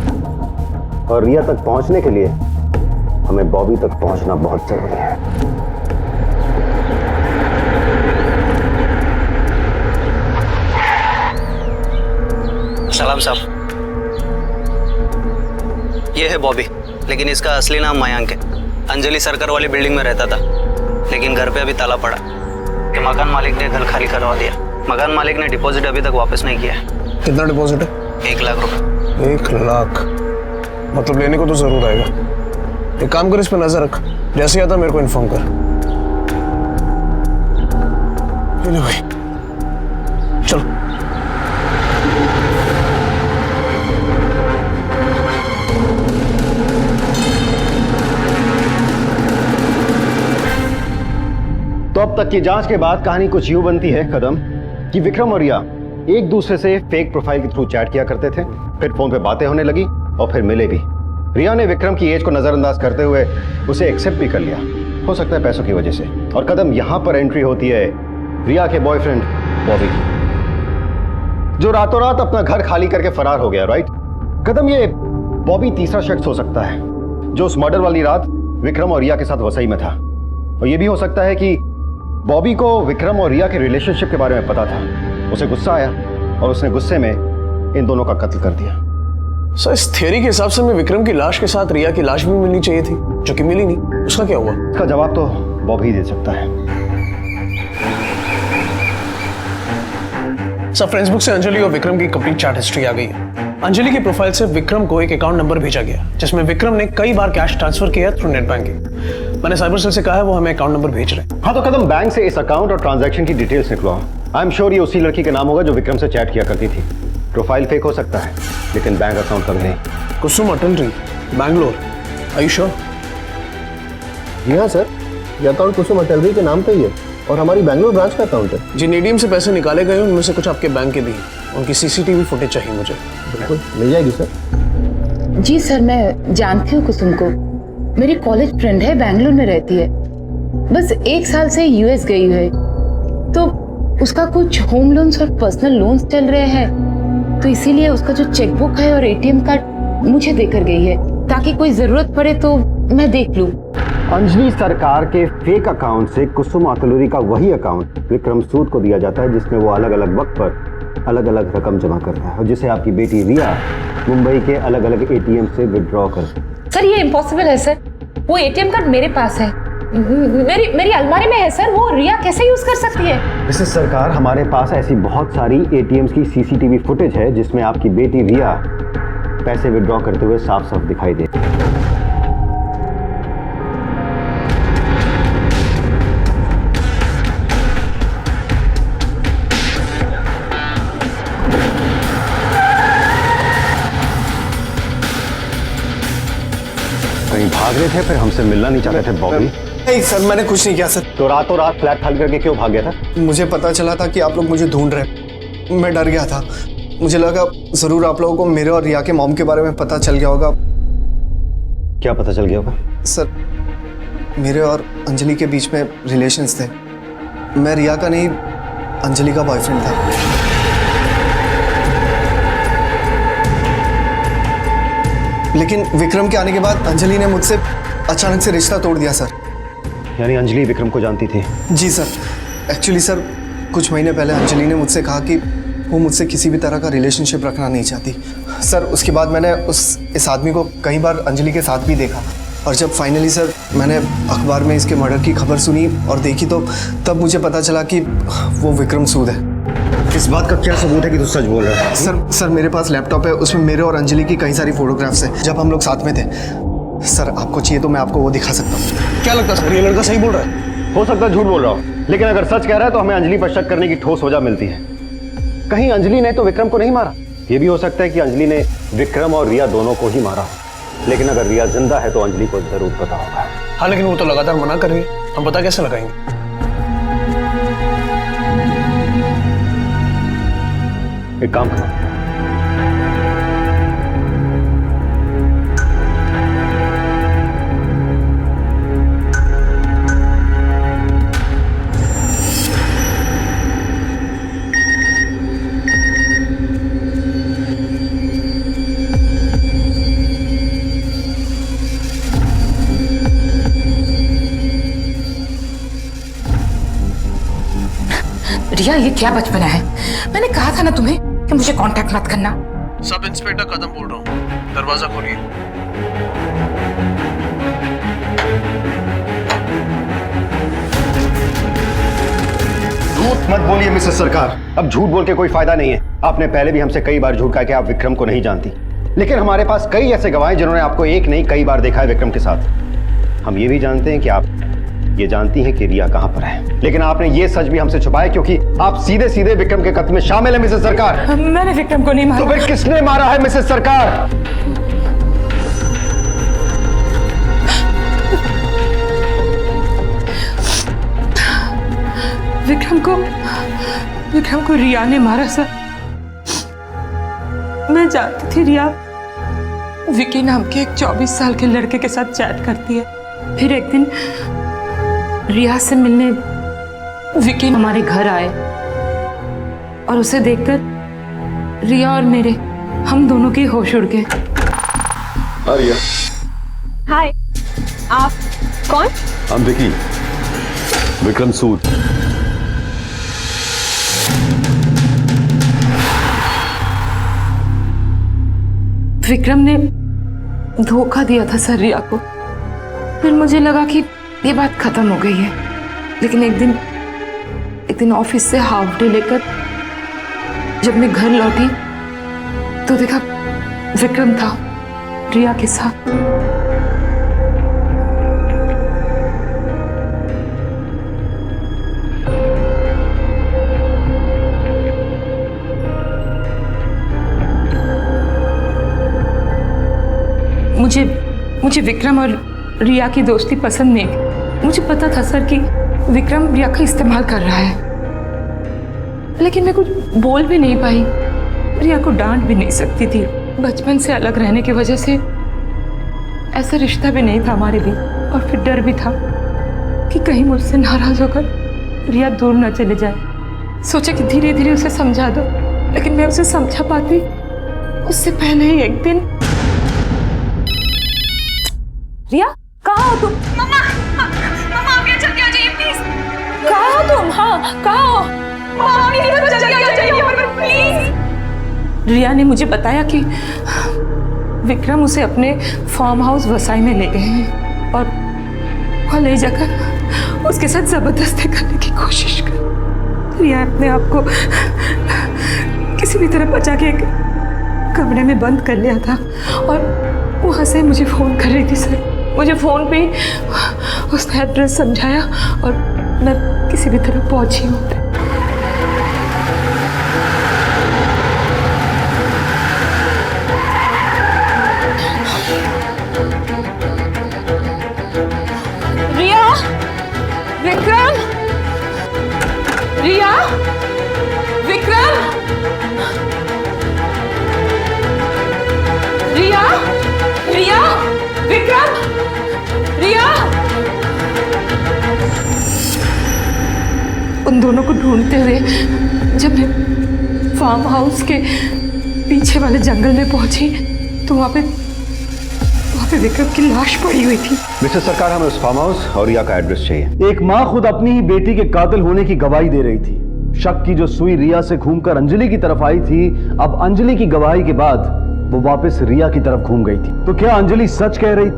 और रिया तक पहुंचने के लिए हमें बॉबी तक पहुंचना बहुत जरूरी है।
सलाम साहब, ये है बॉबी, लेकिन इसका असली नाम मयांक है। अंजलि सरकार वाली बिल्डिंग में रहता था, लेकिन घर पे अभी ताला पड़ा कि मकान मालिक ने घर खाली करवा दिया। मकान मालिक ने डिपॉजिट अभी तक वापस नहीं किया है।
कितना डिपॉजिट है?
1 लाख रुपए।
1 लाख? मतलब लेने को तो जरूर आएगा। एक काम कर, इस पर नजर रख, जैसे आता मेरे को इन्फॉर्म कर। भाई चलो।
तो अब तक की जांच के बाद कहानी कुछ यूं बनती है कदम, कि विक्रम और रिया एक दूसरे से फेक प्रोफाइल के थ्रू चैट किया करते थे, फिर फोन पे बातें होने लगी और फिर मिले भी। रिया ने विक्रम की एज को नजरअंदाज करते हुए उसे एक्सेप्ट भी कर लिया, हो सकता है पैसों की वजह से। और कदम, यहां पर एंट्री होती है रिया के बॉयफ्रेंड बॉबी की, जो रातों रात अपना घर खाली करके फरार हो गया। राइट कदम, ये बॉबी तीसरा शख्स हो सकता है जो उस मर्डर वाली रात विक्रम और रिया के साथ वसई में था। और यह भी हो सकता है कि बॉबी को विक्रम और रिया के रिलेशनशिप के बारे में पता था, उसे गुस्सा आया और उसने गुस्से में इन दोनों का कत्ल कर दिया।
सर, इस थ्योरी के हिसाब से हमें विक्रम की लाश के साथ रिया की लाश भी मिलनी चाहिए थी, जो कि मिली नहीं। उसका क्या हुआ?
इसका जवाब तो बॉबी ही दे सकता है।
सर, फेसबुक से अंजलि और विक्रम की कंप्लीट चैट हिस्ट्री आ गई है। अंजलि की प्रोफाइल से विक्रम को एक अकाउंट नंबर भेजा गया, जिसमें विक्रम ने कई बार कैश ट्रांसफर किया थ्रू नेट बैंकिंग। मैंने साइबर सेल से कहा है वो हमें अकाउंट नंबर भेज रहे हैं।
हाँ, तो कदम, बैंक से इस अकाउंट और ट्रांजैक्शन की डिटेल्स निकलवाओ। आई एम श्योर ये उसी लड़की का नाम होगा जो विक्रम से चैट किया करती थी। प्रोफाइल फेक हो सकता है, लेकिन बैंक अकाउंट कभी नहीं।
कुसुम अटलरी, बैंगलोर। Are you sure?
जी हाँ सर, ये अकाउंट कुसुम अटलरी के नाम पे ही है।
और हमारी बैंगलोर ब्रांच का अकाउंट है।
जिन एटीएम से पैसे निकाले गए उनमें से कुछ आपके बैंक के भी हैं, उनकी सीसीटीवी फुटेज चाहिए मुझे।
बिल्कुल मिल जाएगी सर।
जी सर, मैं जानती हूँ कुसुम को, मेरी कॉलेज फ्रेंड है, बैंगलोर में रहती है, बस 1 साल से यूएस गई है, तो उसका कुछ होम लोन्स और पर्सनल लोन्स चल रहे हैं, तो इसीलिए उसका जो चेकबुक है और एटीएम कार्ड मुझे देकर गई है, ताकि कोई जरूरत पड़े तो मैं देख लूं।
अंजलि सरकार के फेक अकाउंट से कुसुम अतलूरी का वही अकाउंट विक्रम सूद को दिया जाता है, जिसमें वो अलग अलग वक्त पर अलग अलग रकम जमा करता है और जिसे आपकी बेटी रिया मुंबई के अलग अलग एटीएम से विड्रॉ करती है।
सर ये इम्पॉसिबल है सर, वो एटीएम कार्ड मेरे पास है, मेरी अलमारी में है सर, वो रिया कैसे यूज कर सकती है?
मिसेस सरकार, हमारे पास ऐसी बहुत सारी एटीएम्स की सीसीटीवी फुटेज है जिसमें आपकी बेटी रिया पैसे विड्रॉ करते हुए साफ साफ दिखाई दे। कहीं भाग रहे थे, फिर हमसे मिलना नहीं चाहते थे बॉबी?
नहीं सर, मैंने कुछ नहीं किया सर।
तो रातों रात फ्लैट खाली करके क्यों भाग गया था?
मुझे पता चला था कि आप लोग मुझे ढूंढ रहे, मैं डर गया था। मुझे लगा जरूर आप लोगों को मेरे और रिया के मॉम के बारे में पता चल गया होगा।
क्या पता चल गया होगा?
सर, मेरे और अंजलि के बीच में रिलेशंस थे। मैं रिया का नहीं, अंजलि का बॉयफ्रेंड था। लेकिन विक्रम के आने के बाद अंजलि ने मुझसे अचानक से रिश्ता तोड़ दिया सर।
यानी अंजलि विक्रम को जानती थी?
जी सर। एक्चुअली सर, कुछ महीने पहले अंजलि ने मुझसे कहा कि वो मुझसे किसी भी तरह का रिलेशनशिप रखना नहीं चाहती। सर, उसके बाद मैंने इस आदमी को कई बार अंजलि के साथ भी देखा, और जब फाइनली सर मैंने अखबार में इसके मर्डर की खबर सुनी और देखी, तो तब मुझे पता चला कि वो विक्रम सूद है।
इस बात का क्या सबूत है कि तू सच बोल रहा है?
सर मेरे पास लैपटॉप है, उसमें मेरे और अंजलि की कई सारी फोटोग्राफ्स हैं जब हम लोग साथ में थे। सर, आपको चाहिए तो मैं आपको वो दिखा सकता हूँ।
क्या लगता है सर, ये लड़का सही बोल रहा है?
हो सकता है झूठ बोल रहा हूँ, लेकिन अगर सच कह रहा है तो हमें अंजलि पर शक करने की ठोस वजह मिलती है। कहीं अंजलि ने तो विक्रम को नहीं मारा? ये भी हो सकता है कि अंजलि ने विक्रम और रिया दोनों को ही मारा, लेकिन अगर रिया जिंदा है तो अंजलि को जरूर पता होगा।
हाँ, लेकिन वो तो लगातार मना कर रही है, हम पता कैसे लगाएंगे?
एक काम करो,
रिया, ये क्या बचपना है? मैंने कहा था ना तुम्हें कि मुझे कांटेक्ट मत करना।
सब इंस्पेक्टर कदम बोल रहा हूँ, दरवाजा खोलिए।
झूठ मत बोलिए मिसेस सरकार, अब झूठ बोल के कोई फायदा नहीं है। आपने पहले भी हमसे कई बार झूठ कहा कि आप विक्रम को नहीं जानती, लेकिन हमारे पास कई ऐसे गवाह हैं जिन्होंने आपको एक नहीं कई बार देखा है विक्रम के साथ। हम ये भी जानते हैं कि आप ये जानती हैं कि रिया कहां पर है, लेकिन आपने ये सच भी हमसे छुपाया क्योंकि आप सीधे सीधे विक्रम के कत्ल में शामिल है मिसेस सरकार।
मैंने विक्रम को नहीं मारा।
तो फिर किसने मारा है मिसेस सरकार?
विक्रम को रिया ने मारा सर। मैं जानती थी रिया विकी नाम के एक 24 साल के लड़के के साथ चैट करती है। फिर एक दिन रिया से मिलने विकी हमारे घर आए और उसे देखकर रिया और मेरे हम दोनों की होश उड़ गए।
रिया,
हाय, आप कौन?
हम विकी, विक्रम सूद।
विक्रम ने धोखा दिया था सर रिया को। फिर मुझे लगा कि ये बात खत्म हो गई है, लेकिन एक दिन ऑफिस से हाफ डे लेकर जब मैं घर लौटी तो देखा विक्रम था रिया के साथ। मुझे विक्रम और रिया की दोस्ती पसंद नहीं। मुझे पता था सर कि विक्रम रिया का इस्तेमाल कर रहा है, लेकिन मैं कुछ बोल भी नहीं पाई। रिया को डांट भी नहीं सकती थी। बचपन से अलग रहने की वजह से ऐसा रिश्ता भी नहीं था हमारे बीच, और फिर डर भी था कि कहीं मुझसे नाराज होकर रिया दूर ना चले जाए। सोचा कि धीरे धीरे उसे समझा दो, लेकिन मैं उसे समझा पाती उससे पहले ही एक दिन।
रिया, कहाँ हो तुम?
मम्मा, मम्मा आप यहाँ जल्दी आ जाइए प्लीज। कहाँ हो तुम? हाँ, कहाँ हो? मम्मा जल्दी आ जाइए प्लीज। रिया ने मुझे बताया कि विक्रम उसे अपने फार्म हाउस वसाई में ले गए हैं और वहाँ ले जाकर उसके साथ जबरदस्ती करने की कोशिश कर। रिया अपने आप को किसी भी तरह बचा के एक कमरे में बंद कर लिया था और वहाँ से मुझे फ़ोन कर रही थी। सर, मुझे फ़ोन पे उसने एड्रेस समझाया और मैं किसी भी तरह पहुँची हूँ। रिया, विक्रम, रिया, विक्रम, रिया, रिया, विक्रम, रिया। उन दोनों को ढूंढते हुए जब मैं फार्म हाउस के पीछे वाले जंगल में पहुंची तो वहाँ पे विक्रम की लाश पड़ी हुई थी।
मिस्टर सरकार, हमें उस फार्म हाउस और रिया का एड्रेस चाहिए।
एक माँ खुद अपनी ही बेटी के कातिल होने की गवाही दे रही थी। शक की जो सुई रिया से घूमकर अंजलि की तरफ आई थी, अब अंजलि की गवाही के बाद वो वापस रिया की तरफ घूम गई थी। तो क्या अंजलि सच कह रही?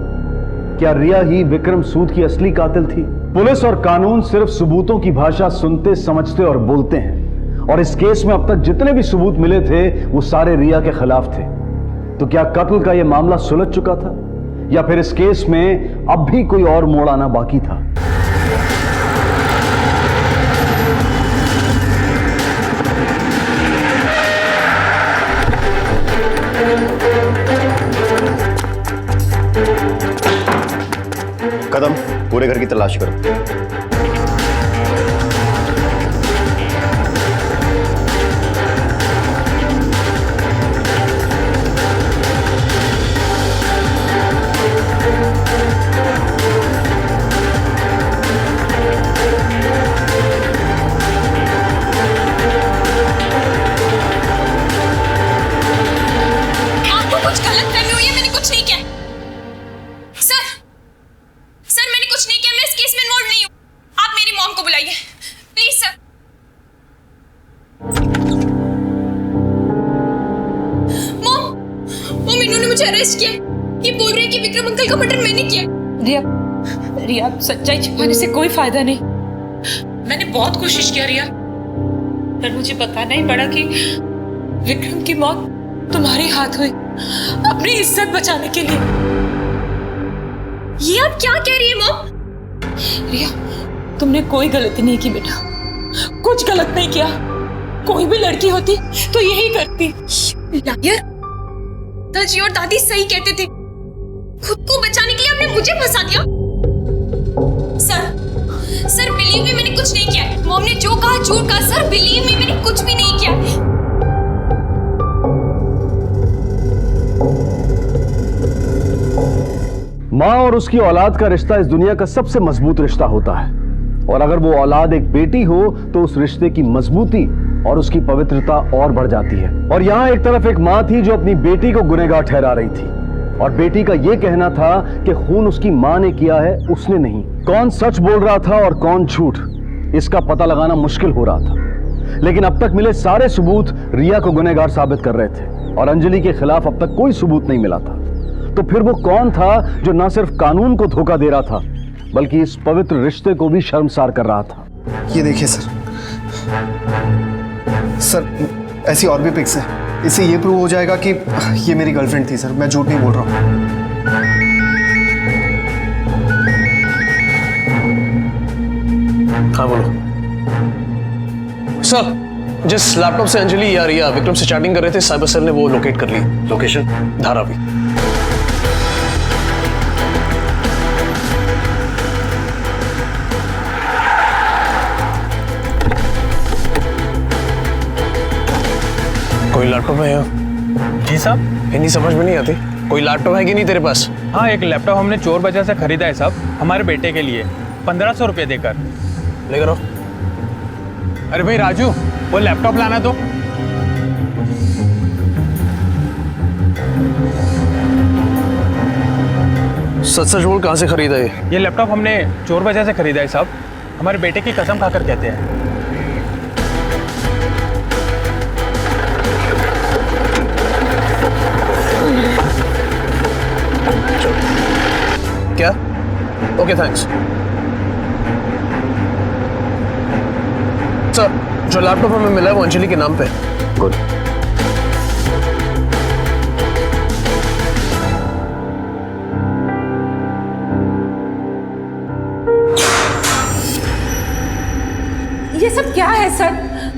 क्या रिया ही विक्रम सूद की असली कातिल थी? पुलिस और कानून सिर्फ सबूतों की भाषा सुनते, समझते और बोलते हैं, और इस केस में अब तक जितने भी सबूत मिले थे वो सारे रिया के खिलाफ थे। तो क्या कत्ल का यह मामला सुलझ चुका था, या फिर इस केस में अब भी कोई और मोड़ आना बाकी था?
कदम, पूरे घर की तलाश करो।
रिया, सच्चाई छिपाने से कोई फायदा नहीं। मैंने बहुत कोशिश किया रिया, पर मुझे बताना ही पड़ा कि विक्रम की मौत तुम्हारे हाथ हुई, अपनी इज्जत बचाने के लिए।
ये आप क्या कह रही है मॉम?
रिया, तुमने कोई गलती नहीं की बेटा, कुछ गलत नहीं किया। कोई भी लड़की होती तो यही करती।
लायर, दादी और दादी सही कहते थे। खुद को बचाने के लिए आपने मुझे फंसा दिया। सर बिलीव मी, मैंने कुछ नहीं किया। मॉम ने जो कहा झूठ कहा। सर बिलीव मी, मैंने कुछ भी नहीं किया।
माँ और उसकी औलाद का रिश्ता इस दुनिया का सबसे मजबूत रिश्ता होता है, और अगर वो औलाद एक बेटी हो तो उस रिश्ते की मजबूती और उसकी पवित्रता और बढ़ जाती है। और यहाँ एक तरफ एक माँ थी जो अपनी बेटी को गुनहगार ठहरा रही थी, और बेटी का यह कहना था कि खून उसकी माँ ने किया है, उसने नहीं। कौन सच बोल रहा था और कौन झूठ, इसका पता लगाना मुश्किल हो रहा था। लेकिन अब तक मिले सारे सबूत रिया को गुनहगार साबित कर रहे थे, और अंजलि के खिलाफ अब तक कोई सबूत नहीं मिला था। तो फिर वो कौन था जो न सिर्फ कानून को धोखा दे रहा था, बल्कि इस पवित्र रिश्ते को भी शर्मसार कर रहा था?
ये देखिए सर, ऐसी और भी पिक्स है। इससे ये प्रूव हो जाएगा कि ये मेरी गर्लफ्रेंड थी। सर, मैं झूठ नहीं बोल रहा हूँ।
हाँ बोलो सर। जिस लैपटॉप से अंजलि या रिया विक्रम से चैटिंग कर रहे थे, साइबर सेल ने वो लोकेट कर ली।
लोकेशन?
धारावी। कोई लैपटॉप है यहाँ?
जी साहब।
हिंदी समझ में नहीं आती। कोई लैपटॉप है कि नहीं तेरे पास?
हाँ, एक लैपटॉप हमने चोर बाजार से खरीदा है साहब, हमारे बेटे के लिए 1500 रुपये देकर।
लेकर आओ।
अरे भाई राजू, वो लैपटॉप लाना तो।
सच सच बोल, कहाँ से खरीदा
ये लैपटॉप हमने चोर बाजार से खरीदा है साहब, हमारे बेटे की कसम खाकर कहते हैं।
क्या? Okay thanks sir. जो लैपटॉप हमें मिला है वो अंजलि के नाम पे।
गुड।
ये सब क्या है सर?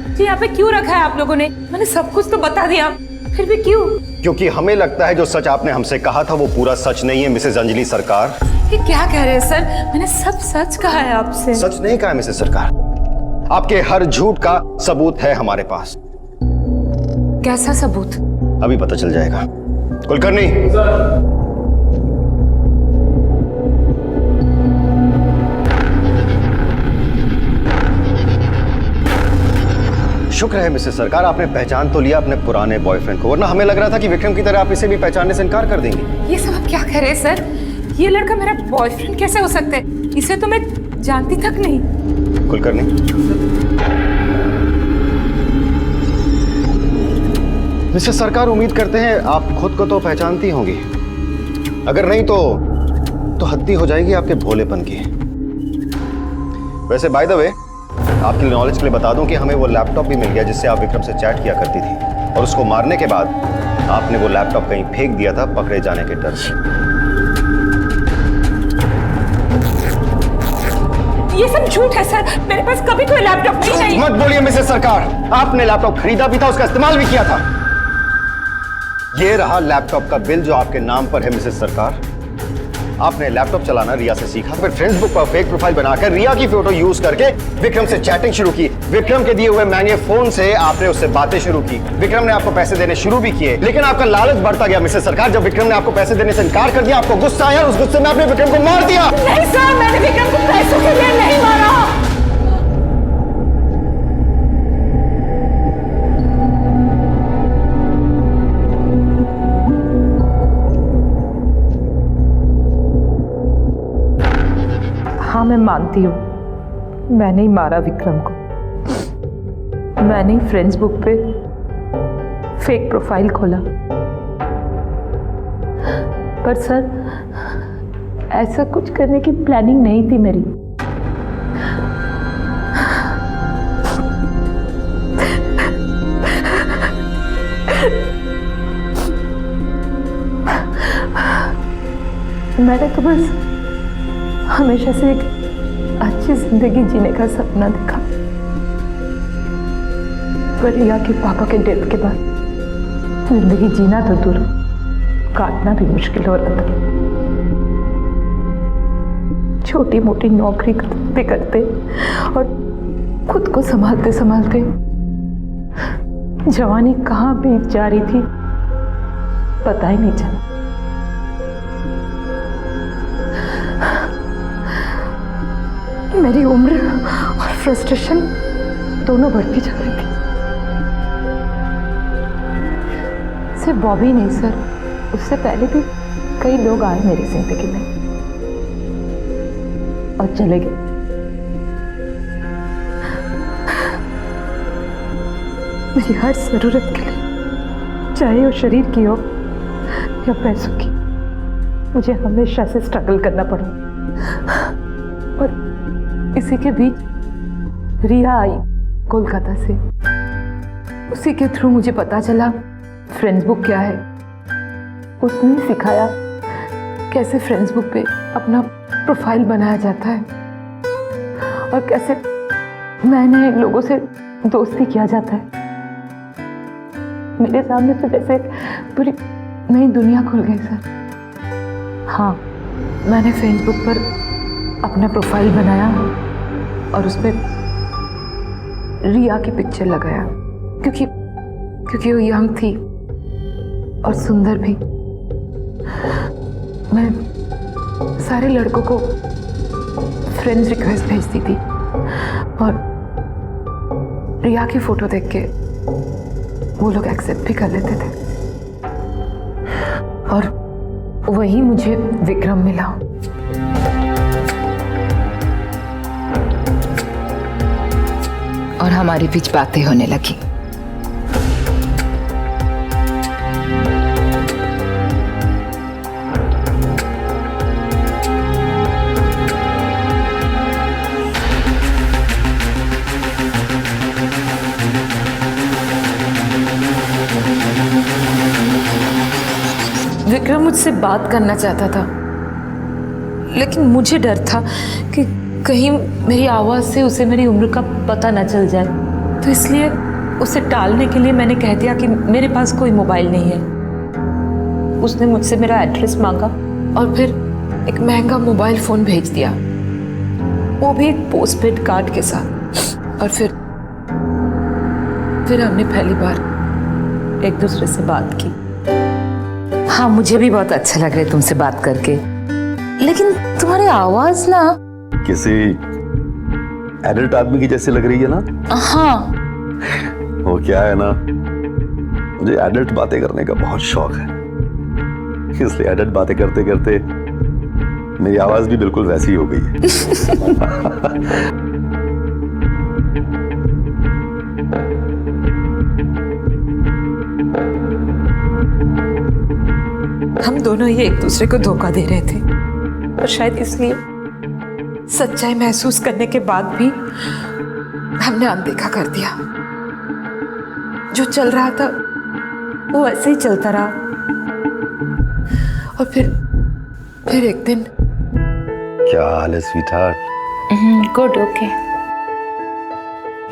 ये यहाँ पे क्यों रखा है आप लोगों ने? मैंने सब कुछ तो बता दिया, फिर भी क्यों?
क्योंकि हमें लगता है जो सच आपने हमसे कहा था वो पूरा सच नहीं है मिसेज अंजलि सरकार।
ये क्या कह रहे हैं सर? मैंने सब सच कहा है आपसे।
सच नहीं कहा मिसेज सरकार, आपके हर झूठ का सबूत है हमारे पास।
कैसा सबूत?
अभी पता चल जाएगा। कुलकर्णी। शुक्र है मिसेस सरकार, आपने पहचान तो लिया अपने पुराने बॉयफ्रेंड को, वरना हमें लग रहा था कि विक्रम की तरह आप इसे भी पहचानने से इनकार कर देंगे।
ये सब आप क्या कह रहे हैं सर? ये लड़का मेरा बॉयफ्रेंड कैसे हो सकता है? इसे तो मैं जानती तक नहीं।
कुलकर्णी, मिसेस सरकार, उम्मीद करते हैं आप खुद को तो पहचानती होंगी, अगर नहीं तो हद्दी हो जाएगी आपके भोलेपन की। वैसे बाय द वे, आपकी नॉलेज के लिए बता दूं कि हमें वो लैपटॉप भी मिल गया जिससे आप विक्रम से चैट किया करती थी, और उसको मारने के बाद आपने वो लैपटॉप कहीं फेंक दिया था पकड़े जाने के डर से।
ये सब झूठ है सर, मेरे पास कभी कोई लैपटॉप नहीं है।
मत बोलिए मिसेस सरकार, आपने लैपटॉप खरीदा भी था, उसका इस्तेमाल भी किया था। ये रहा लैपटॉप का बिल जो आपके नाम पर है मिसेस सरकार। आपने लैपटॉप चलाना रिया से सीखा, फिर फेसबुक पर फेक प्रोफाइल बनाकर रिया की फोटो यूज करके विक्रम से चैटिंग शुरू की। विक्रम के दिए हुए महंगे फोन से आपने उससे बातें शुरू की। विक्रम ने आपको पैसे देने शुरू भी किए, लेकिन आपका लालच बढ़ता गया मिसेस सरकार। जब विक्रम ने आपको पैसे देने से इनकार कर दिया, आपको गुस्सा आया और उस गुस्से में आपने विक्रम को मार दिया।
नहीं सर, मैंने विक्रम को पैसों के लिए नहीं मारा।
हाँ, मैं मानती हूँ, मैंने ही मारा विक्रम को। मैंने ही फेसबुक पे फेक प्रोफाइल खोला। पर सर, ऐसा कुछ करने की प्लानिंग नहीं थी मेरी। मैंने तो बस हमेशा से एक अच्छी जिंदगी जीने का सपना देखा, पर रिया के पापा के डेथ के बाद जिंदगी जीना तो दूर, काटना भी मुश्किल हो रहा था। छोटी मोटी नौकरी करते करते और खुद को संभालते संभालते जवानी कहाँ बीत जा रही थी पता ही नहीं चला। मेरी उम्र और फ्रस्ट्रेशन दोनों बढ़ती जा रही थी। सिर्फ बॉबी नहीं सर, उससे पहले भी कई लोग आए मेरी जिंदगी में और चले गए। मेरी हर जरूरत के लिए, चाहे वो शरीर की हो या पैसों की, मुझे हमेशा से स्ट्रगल करना पड़ा। और इसी के बीच रिया आई कोलकाता से। उसी के थ्रू मुझे पता चला फेसबुक क्या है। उसने सिखाया कैसे फेसबुक पे अपना प्रोफाइल बनाया जाता है और कैसे नए नए लोगों से दोस्ती किया जाता है। मेरे सामने तो जैसे पूरी नई दुनिया खुल गई सर। हाँ, मैंने फेसबुक पर अपना प्रोफाइल बनाया और उस पर रिया की पिक्चर लगाया, क्योंकि क्योंकि वो यंग थी और सुंदर भी। मैं सारे लड़कों को फ्रेंड रिक्वेस्ट भेजती थी और रिया की फोटो देख के वो लोग एक्सेप्ट भी कर लेते थे। और वही मुझे विक्रम मिला। और हमारे बीच बातें होने लगी। विक्रम मुझसे बात करना चाहता था, लेकिन मुझे डर था कि कहीं मेरी आवाज़ से उसे मेरी उम्र का पता ना चल जाए, तो इसलिए उसे टालने के लिए मैंने कह दिया कि मेरे पास कोई मोबाइल नहीं है। उसने मुझसे मेरा एड्रेस मांगा और फिर एक महंगा मोबाइल फ़ोन भेज दिया, वो भी एक पोस्टपेड कार्ड के साथ। और फिर हमने पहली बार एक दूसरे से बात की। हाँ, मुझे भी बहुत अच्छा लग रहा है तुमसे बात करके, लेकिन तुम्हारी आवाज़ ना
किसी एडल्ट आदमी की जैसी लग रही है ना।
हाँ,
वो क्या है ना, मुझे एडल्ट बातें करने का बहुत शौक है, इसलिए एडल्ट बातें करते करते मेरी आवाज भी बिल्कुल वैसी हो गई है।
हम दोनों ही एक दूसरे को धोखा दे रहे थे, और शायद इसलिए सच्चाई महसूस करने के बाद भी हमने अनदेखा कर दिया। जो चल रहा था वो ऐसे ही चलता रहा। और फिर एक दिन।
क्या हाल है स्वीटहार्ट?
Good, okay.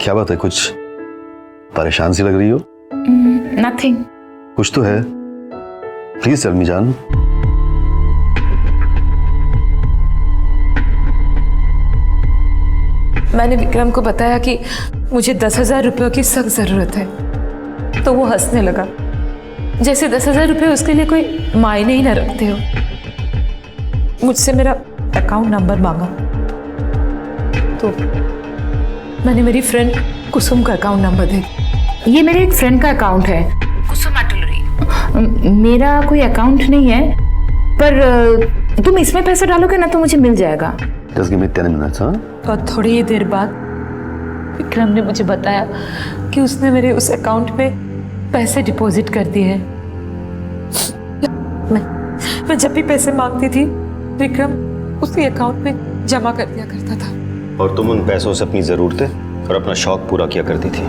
क्या बात है, कुछ परेशान सी लग रही हो?
नथिंग।
कुछ तो है, प्लीज टेल मी जान।
मैंने विक्रम को बताया कि मुझे 10,000 रुपयों की सख्त जरूरत है, तो वो हंसने लगा, जैसे 10,000 रुपये उसके लिए कोई मायने ही न रखते हो। मुझसे मेरा अकाउंट नंबर मांगा, तो मैंने मेरी फ्रेंड कुसुम का अकाउंट नंबर दे।
ये मेरे एक फ्रेंड का अकाउंट है, कुसुम अटुलरी। मेरा कोई अकाउंट नहीं है, पर तुम इसमें पैसे डालोगे ना तो मुझे मिल जाएगा।
Just give me 10 minutes, हाँ?
और थोड़ी ही देर बाद विक्रम ने मुझे बताया कि उसने मेरे उस अकाउंट में पैसे डिपॉजिट कर दिए हैं। मैं जब भी पैसे मांगती थी, विक्रम उसी अकाउंट में जमा कर दिया करता था।
और तुम उन पैसों से अपनी ज़रूरतें और अपना शौक पूरा किया करती थी।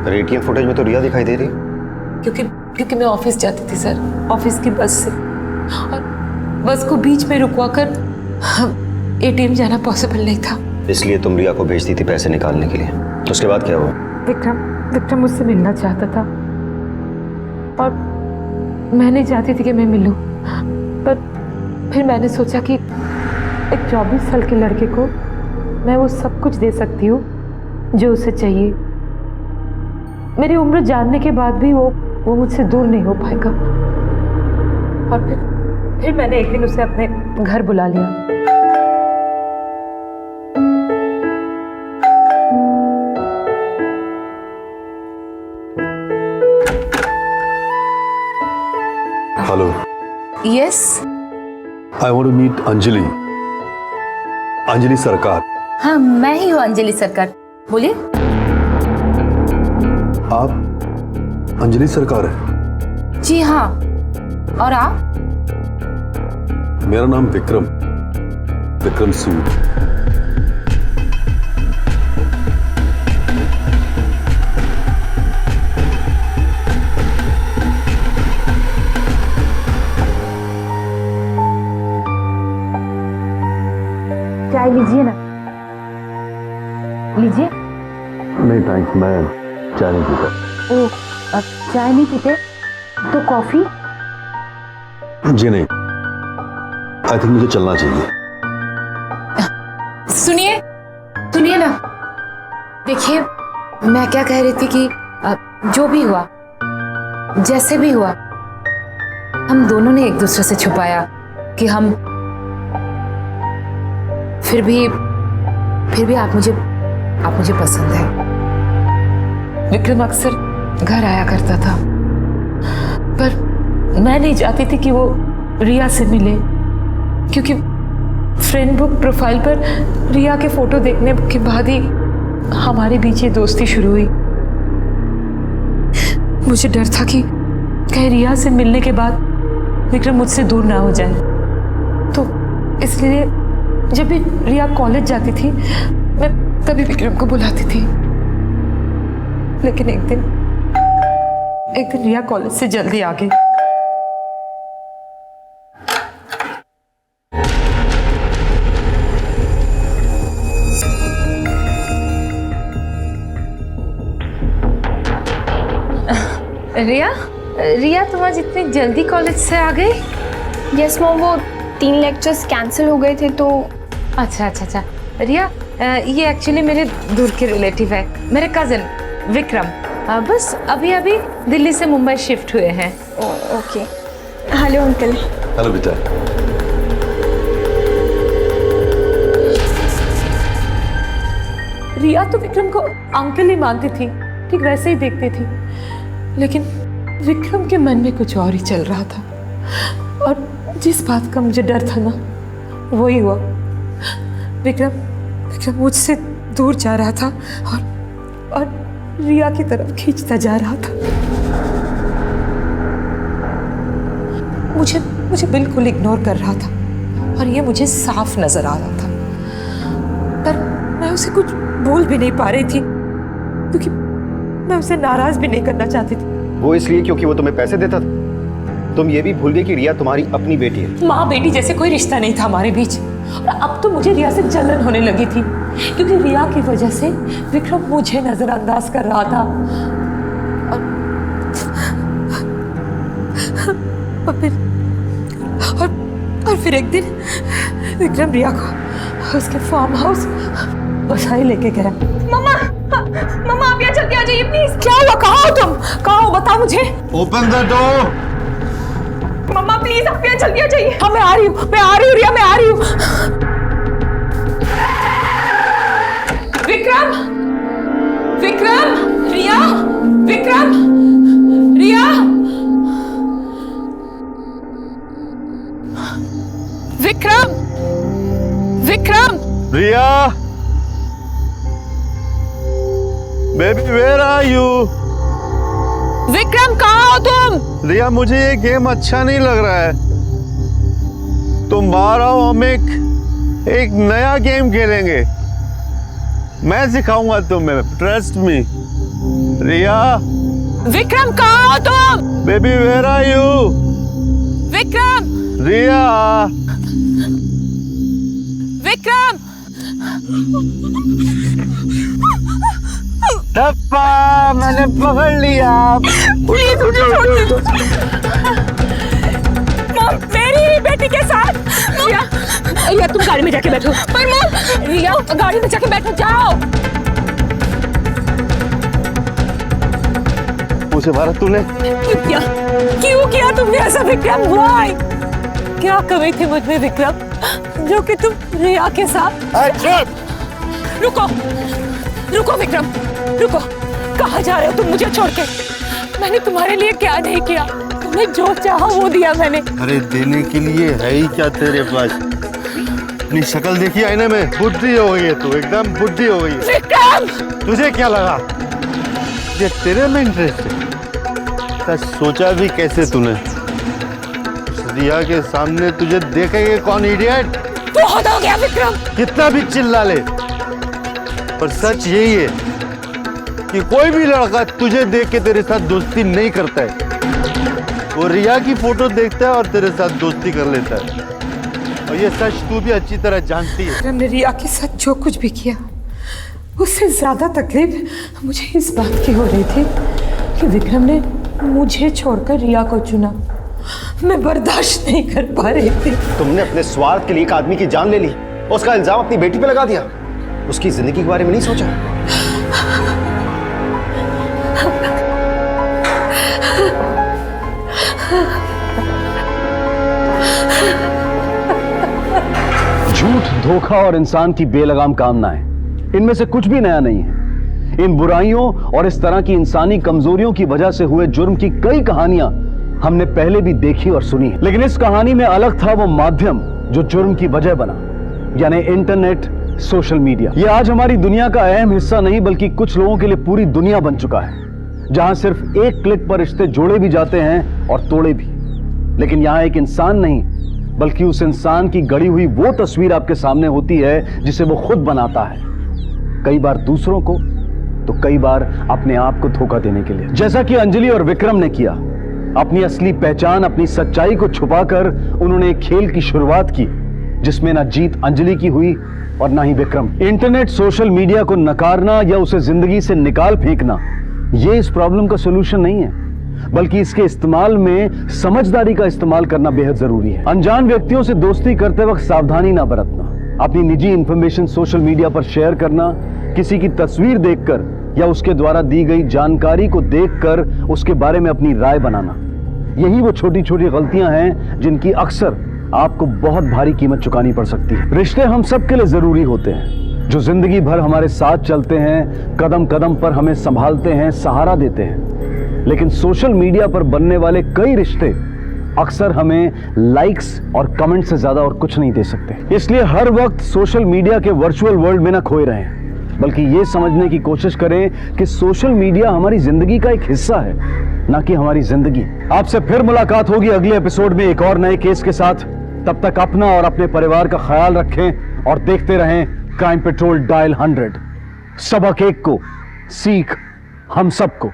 पर एटीएम फुटेज में तो रिया दिखाई दे रही।
क्योंकि मैं ऑफिस जाती थी सर, ऑफिस की बस से, और बस को बीच में रुकवा कर एटीएम जाना पॉसिबल नहीं था।
इसलिए तुम रिया को भेजती थी पैसे निकालने के लिए। तो उसके बाद क्या हुआ?
विक्रम मुझसे मिलना चाहता था, और मैं नहीं चाहती थी कि मैं मिलूं, पर फिर मैंने सोचा कि एक 24 साल के लड़के को मैं वो सब कुछ दे सकती हूँ जो उसे चाहिए। मेरी उम्र जानने के बाद भी वो मुझसे दूर नहीं हो पाएगा। और फिर मैंने एक दिन उसे अपने घर बुला लिया।
Hello.
Yes.
I want to meet Anjali Sarkar.
हाँ, मैं ही हूँ अंजलि सरकार, बोलिए।
आप अंजलि सरकार है?
जी हाँ, और आप?
मेरा नाम विक्रम सूद।
चाय लीजिए ना। लीजिए।
नहीं थैंक्स, मैं चाय नहीं पीता।
ओह, चाय नहीं पीते तो कॉफी?
जी नहीं, आई थिंक मुझे चलना चाहिए।
सुनिए ना, देखिए मैं क्या कह रही थी कि जो भी हुआ, जैसे भी हुआ, हम दोनों ने एक दूसरे से छुपाया कि हम फिर भी आप मुझे पसंद है। विक्रम अक्सर घर आया करता था, पर मैं नहीं चाहती थी कि वो रिया से मिले, क्योंकि फ्रेंड बुक प्रोफाइल पर रिया के फोटो देखने के बाद ही हमारे बीच ये दोस्ती शुरू हुई। मुझे डर था कि कहीं रिया से मिलने के बाद विक्रम मुझसे दूर ना हो जाए, तो इसलिए जब भी रिया कॉलेज जाती थी मैं तभी विक्रम को बुलाती थी। लेकिन एक दिन रिया कॉलेज से जल्दी आ गई। रिया तुम आज इतनी जल्दी कॉलेज से आ गई?
यस मॉम, वो 3 लेक्चर्स कैंसिल हो गए थे तो।
अच्छा। रिया, ये एक्चुअली मेरे दूर के रिलेटिव है, मेरे कजिन विक्रम। बस अभी दिल्ली से मुंबई शिफ्ट हुए हैं।
ओके। Hello uncle.
हेलो बेटा।
रिया तो विक्रम को अंकल ही मानती थी, ठीक वैसे ही देखती थी, लेकिन विक्रम के मन में कुछ और ही चल रहा था। और जिस बात का मुझे डर था ना, वही हुआ। विक्रम मुझसे दूर जा रहा था और रिया की तरफ खींचता जा रहा था। मुझे बिल्कुल इग्नोर कर रहा था और ये मुझे साफ नजर आ रहा था, पर मैं उसे कुछ बोल भी नहीं पा रही थी, क्योंकि मैं उसे नाराज भी नहीं करना चाहती थी।
वो इसलिए क्योंकि वो तुम्हें पैसे देता था? तुम ये भी भूल गई कि रिया तुम्हारी अपनी बेटी है।
माँ बेटी जैसे कोई रिश्ता नहीं था हमारे बीच, और अब तो मुझे रिया से जलन होने लगी थी, क्योंकि रिया की वजह से विक्रम मुझे नजरअंदाज कर रहा था। और फिर एक दिन विक्रम रिया को उसके फार्म हाउस बसाई लेके गया।
मम्मा आप यहाँ जल्दी आ जाइए प्लीज।
क्या हुआ? कहाँ हो तुम? कहाँ हो बताओ मुझे।
Open the door.
Mamma please आप यहाँ जल्दी आ जाइए।
हाँ मैं आ रही हूँ रिया, मैं आ रही हूँ। Vikram Riya, Vikram
Riya, baby where are you?
Vikram कहाँ हो तुम?
रिया, मुझे ये गेम अच्छा नहीं लग रहा है, तुम बाहर आओ, हम एक नया गेम खेलेंगे, मैं सिखाऊंगा तुम्हें, ट्रस्ट मी। रिया।
विक्रम कहाँ हो तुम?
Baby where are you?
Vikram.
Riya.
Vikram.
टप्पा, मैंने पकड़ लिया।
प्लीज उठो। मेरी बेटी के साथ। रिया तुम गाड़ी में जाके बैठो। पर मॉम। रिया गाड़ी में जाके बैठो, जाओ।
मुझे मारा तूने?
क्यों किया तुमने ऐसा विक्रम? व्हाई? क्या कमी थी मुझ में विक्रम, जो कि तुम रिया के साथ? रुको विक्रम, रुको। कहाँ जा रहे हो तुम मुझे छोड़ के? मैंने तुम्हारे लिए क्या नहीं किया, तुमने जो चाहा वो दिया मैंने।
अरे देने के लिए है ही क्या तेरे पास? अपनी शक्ल देखी आईने में, बुढ़ी हो गई है तू, एकदम बुढ़ी हो गई है।
विक्रम!
तुझे क्या लगा ये तेरे में इंटरेस्ट है? सोचा भी कैसे तूने? रिया के सामने तुझे देखेंगे कौन इडियट?
बहुत हो गया विक्रम।
कितना भी चिल्ला ले, पर सच यही है कि कोई भी लड़का तुझे देख के तेरे साथ दोस्ती नहीं करता है, वो रिया की फोटो देखता है और तेरे साथ दोस्ती कर लेता है, और ये सच तू भी अच्छी तरह जानती है।
हमने रिया के साथ जो कुछ भी किया, उससे ज्यादा तकलीफ मुझे इस बात की हो रही थी कि विक्रम ने मुझे छोड़कर रिया को चुना। मैं बर्दाश्त नहीं कर पा रही थी।
तुमने अपने स्वार्थ के लिए एक आदमी की जान ले ली, उसका इल्जाम अपनी बेटी पे लगा दिया, उसकी जिंदगी के बारे में नहीं सोचा।
धोखा और इंसान की बेलगाम कामनाएं, इनमें से कुछ भी नया नहीं है। इन बुराइयों और इस तरह की इंसानी कमजोरियों की वजह से हुए जुर्म की कई कहानियां हमने पहले भी देखी और सुनी है, लेकिन इस कहानी में अलग था वो माध्यम जो जुर्म की वजह बना, यानी इंटरनेट, सोशल मीडिया। ये आज हमारी दुनिया का अहम हिस्सा नहीं बल्कि कुछ लोगों के लिए पूरी दुनिया बन चुका है, जहां सिर्फ एक क्लिक पर रिश्ते जोड़े भी जाते हैं और तोड़े भी। लेकिन यहां एक इंसान नहीं बल्कि उस इंसान की गढ़ी हुई वो तस्वीर आपके सामने होती है जिसे वो खुद बनाता है, कई बार दूसरों को तो कई बार अपने आप को धोखा देने के लिए, जैसा कि अंजलि और विक्रम ने किया। अपनी असली पहचान, अपनी सच्चाई को छुपाकर उन्होंने एक खेल की शुरुआत की जिसमें ना जीत अंजलि की हुई और ना ही विक्रम। इंटरनेट, सोशल मीडिया को नकारना या उसे जिंदगी से निकाल फेंकना ये इस प्रॉब्लम का सोल्यूशन नहीं है, बल्कि इसके इस्तेमाल में समझदारी का इस्तेमाल करना बेहद जरूरी है। अनजान व्यक्तियों से दोस्ती करते वक्त सावधानी ना बरतना, अपनी निजी इंफॉर्मेशन सोशल मीडिया पर शेयर करना, किसी की तस्वीर देखकर या उसके द्वारा दी गई जानकारी को देखकर उसके बारे में अपनी राय बनाना, यही वो छोटी छोटी गलतियां हैं जिनकी अक्सर आपको बहुत भारी कीमत चुकानी पड़ सकती है। रिश्ते हम सब के लिए जरूरी होते हैं, जो जिंदगी भर हमारे साथ चलते हैं, कदम कदम पर हमें संभालते हैं, सहारा देते हैं। लेकिन सोशल मीडिया पर बनने वाले कई रिश्ते अक्सर हमें लाइक्स और कमेंट से ज्यादा और कुछ नहीं दे सकते। इसलिए हर वक्त सोशल मीडिया के वर्चुअल वर्ल्ड में ना खोए रहें, बल्कि ये समझने की कोशिश करें कि सोशल मीडिया हमारी जिंदगी का एक हिस्सा है, ना कि हमारी जिंदगी। आपसे फिर मुलाकात होगी अगले एपिसोड में एक और नए केस के साथ। तब तक अपना और अपने परिवार का ख्याल रखें और देखते रहें क्राइम पेट्रोल डायल 100। सबक एक को, सीख हम सबको।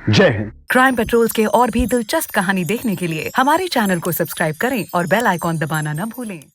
जय हिंद।
क्राइम पेट्रोल के और भी दिलचस्प कहानी देखने के लिए हमारे चैनल को सब्सक्राइब करें और बेल आइकॉन दबाना न भूलें।